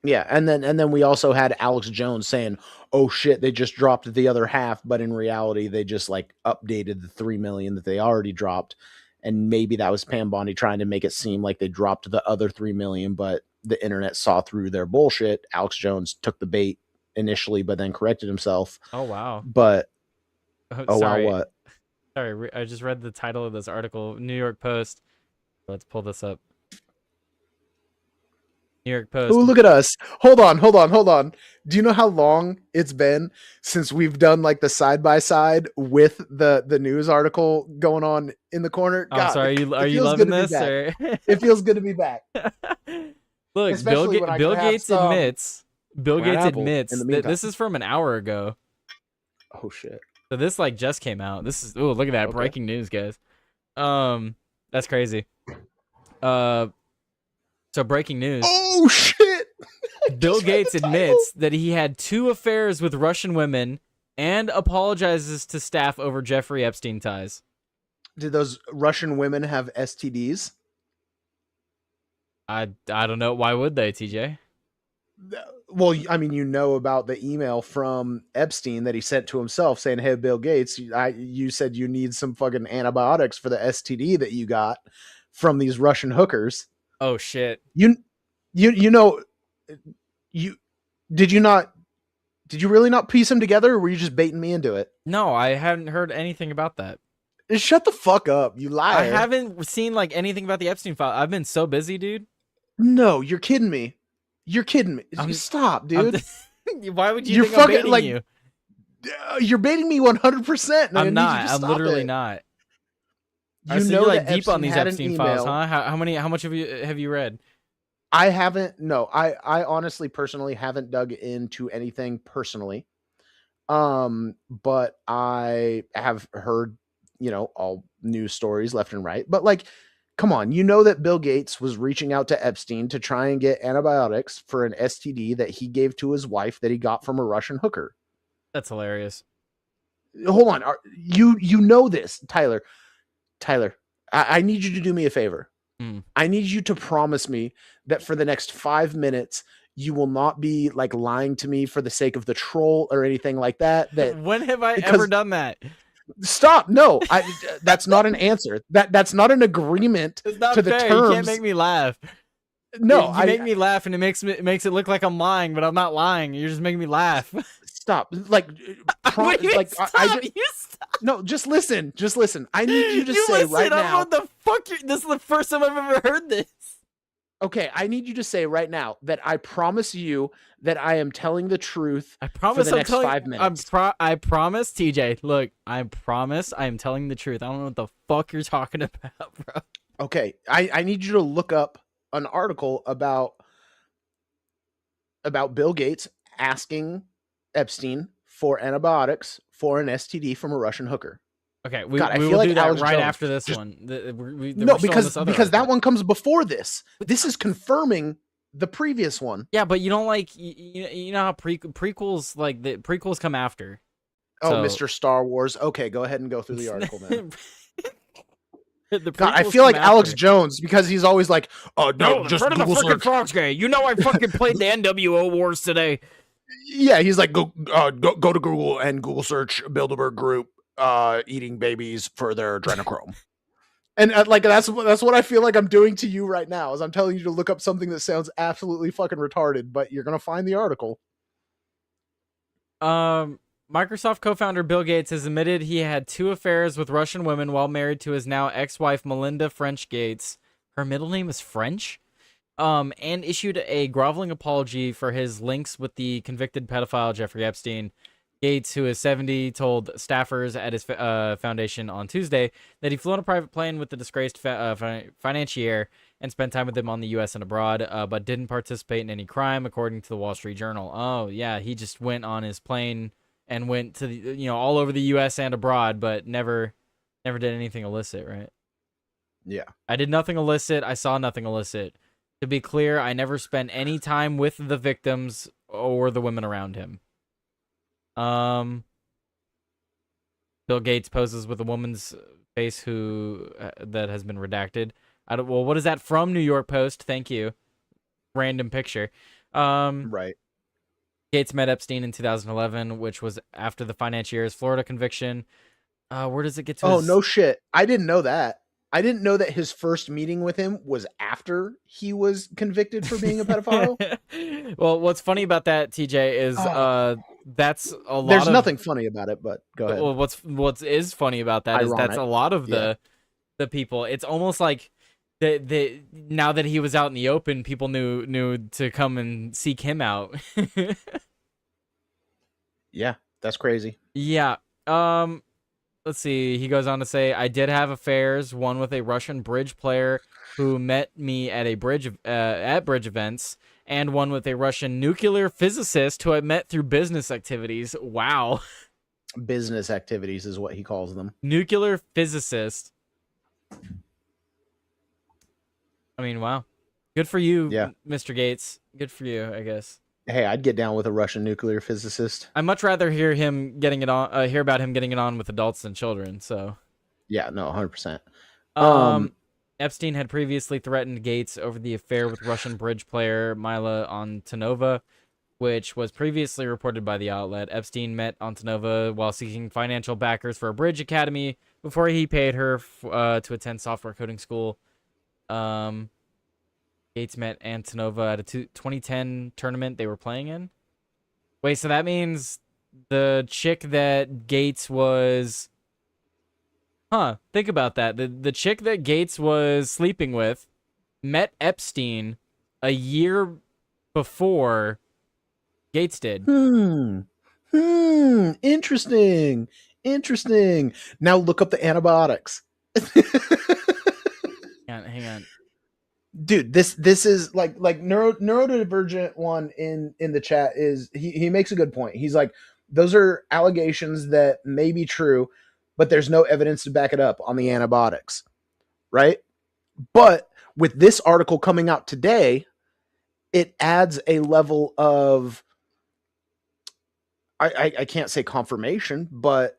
Speaker 6: Yeah, and then we also had Alex Jones saying, "Oh shit, they just dropped the other half," but in reality, they just like updated the 3 million that they already dropped, and maybe that was Pam Bondi trying to make it seem like they dropped the other 3 million, but the internet saw through their bullshit. Alex Jones took the bait initially, but then corrected himself.
Speaker 3: Oh wow.
Speaker 6: But
Speaker 3: Oh,
Speaker 6: wow, what?
Speaker 3: Sorry, I just read the title of this article, New York Post. Let's pull this up. New York Post.
Speaker 6: Oh, look at us. Hold on. Do you know how long it's been since we've done like the side by side with the news article going on in the corner?
Speaker 3: I'm sorry, are you
Speaker 6: feels
Speaker 3: loving
Speaker 6: good to be
Speaker 3: this?
Speaker 6: back.
Speaker 3: Or...
Speaker 6: It feels good to be back.
Speaker 3: Look,
Speaker 6: Especially when I
Speaker 3: Bill
Speaker 6: can have
Speaker 3: Gates
Speaker 6: some
Speaker 3: admits
Speaker 6: Apple
Speaker 3: admits
Speaker 6: in the
Speaker 3: that
Speaker 6: meantime.
Speaker 3: this is from an hour ago.
Speaker 6: Oh shit.
Speaker 3: So this like just came out. This is look at that
Speaker 6: Okay.
Speaker 3: breaking news, guys. That's crazy. So breaking news.
Speaker 6: Oh shit.
Speaker 3: Bill Gates admits that he had 2 affairs with Russian women and apologizes to staff over Jeffrey Epstein ties.
Speaker 6: Did those Russian women have STDs?
Speaker 3: I don't know. Why would they, TJ?
Speaker 6: Well, I mean, you know about the email from Epstein that he sent to himself saying, "Hey, Bill Gates, you said you need some fucking antibiotics for the STD that you got from these Russian hookers."
Speaker 3: Oh shit.
Speaker 6: You know, did you really not piece them together, or were you just baiting me into it?
Speaker 3: No, I hadn't heard anything about that.
Speaker 6: Shut the fuck up, you liar.
Speaker 3: I haven't seen like anything about the Epstein file. I've been so busy, dude.
Speaker 6: No, you're kidding me. You're kidding me. Stop, dude.
Speaker 3: Why would you
Speaker 6: You're
Speaker 3: think I'm
Speaker 6: fucking,
Speaker 3: baiting
Speaker 6: like,
Speaker 3: you?
Speaker 6: You're baiting me 100%.
Speaker 3: I'm not. I'm literally not.
Speaker 6: You
Speaker 3: so
Speaker 6: know
Speaker 3: you're like
Speaker 6: that
Speaker 3: deep on
Speaker 6: Epstein
Speaker 3: these
Speaker 6: had an
Speaker 3: Epstein files,
Speaker 6: email.
Speaker 3: huh? How much have you read?
Speaker 6: I haven't. No, I honestly, personally, haven't dug into anything personally. But I have heard, all news stories left and right. But like, come on, you know that Bill Gates was reaching out to Epstein to try and get antibiotics for an STD that he gave to his wife that he got from a Russian hooker.
Speaker 3: That's hilarious.
Speaker 6: Hold on, you know this, Tyler. I need you to do me a favor. I need you to promise me that for the next 5 minutes, you will not be like lying to me for the sake of the troll or anything like that.
Speaker 3: When have I ever done that?
Speaker 6: Stop. No, that's not an answer. That's not an agreement
Speaker 3: It's not
Speaker 6: to the
Speaker 3: fair.
Speaker 6: terms.
Speaker 3: You can't make me laugh.
Speaker 6: No,
Speaker 3: you make me laugh, and it makes it look like I'm lying, but I'm not lying. You're just making me laugh.
Speaker 6: Stop. Like,
Speaker 3: Wait, stop. You stop.
Speaker 6: No, just listen. I need you to say
Speaker 3: listen,
Speaker 6: right
Speaker 3: I don't
Speaker 6: now.
Speaker 3: know what the fuck this is the first time I've ever heard this.
Speaker 6: Okay, I need you to say right now that I promise you that I am telling the truth.
Speaker 3: I promise
Speaker 6: for the next 5 minutes.
Speaker 3: I promise, TJ. Look, I promise I am telling the truth. I don't know what the fuck you're talking about, bro.
Speaker 6: Okay, I need you to look up an article about Bill Gates asking Epstein for antibiotics for an STD from a Russian hooker.
Speaker 3: Okay, we
Speaker 6: God, I
Speaker 3: will
Speaker 6: feel like
Speaker 3: do that
Speaker 6: Alex
Speaker 3: right
Speaker 6: Jones
Speaker 3: after this
Speaker 6: just-
Speaker 3: one.
Speaker 6: No, because that one comes before this. This is confirming the previous one.
Speaker 3: Yeah, but you don't like you know how prequels like the prequels come after.
Speaker 6: Oh,
Speaker 3: So-
Speaker 6: Mr. Star Wars. Okay, go ahead and go through the article then.
Speaker 3: The
Speaker 6: God, I
Speaker 3: prequels
Speaker 6: feel like
Speaker 3: come
Speaker 6: Alex
Speaker 3: after.
Speaker 6: Jones because he's always like, "Oh no, just
Speaker 3: front of the
Speaker 6: Google
Speaker 3: fucking
Speaker 6: search."
Speaker 3: Frogs game. You know I fucking played the NWO wars today.
Speaker 6: Yeah, he's like, go to Google and Google search Bilderberg Group eating babies for their adrenochrome. And like that's what I feel like I'm doing to you right now is I'm telling you to look up something that sounds absolutely fucking retarded, but you're gonna find the article.
Speaker 3: Microsoft co-founder Bill Gates has admitted he had 2 affairs with Russian women while married to his now ex-wife Melinda French Gates. Her middle name is French. And issued a groveling apology for his links with the convicted pedophile Jeffrey Epstein. Gates, who is 70, told staffers at his foundation on Tuesday that he flew on a private plane with the disgraced financier and spent time with him on the U.S. and abroad, but didn't participate in any crime, according to the Wall Street Journal. Oh, yeah, he just went on his plane and went to the, all over the U.S. and abroad, but never did anything illicit, right?
Speaker 6: Yeah.
Speaker 3: I did nothing illicit. I saw nothing illicit. To be clear, I never spent any time with the victims or the women around him. Bill Gates poses with a woman's face who that has been redacted. Well, what is that from? New York Post. Thank you. Random picture.
Speaker 6: Right.
Speaker 3: Gates met Epstein in 2011, which was after the financier's Florida conviction. Where does it get to?
Speaker 6: Oh, no shit. I didn't know that. I didn't know that his first meeting with him was after he was convicted for being a pedophile.
Speaker 3: Well, what's funny about that, TJ, is that's a lot.
Speaker 6: There's nothing funny about it, but go ahead.
Speaker 3: Well, what is funny about that is that's a lot of the people. It's almost like the now that he was out in the open, people knew to come and seek him out.
Speaker 6: Yeah, that's crazy.
Speaker 3: Yeah. Let's see. He goes on to say, I did have affairs, one with a Russian bridge player who met me at at bridge events, and one with a Russian nuclear physicist who I met through business activities. Wow.
Speaker 6: Business activities is what he calls them.
Speaker 3: Nuclear physicist. I mean, wow. Good for you, Mr. Gates. Good for you, I guess.
Speaker 6: Hey, I'd get down with a Russian nuclear physicist.
Speaker 3: I'd much rather hear him getting it on. Hear about him getting it on with adults than children. So,
Speaker 6: yeah, no, 100%.
Speaker 3: Epstein had previously threatened Gates over the affair with Russian bridge player Mila Antonova, which was previously reported by the outlet. Epstein met Antonova while seeking financial backers for a bridge academy before he paid her to attend software coding school. Gates met Antonova at a 2010 tournament they were playing in. Wait, so that means the chick that Gates was... think about that. The chick that Gates was sleeping with met Epstein a year before Gates did.
Speaker 6: Interesting. Now look up the antibiotics.
Speaker 3: Hang on.
Speaker 6: Dude, this is like neurodivergent one in the chat is he makes a good point. He's like, those are allegations that may be true, but there's no evidence to back it up on the antibiotics, right? But with this article coming out today, it adds a level of I can't say confirmation, but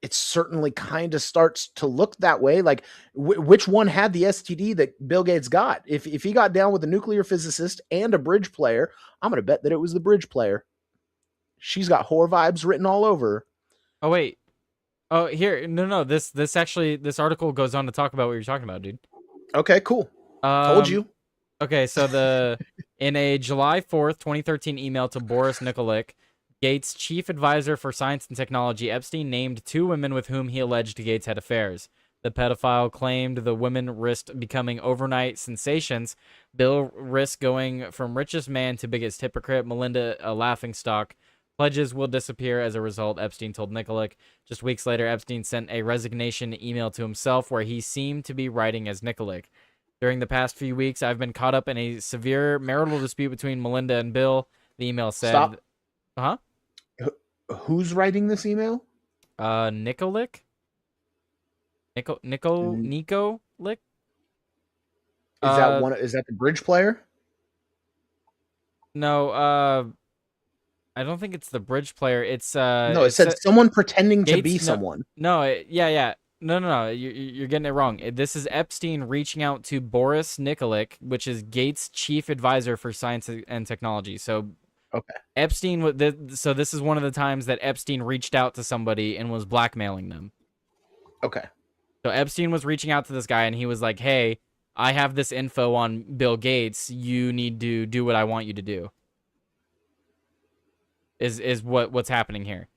Speaker 6: it certainly kind of starts to look that way. Like, which one had the STD that Bill Gates got? If he got down with a nuclear physicist and a bridge player, I'm going to bet that it was the bridge player. She's got whore vibes written all over.
Speaker 3: Oh, wait. Oh, here. No. This article goes on to talk about what you're talking about, dude.
Speaker 6: Okay, cool. Told you.
Speaker 3: Okay, so in a July 4th, 2013 email to Boris Nikolic, Gates' chief advisor for science and technology, Epstein named 2 women with whom he alleged Gates had affairs. The pedophile claimed the women risked becoming overnight sensations. Bill risked going from richest man to biggest hypocrite. Melinda, a laughingstock. Pledges will disappear as a result, Epstein told Nikolic. Just weeks later, Epstein sent a resignation email to himself where he seemed to be writing as Nikolic. During the past few weeks, I've been caught up in a severe marital dispute between Melinda and Bill, the email said.
Speaker 6: Stop.
Speaker 3: Huh?
Speaker 6: Who's writing this email?
Speaker 3: Nikolic? Nico Lick?
Speaker 6: Is that the bridge player?
Speaker 3: No, I don't think it's the bridge player. It's
Speaker 6: no, it said someone pretending to be someone.
Speaker 3: No, yeah. No. You're getting it wrong. This is Epstein reaching out to Boris Nikolic, which is Gates' chief advisor for science and technology. So,
Speaker 6: okay.
Speaker 3: Epstein. So this is one of the times that Epstein reached out to somebody and was blackmailing them.
Speaker 6: Okay.
Speaker 3: So Epstein was reaching out to this guy, and he was like, "Hey, I have this info on Bill Gates. You need to do what I want you to do." is what's happening here.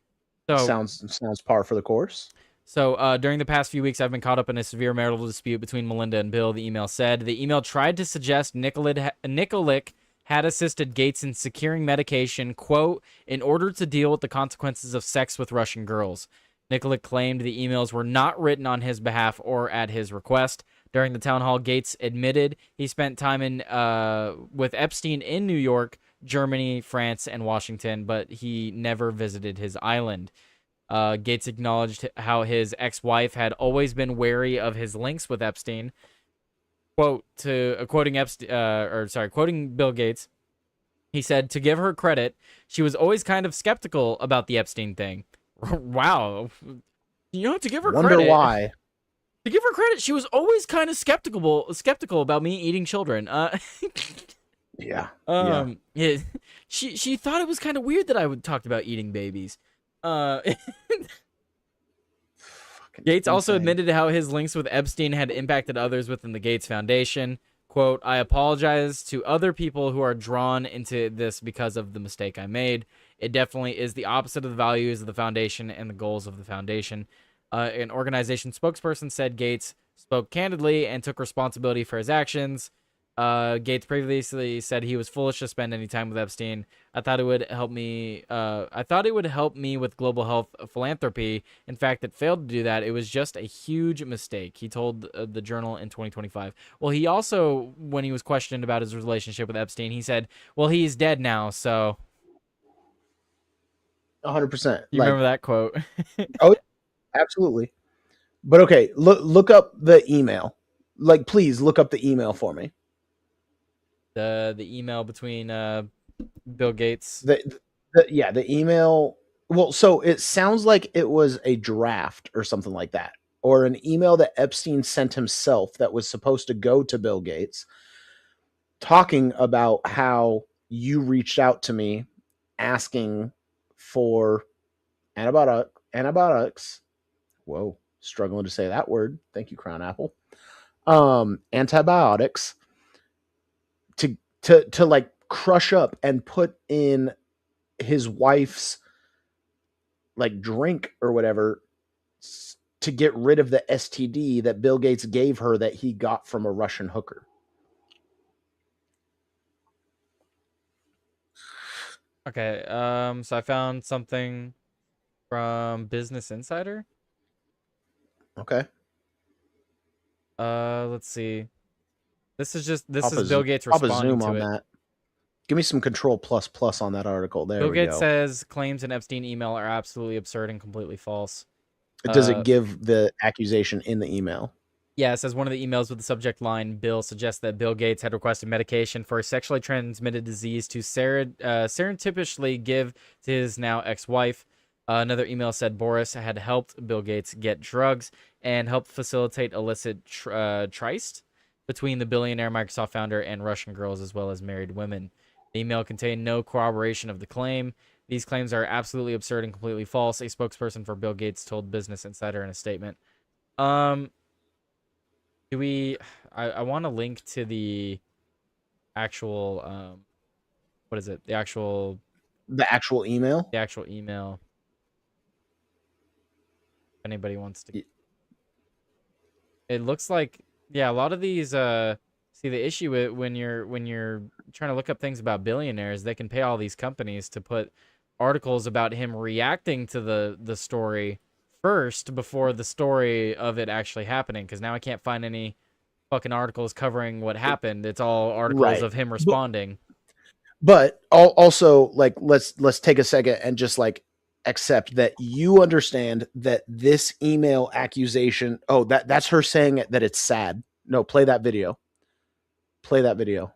Speaker 3: So
Speaker 6: Sounds par for the course.
Speaker 3: So during the past few weeks, I've been caught up in a severe marital dispute between Melinda and Bill, the email said. The email tried to suggest Nikolic had assisted Gates in securing medication, quote, in order to deal with the consequences of sex with Russian girls. Nikolic claimed the emails were not written on his behalf or at his request. During the town hall, Gates admitted he spent time with Epstein in New York, Germany, France, and Washington, but he never visited his island. Gates acknowledged how his ex-wife had always been wary of his links with Epstein. Quote quoting Bill Gates, he said, to give her credit, she was always kind of skeptical about the Epstein thing. Wow, to give her
Speaker 6: Wonder
Speaker 3: credit.
Speaker 6: why.
Speaker 3: To give her credit, she was always kind of skeptical about me eating children.
Speaker 6: Yeah.
Speaker 3: Yeah. She thought it was kind of weird that I would talk about eating babies. Gates also admitted how his links with Epstein had impacted others within the Gates Foundation. Quote, I apologize to other people who are drawn into this because of the mistake I made. It definitely is the opposite of the values of the foundation and the goals of the foundation. An organization spokesperson said Gates spoke candidly and took responsibility for his actions. Gates previously said he was foolish to spend any time with Epstein. I thought it would help me. I thought it would help me with global health philanthropy. In fact, it failed to do that. It was just a huge mistake, he told the Journal in 2025. Well, he also, when he was questioned about his relationship with Epstein, he said, "Well, he's dead now." So,
Speaker 6: 100%.
Speaker 3: you remember that quote?
Speaker 6: Oh, absolutely. But okay, look up the email. Like, please look up the email for me.
Speaker 3: The email between Bill Gates.
Speaker 6: The email. Well, so it sounds like it was a draft or something like that, or an email that Epstein sent himself that was supposed to go to Bill Gates, talking about how you reached out to me asking for antibiotics. Whoa, struggling to say that word. Thank you, Crown Apple. Antibiotics to like crush up and put in his wife's like drink or whatever to get rid of the STD that Bill Gates gave her that he got from a Russian hooker.
Speaker 3: Okay, so I found something from Business Insider.
Speaker 6: Okay.
Speaker 3: Let's see. This is Bill Gates responding
Speaker 6: zoom
Speaker 3: to
Speaker 6: on
Speaker 3: it.
Speaker 6: that. Give me some control plus on that article. There
Speaker 3: Bill
Speaker 6: we
Speaker 3: Gates
Speaker 6: go.
Speaker 3: says claims in Epstein email are absolutely absurd and completely false.
Speaker 6: Does it give the accusation in the email?
Speaker 3: Yeah, it says one of the emails with the subject line, Bill suggests that Bill Gates had requested medication for a sexually transmitted disease to surreptitiously give to his now ex-wife. Another email said Boris had helped Bill Gates get drugs and helped facilitate illicit tryst between the billionaire Microsoft founder and Russian girls, as well as married women. The email contained no corroboration of the claim. These claims are absolutely absurd and completely false, a spokesperson for Bill Gates told Business Insider in a statement. I want to link to the actual, what is it? The actual
Speaker 6: email?
Speaker 3: The actual email. If anybody wants to. It looks like, yeah, a lot of these, see, the issue with when you're trying to look up things about billionaires, they can pay all these companies to put articles about him reacting to the story first before the story of it actually happening, because now I can't find any fucking articles covering what happened. It's all articles of him responding.
Speaker 6: But also, like, let's take a second and just like accept that you understand that this email accusation. Oh, that's her saying it, that it's sad. No, play that video. Play that video.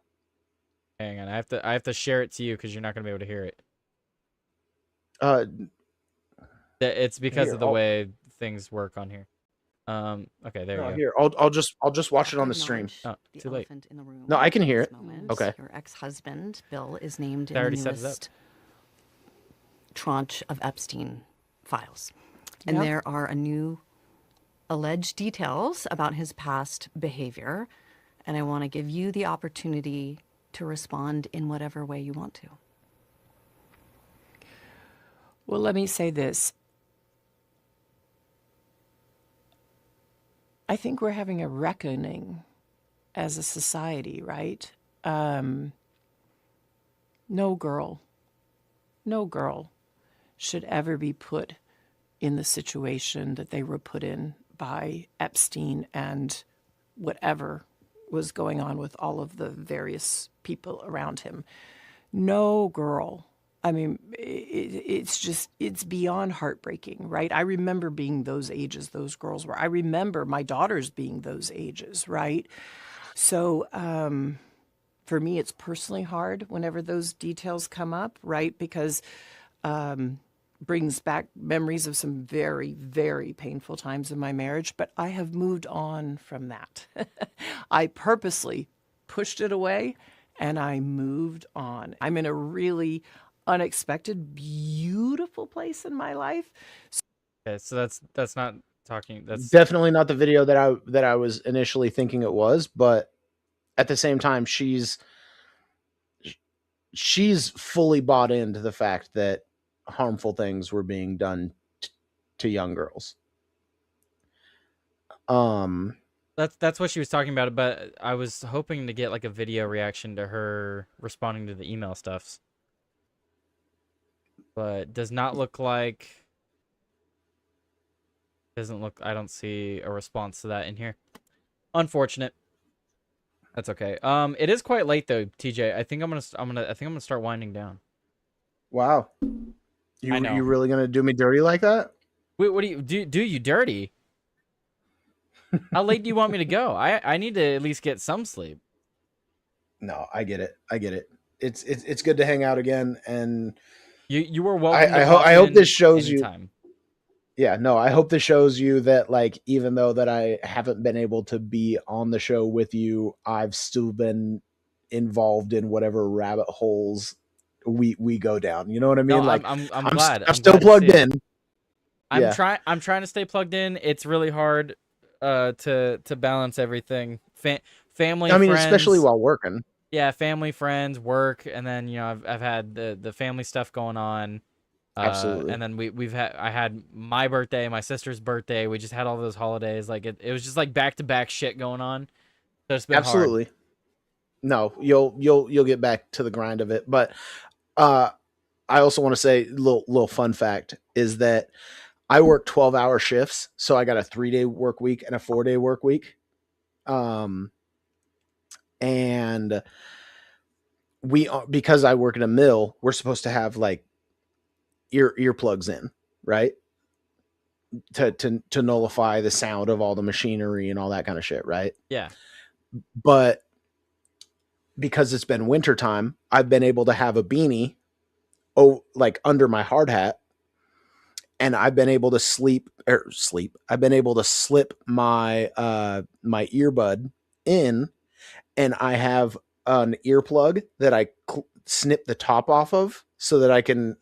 Speaker 3: Hang on, I have to share it to you because you're not gonna be able to hear it. It's because of the way things work on here. Okay, there you go.
Speaker 6: Here, I'll just watch it on the stream.
Speaker 3: Oh, too late.
Speaker 6: No, I can hear it. Okay.
Speaker 7: Your ex-husband, Bill, is named
Speaker 3: I
Speaker 7: in the
Speaker 3: already set it up.
Speaker 7: newest tranche of Epstein files. And there are a new alleged details about his past behavior. And I want to give you the opportunity to respond in whatever way you want to.
Speaker 8: Well, let me say this. I think we're having a reckoning as a society, right? No girl should ever be put in the situation that they were put in by Epstein and whatever was going on with all of the various people around him. No girl. I mean, it's beyond heartbreaking, right? I remember being those ages those girls were. I remember my daughters being those ages, right? So for me, it's personally hard whenever those details come up, right? Because brings back memories of some very, very painful times in my marriage, but I have moved on from that. I purposely pushed it away and I moved on. I'm in a really unexpected, beautiful place in my life.
Speaker 3: Okay, so that's not talking. That's
Speaker 6: Definitely not the video that I was initially thinking it was, but at the same time, she's fully bought into the fact that harmful things were being done to young girls.
Speaker 3: that's what she was talking about. But I was hoping to get like a video reaction to her responding to the email stuffs. But does not look like. Doesn't look. I don't see a response to that in here. Unfortunate. That's okay. It is quite late though, TJ. I think I'm gonna start winding down.
Speaker 6: Wow.
Speaker 3: I know.
Speaker 6: You really gonna do me dirty like that?
Speaker 3: Wait, what do you do? Do you dirty? How late do you want me to go? I need to at least get some sleep.
Speaker 6: No, I get it. It's good to hang out again, and
Speaker 3: You were welcome.
Speaker 6: I hope this shows
Speaker 3: anytime.
Speaker 6: you. Yeah, no, I hope this shows you that, like, even though that I haven't been able to be on the show with you, I've still been involved in whatever rabbit holes we go down. You know what I mean?
Speaker 3: No,
Speaker 6: like,
Speaker 3: I'm glad.
Speaker 6: I'm still plugged in.
Speaker 3: I'm trying to stay plugged in. It's really hard to balance everything. Family,
Speaker 6: I mean,
Speaker 3: friends,
Speaker 6: especially while working.
Speaker 3: Yeah, family, friends, work, and then I've had the family stuff going on.
Speaker 6: Absolutely.
Speaker 3: And then I had my birthday, my sister's birthday. We just had all those holidays. Like it was just like back to back shit going on. So it's been
Speaker 6: Absolutely.
Speaker 3: hard.
Speaker 6: No, you'll get back to the grind of it. But I also want to say little fun fact is that I work 12-hour shifts, so I got a 3-day work week and a 4-day work week. And because I work in a mill, we're supposed to have like earplugs in, right? To nullify the sound of all the machinery and all that kind of shit, right?
Speaker 3: Yeah.
Speaker 6: But because it's been wintertime, I've been able to have a beanie like under my hard hat, and I've been able to I've been able to slip my my earbud in, and I have an earplug that I snip the top off of so that I can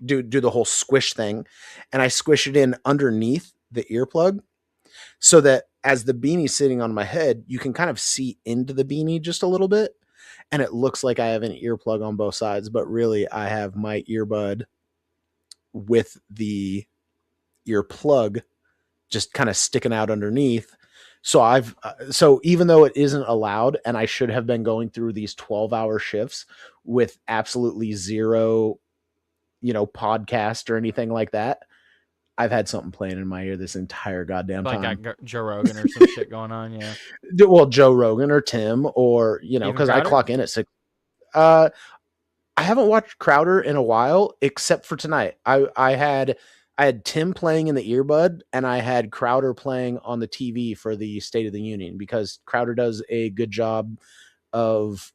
Speaker 6: do the whole squish thing, and I squish it in underneath the earplug so that as the beanie's sitting on my head, you can kind of see into the beanie just a little bit, and it looks like I have an earplug on both sides, but really I have my earbud with the earplug just kind of sticking out underneath. So so even though it isn't allowed, and I should have been going through these 12-hour shifts with absolutely zero, podcast or anything like that, I've had something playing in my ear this entire goddamn time.
Speaker 3: Like got Joe Rogan or some shit going on, yeah.
Speaker 6: Well, Joe Rogan or Tim, or because I clock in at 6. I haven't watched Crowder in a while, except for tonight. I had Tim playing in the earbud, and I had Crowder playing on the TV for the State of the Union, because Crowder does a good job of,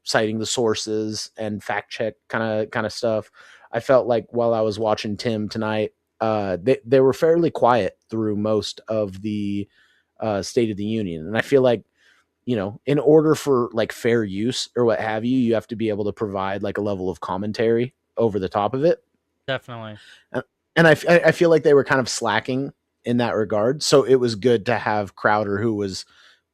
Speaker 6: citing the sources and fact check kind of stuff. I felt like while I was watching Tim tonight, they were fairly quiet through most of the State of the Union, and I feel like, in order for like fair use or what have you, you have to be able to provide like a level of commentary over the top of it.
Speaker 3: Definitely.
Speaker 6: And I feel like they were kind of slacking in that regard. So it was good to have Crowder, who was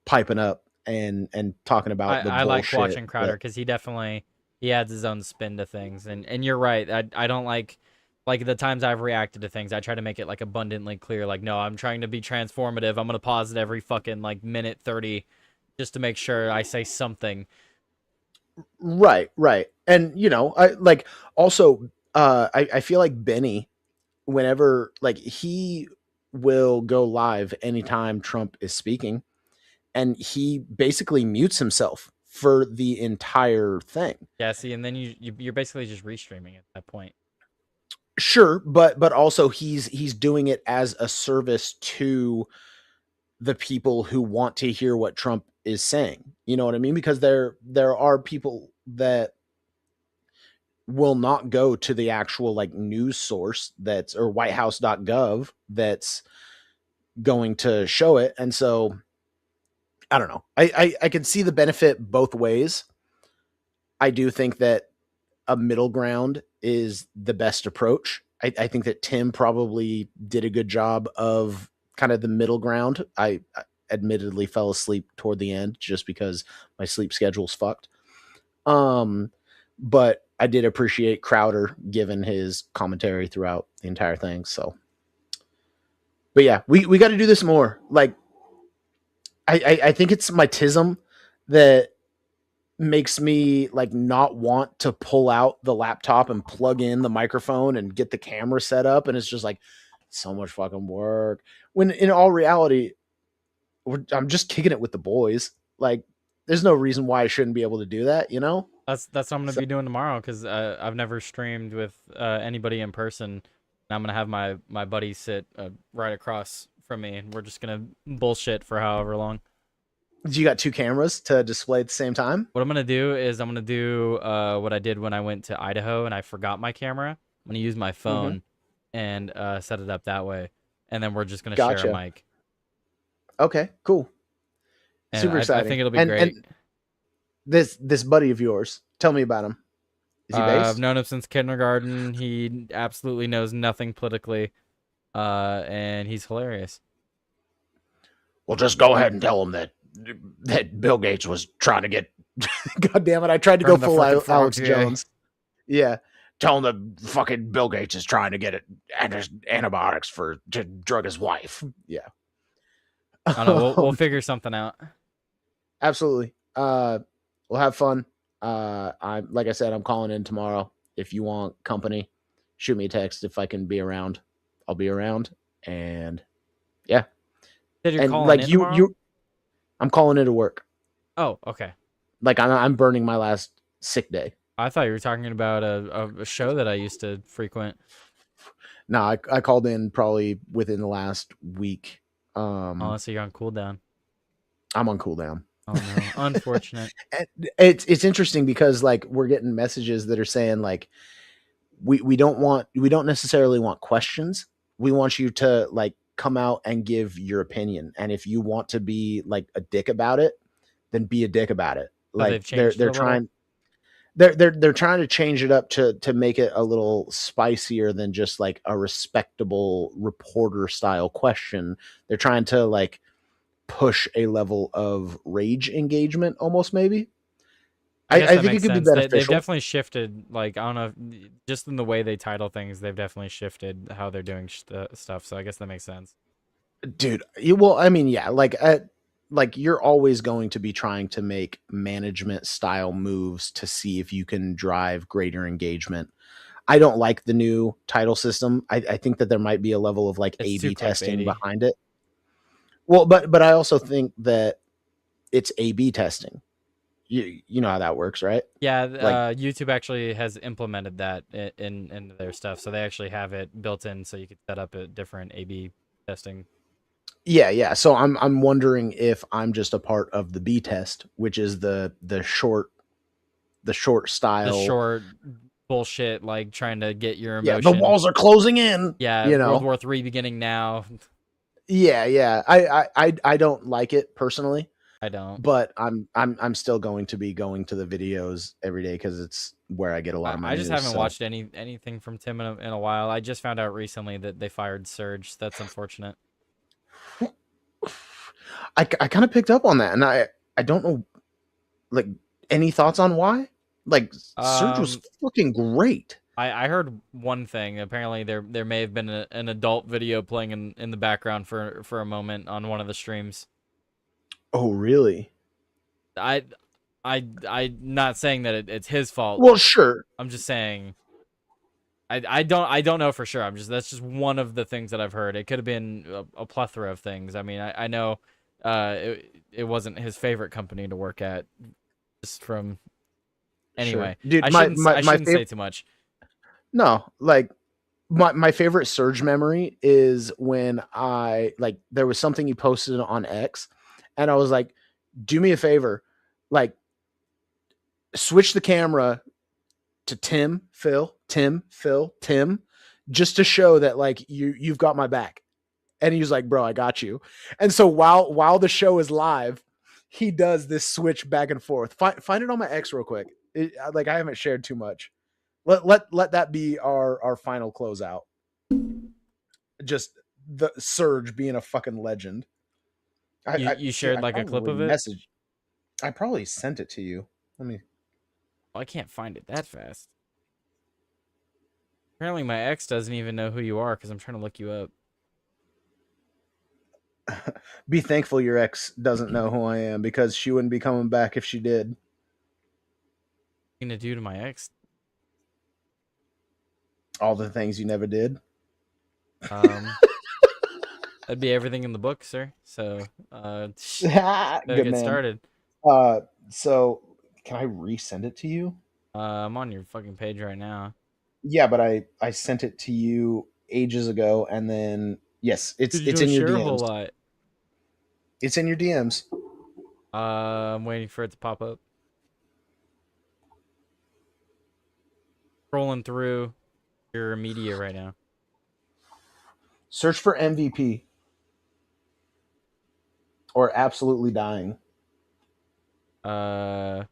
Speaker 6: piping up and talking about the bullshit.
Speaker 3: I like watching Crowder because he definitely He adds his own spin to things, and you're right. I don't like the times I've reacted to things. I try to make it like abundantly clear. Like, no, I'm trying to be transformative. I'm gonna pause it every fucking like minute 30, just to make sure I say something.
Speaker 6: Right, right. And I like also I feel like Benny, whenever like he will go live anytime Trump is speaking, and he basically mutes himself for the entire thing.
Speaker 3: Yeah, see, and then you're basically just restreaming at that point.
Speaker 6: Sure, but also he's doing it as a service to the people who want to hear what Trump is saying. You know what I mean? Because there are people that will not go to the actual like news source that's or whitehouse.gov that's going to show it. And so I don't know. I can see the benefit both ways. I do think that a middle ground is the best approach. I think that Tim probably did a good job of kind of the middle ground. I admittedly fell asleep toward the end just because my sleep schedule's fucked. But I did appreciate Crowder given his commentary throughout the entire thing. So, but yeah, we got to do this more. Like, I think it's my tism that makes me like not want to pull out the laptop and plug in the microphone and get the camera set up. And it's just like so much fucking work. When in all reality, I'm just kicking it with the boys. Like, there's no reason why I shouldn't be able to do that, you know?
Speaker 3: That's what I'm gonna
Speaker 6: So,
Speaker 3: be doing tomorrow, because I've never streamed with anybody in person. And I'm gonna have my buddy sit right across from me, and we're just gonna bullshit for however long.
Speaker 6: you got two cameras to display at the same time?
Speaker 3: What I'm gonna do is I'm gonna do what I did when I went to Idaho and I forgot my camera. I'm gonna use my phone and set it up that way, and then we're just gonna share a
Speaker 6: Gotcha.
Speaker 3: mic.
Speaker 6: Okay, cool.
Speaker 3: And
Speaker 6: Super
Speaker 3: I
Speaker 6: exciting.
Speaker 3: think it'll be
Speaker 6: and
Speaker 3: great.
Speaker 6: this buddy of yours, tell me about him. Is he
Speaker 3: I've
Speaker 6: based?
Speaker 3: known him since kindergarten. He absolutely knows nothing politically, and he's hilarious.
Speaker 6: Well, just go ahead and tell him that Bill Gates was trying to get. God damn it! I tried to
Speaker 3: Turn
Speaker 6: go
Speaker 3: the
Speaker 6: full
Speaker 3: frickin'
Speaker 6: Alex
Speaker 3: frogs gay.
Speaker 6: Jones. Yeah, tell him the fucking Bill Gates is trying to get it antibiotics to drug his wife. Yeah.
Speaker 3: I don't know. We'll figure something out.
Speaker 6: Absolutely. We'll have fun. I'm like I said, I'm calling in tomorrow. If you want company, shoot me a text. If I can be around, I'll be around. And yeah,
Speaker 3: Said you're
Speaker 6: and
Speaker 3: calling
Speaker 6: like
Speaker 3: in tomorrow?
Speaker 6: I'm calling into work.
Speaker 3: Oh, okay.
Speaker 6: Like I'm burning my last sick day.
Speaker 3: I thought you were talking about a show that I used to frequent.
Speaker 6: No, I called in probably within the last week.
Speaker 3: Oh, so you're on cooldown.
Speaker 6: I'm on cooldown.
Speaker 3: Oh no, unfortunate.
Speaker 6: It's interesting because like we're getting messages that are saying like we don't necessarily want questions. We want you to like come out and give your opinion. And if you want to be like a dick about it, then be a dick about it.
Speaker 3: So
Speaker 6: Like
Speaker 3: they've changed
Speaker 6: they're
Speaker 3: it a little?
Speaker 6: trying they're trying to change it up to make it a little spicier than just like a respectable reporter style question. They're trying to like push a level of rage engagement almost maybe.
Speaker 3: I guess
Speaker 6: I
Speaker 3: that
Speaker 6: think it
Speaker 3: makes
Speaker 6: could be
Speaker 3: sense. They've
Speaker 6: beneficial.
Speaker 3: definitely shifted. Like, I don't know, just in the way they title things, they've definitely shifted how they're doing stuff. So I guess that makes sense.
Speaker 6: Dude, well, I mean, yeah, like you're always going to be trying to make management style moves to see if you can drive greater engagement. I don't like the new title system. I think that there might be a level of like
Speaker 3: It's too
Speaker 6: A/B testing
Speaker 3: clickbaity.
Speaker 6: behind it. Well, but I also think that it's A/B testing. You know how that works, right?
Speaker 3: Yeah,
Speaker 6: Like,
Speaker 3: YouTube actually has implemented that in their stuff, so they actually have it built in, so you could set up a different A/B testing.
Speaker 6: yeah. So I'm wondering if I'm just a part of the B test, which is the short style.
Speaker 3: The short bullshit, like trying to get your
Speaker 6: Yeah,
Speaker 3: emotion.
Speaker 6: the walls are closing in.
Speaker 3: Yeah,
Speaker 6: you know.
Speaker 3: World War III beginning now.
Speaker 6: Yeah. I don't like it personally,
Speaker 3: I don't.
Speaker 6: but I'm still going to be going to the videos every day because it's where I get a lot of my
Speaker 3: I just
Speaker 6: news,
Speaker 3: haven't
Speaker 6: so.
Speaker 3: watched anything from Tim in a while. I just found out recently that they fired Surge. That's unfortunate.
Speaker 6: I kind of picked up on that, and I don't know, like, any thoughts on why? Like Surge was fucking great.
Speaker 3: I heard one thing. Apparently, there may have been an adult video playing in the background for a moment on one of the streams.
Speaker 6: Oh, really?
Speaker 3: I'm not saying that it's his fault.
Speaker 6: Well, sure.
Speaker 3: I'm just saying. I don't know for sure. That's just one of the things that I've heard. It could have been a plethora of things. I mean, I know it wasn't his favorite company to work at. Just from anyway,
Speaker 6: Sure. Dude,
Speaker 3: I shouldn't say too much.
Speaker 6: No, like my favorite Surge memory is when there was something you posted on X, and I was like, do me a favor, like switch the camera to Tim, Phil, just to show that like you've got my back. And he was like, bro, I got you. And so while the show is live, he does this switch back and forth. Find it on my X real quick. I haven't shared too much. Let that be our final closeout. Just the Surge being a fucking legend.
Speaker 3: You shared like a clip of it?
Speaker 6: I probably sent it to you. Let me.
Speaker 3: I can't find it that fast. Apparently my ex doesn't even know who you are because I'm trying to look you up.
Speaker 6: Be thankful your ex doesn't know who I am, because she wouldn't be coming back if she did.
Speaker 3: What are you gonna do to my ex?
Speaker 6: All the things you never did.
Speaker 3: That'd be everything in the book, sir. So better
Speaker 6: Good
Speaker 3: get
Speaker 6: man.
Speaker 3: started.
Speaker 6: So can I resend it to you?
Speaker 3: I'm on your fucking page right now.
Speaker 6: Yeah, but I sent it to you ages ago, and then yes, it's in your DMs.
Speaker 3: A whole lot.
Speaker 6: It's in your DMs.
Speaker 3: I'm waiting for it to pop up. Scrolling through your media right now.
Speaker 6: Search for MVP or absolutely dying.
Speaker 3: Oh,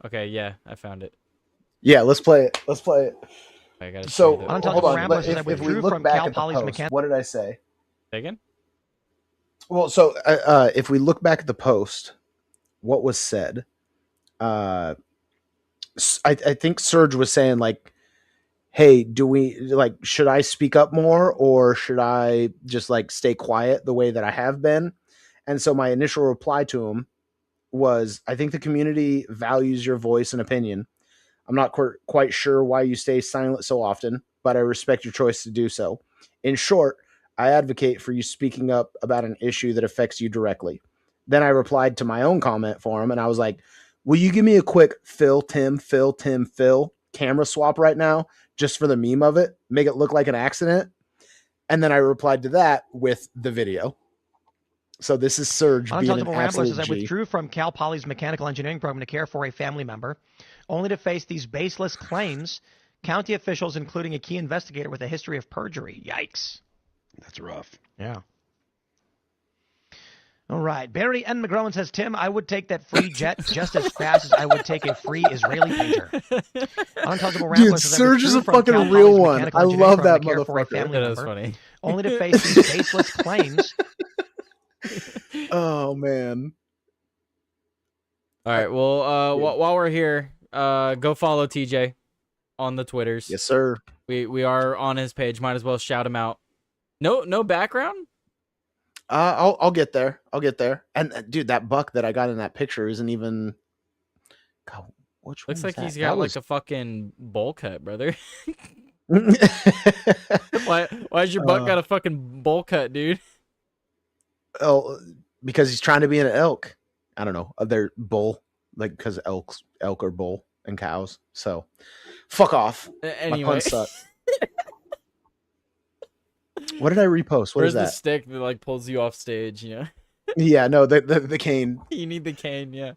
Speaker 3: okay, yeah, I found it.
Speaker 6: Yeah, let's play it.
Speaker 3: I gotta
Speaker 6: So
Speaker 3: show you
Speaker 6: hold on. If we look back at the post, what did I say?
Speaker 3: Say again?
Speaker 6: Well, so if we look back at the post, what was said? I think Surge was saying like, "Hey, should I speak up more, or should I just like stay quiet the way that I have been?" And so my initial reply to him was, "I think the community values your voice and opinion. I'm not quite sure why you stay silent so often, but I respect your choice to do so. In short, I advocate for you speaking up about an issue that affects you directly." Then I replied to my own comment for him, and I was like, "Will you give me a quick Phil camera swap right now, just for the meme of it? Make it look like an accident?" And then I replied to that with the video. So this is Surge being an absolute G.
Speaker 9: I withdrew from Cal Poly's mechanical engineering program to care for a family member, only to face these baseless claims. County officials, including a key investigator with a history of perjury. Yikes.
Speaker 10: That's rough.
Speaker 9: Yeah. All right. Barry N. McGrowan says, Tim, I would take that free jet just as fast as I would take a free Israeli pager.
Speaker 6: Dude, Surge is a fucking real one. I love that motherfucker.
Speaker 3: That is funny.
Speaker 9: Only to face these baseless claims.
Speaker 6: Oh, man.
Speaker 3: All right. Well, while we're here, go follow TJ on the Twitters.
Speaker 6: Yes, sir.
Speaker 3: We are on his page. Might as well shout him out. No background?
Speaker 6: I'll get there. And dude, that buck that I got in that picture isn't even. God, which
Speaker 3: looks
Speaker 6: one
Speaker 3: like he's got like a fucking bowl cut, brother. Why's your buck got a fucking bowl cut, dude?
Speaker 6: Oh, because he's trying to be an elk. I don't know. They're bull, like because elk are bull and cows. So, fuck off.
Speaker 3: Anyway.
Speaker 6: My pun sucked. What did I repost? Where's
Speaker 3: the stick that like pulls you off stage? You know.
Speaker 6: Yeah, no, the cane.
Speaker 3: You need the cane, yeah.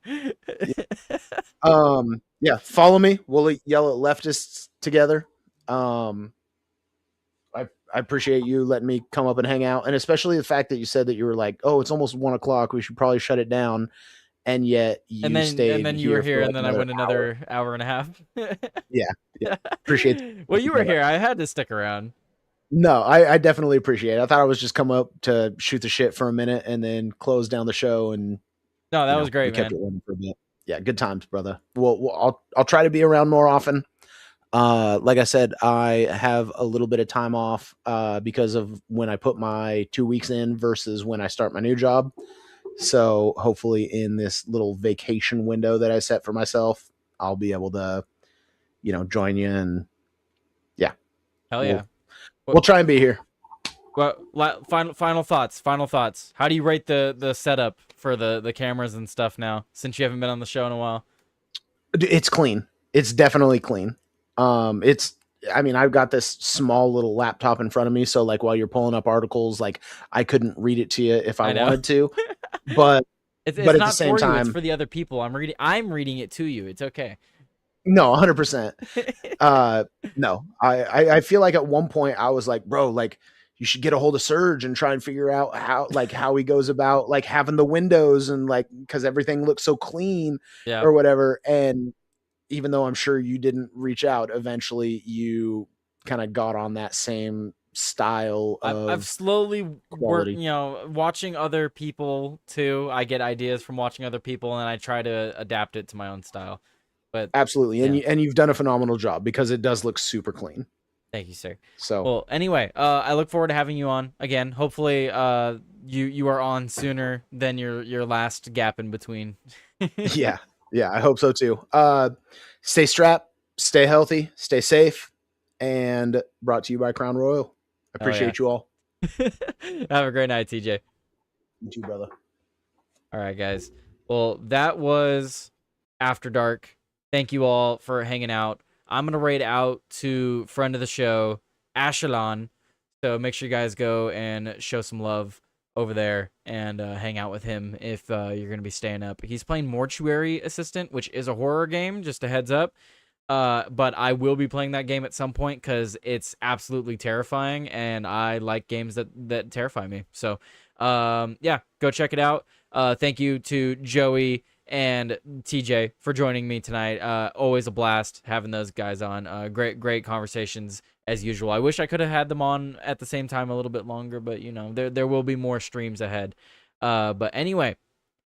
Speaker 6: Yeah. Follow me. We'll yell at leftists together. I appreciate you letting me come up and hang out, and especially the fact that you said that you were like, "Oh, it's almost 1 o'clock. We should probably shut it down," and yet stayed.
Speaker 3: And then you were here, and then I went another hour and a half.
Speaker 6: Yeah. Appreciate it.
Speaker 3: Well, you were here. I had to stick around.
Speaker 6: No, I definitely appreciate it. I thought I was just come up to shoot the shit for a minute and then close down the show and
Speaker 3: No, that
Speaker 6: you know,
Speaker 3: was great,
Speaker 6: we kept
Speaker 3: man.
Speaker 6: it running for a bit. Yeah, good times, brother. I'll try to be around more often. Like I said, I have a little bit of time off because of when I put my 2 weeks in versus when I start my new job. So hopefully in this little vacation window that I set for myself, I'll be able to, join you, and yeah,
Speaker 3: Hell
Speaker 6: we'll
Speaker 3: yeah.
Speaker 6: we'll try and be here.
Speaker 3: Well, final thoughts. Final thoughts. How do you rate the setup for the cameras and stuff now, since you haven't been on the show in a while?
Speaker 6: It's clean. It's definitely clean. It's I mean, I've got this small little laptop in front of me, so like while you're pulling up articles, like I couldn't read it to you if I
Speaker 3: I know.
Speaker 6: wanted to, but
Speaker 3: It's
Speaker 6: at the
Speaker 3: not
Speaker 6: same
Speaker 3: for you. It's
Speaker 6: time,
Speaker 3: for the other people. I'm reading it to you. It's okay.
Speaker 6: no, 100%. No, I feel like at one point I was like, bro, like you should get a hold of Serge and try and figure out how he goes about like having the windows and like, because everything looks so clean
Speaker 3: Yeah.
Speaker 6: or whatever. And even though I'm sure you didn't reach out, eventually you kind of got on that same style of
Speaker 3: I've slowly worked,
Speaker 6: quality.
Speaker 3: watching other people too. I get ideas from watching other people, and I try to adapt it to my own style. But
Speaker 6: Absolutely.
Speaker 3: yeah.
Speaker 6: And you've done a phenomenal job because it does look super clean.
Speaker 3: Thank you, sir.
Speaker 6: So
Speaker 3: Well, anyway, I look forward to having you on again. Hopefully, you are on sooner than your last gap in between.
Speaker 6: yeah, I hope so too. Stay strapped, stay healthy, stay safe, and brought to you by Crown Royal. I appreciate you all.
Speaker 3: Have a great night, TJ.
Speaker 6: You too, brother.
Speaker 3: All right, guys. Well, that was After Dark. Thank you all for hanging out. I'm going to raid out to friend of the show, Ashelon. So make sure you guys go and show some love over there and hang out with him if you're going to be staying up. He's playing Mortuary Assistant, which is a horror game, just a heads up. But I will be playing that game at some point because it's absolutely terrifying, and I like games that terrify me. So, yeah, go check it out. Thank you to Joey and TJ for joining me tonight. Always a blast having those guys on. Great conversations as usual. I wish I could have had them on at the same time a little bit longer, but there will be more streams ahead. But anyway,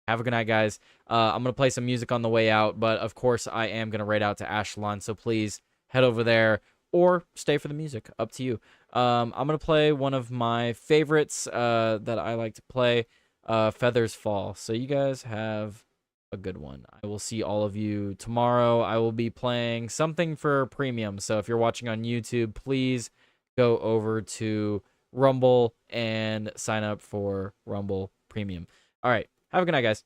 Speaker 3: have a good night, guys. I'm gonna play some music on the way out, but of course I am gonna raid out to Ashelon, so please head over there or stay for the music. Up to you. I'm gonna play one of my favorites that I like to play, Feathers Fall. So you guys have a good one. I will see all of you tomorrow. I will be playing something for premium. So if you're watching on YouTube, please go over to Rumble and sign up for Rumble Premium. All right. Have a good night, guys.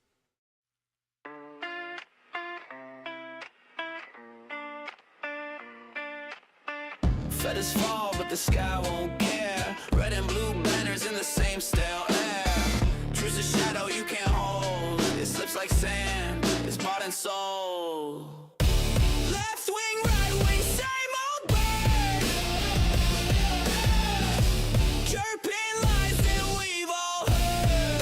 Speaker 1: Feathers fall, but the sky won't care. Red and blue banners in the same stale air. Truth's a shadow you can't hold. It slips like sand, it's bought and sold. Left wing, right wing, same old bird. Chirping lies that we've all heard.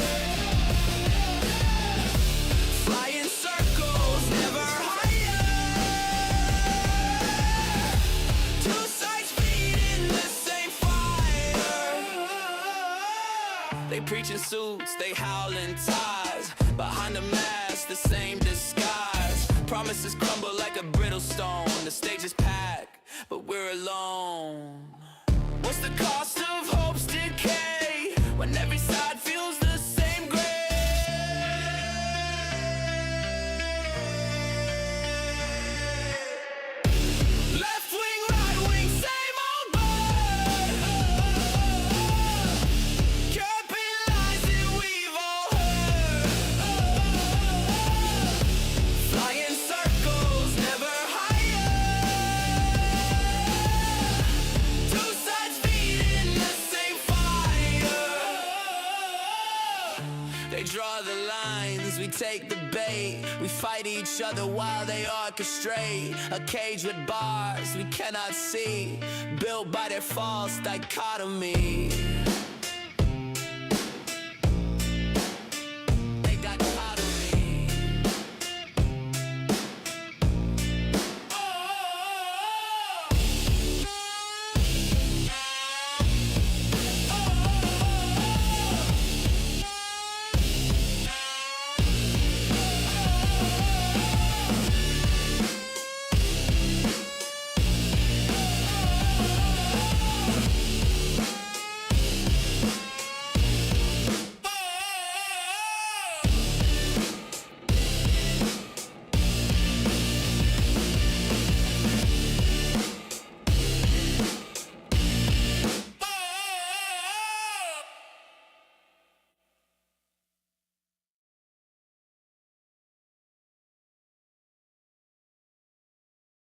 Speaker 1: Flying circles, never higher. Two sides feeding the same fire. They preaching suits, they howling ties. Behind the mask, the same disguise. Promises crumble like a brittle stone. The stage is packed, but we're alone. What's the cost of hope's decay when every side feels the same gray? Left wing, right wing, same old bird. Curbing lies that we've all heard. Flying circles, never higher. Two sides feeding the same fire. They draw the lines, we take the bait. We fight each other while they orchestrate. A cage with bars we cannot see, built by their false dichotomy.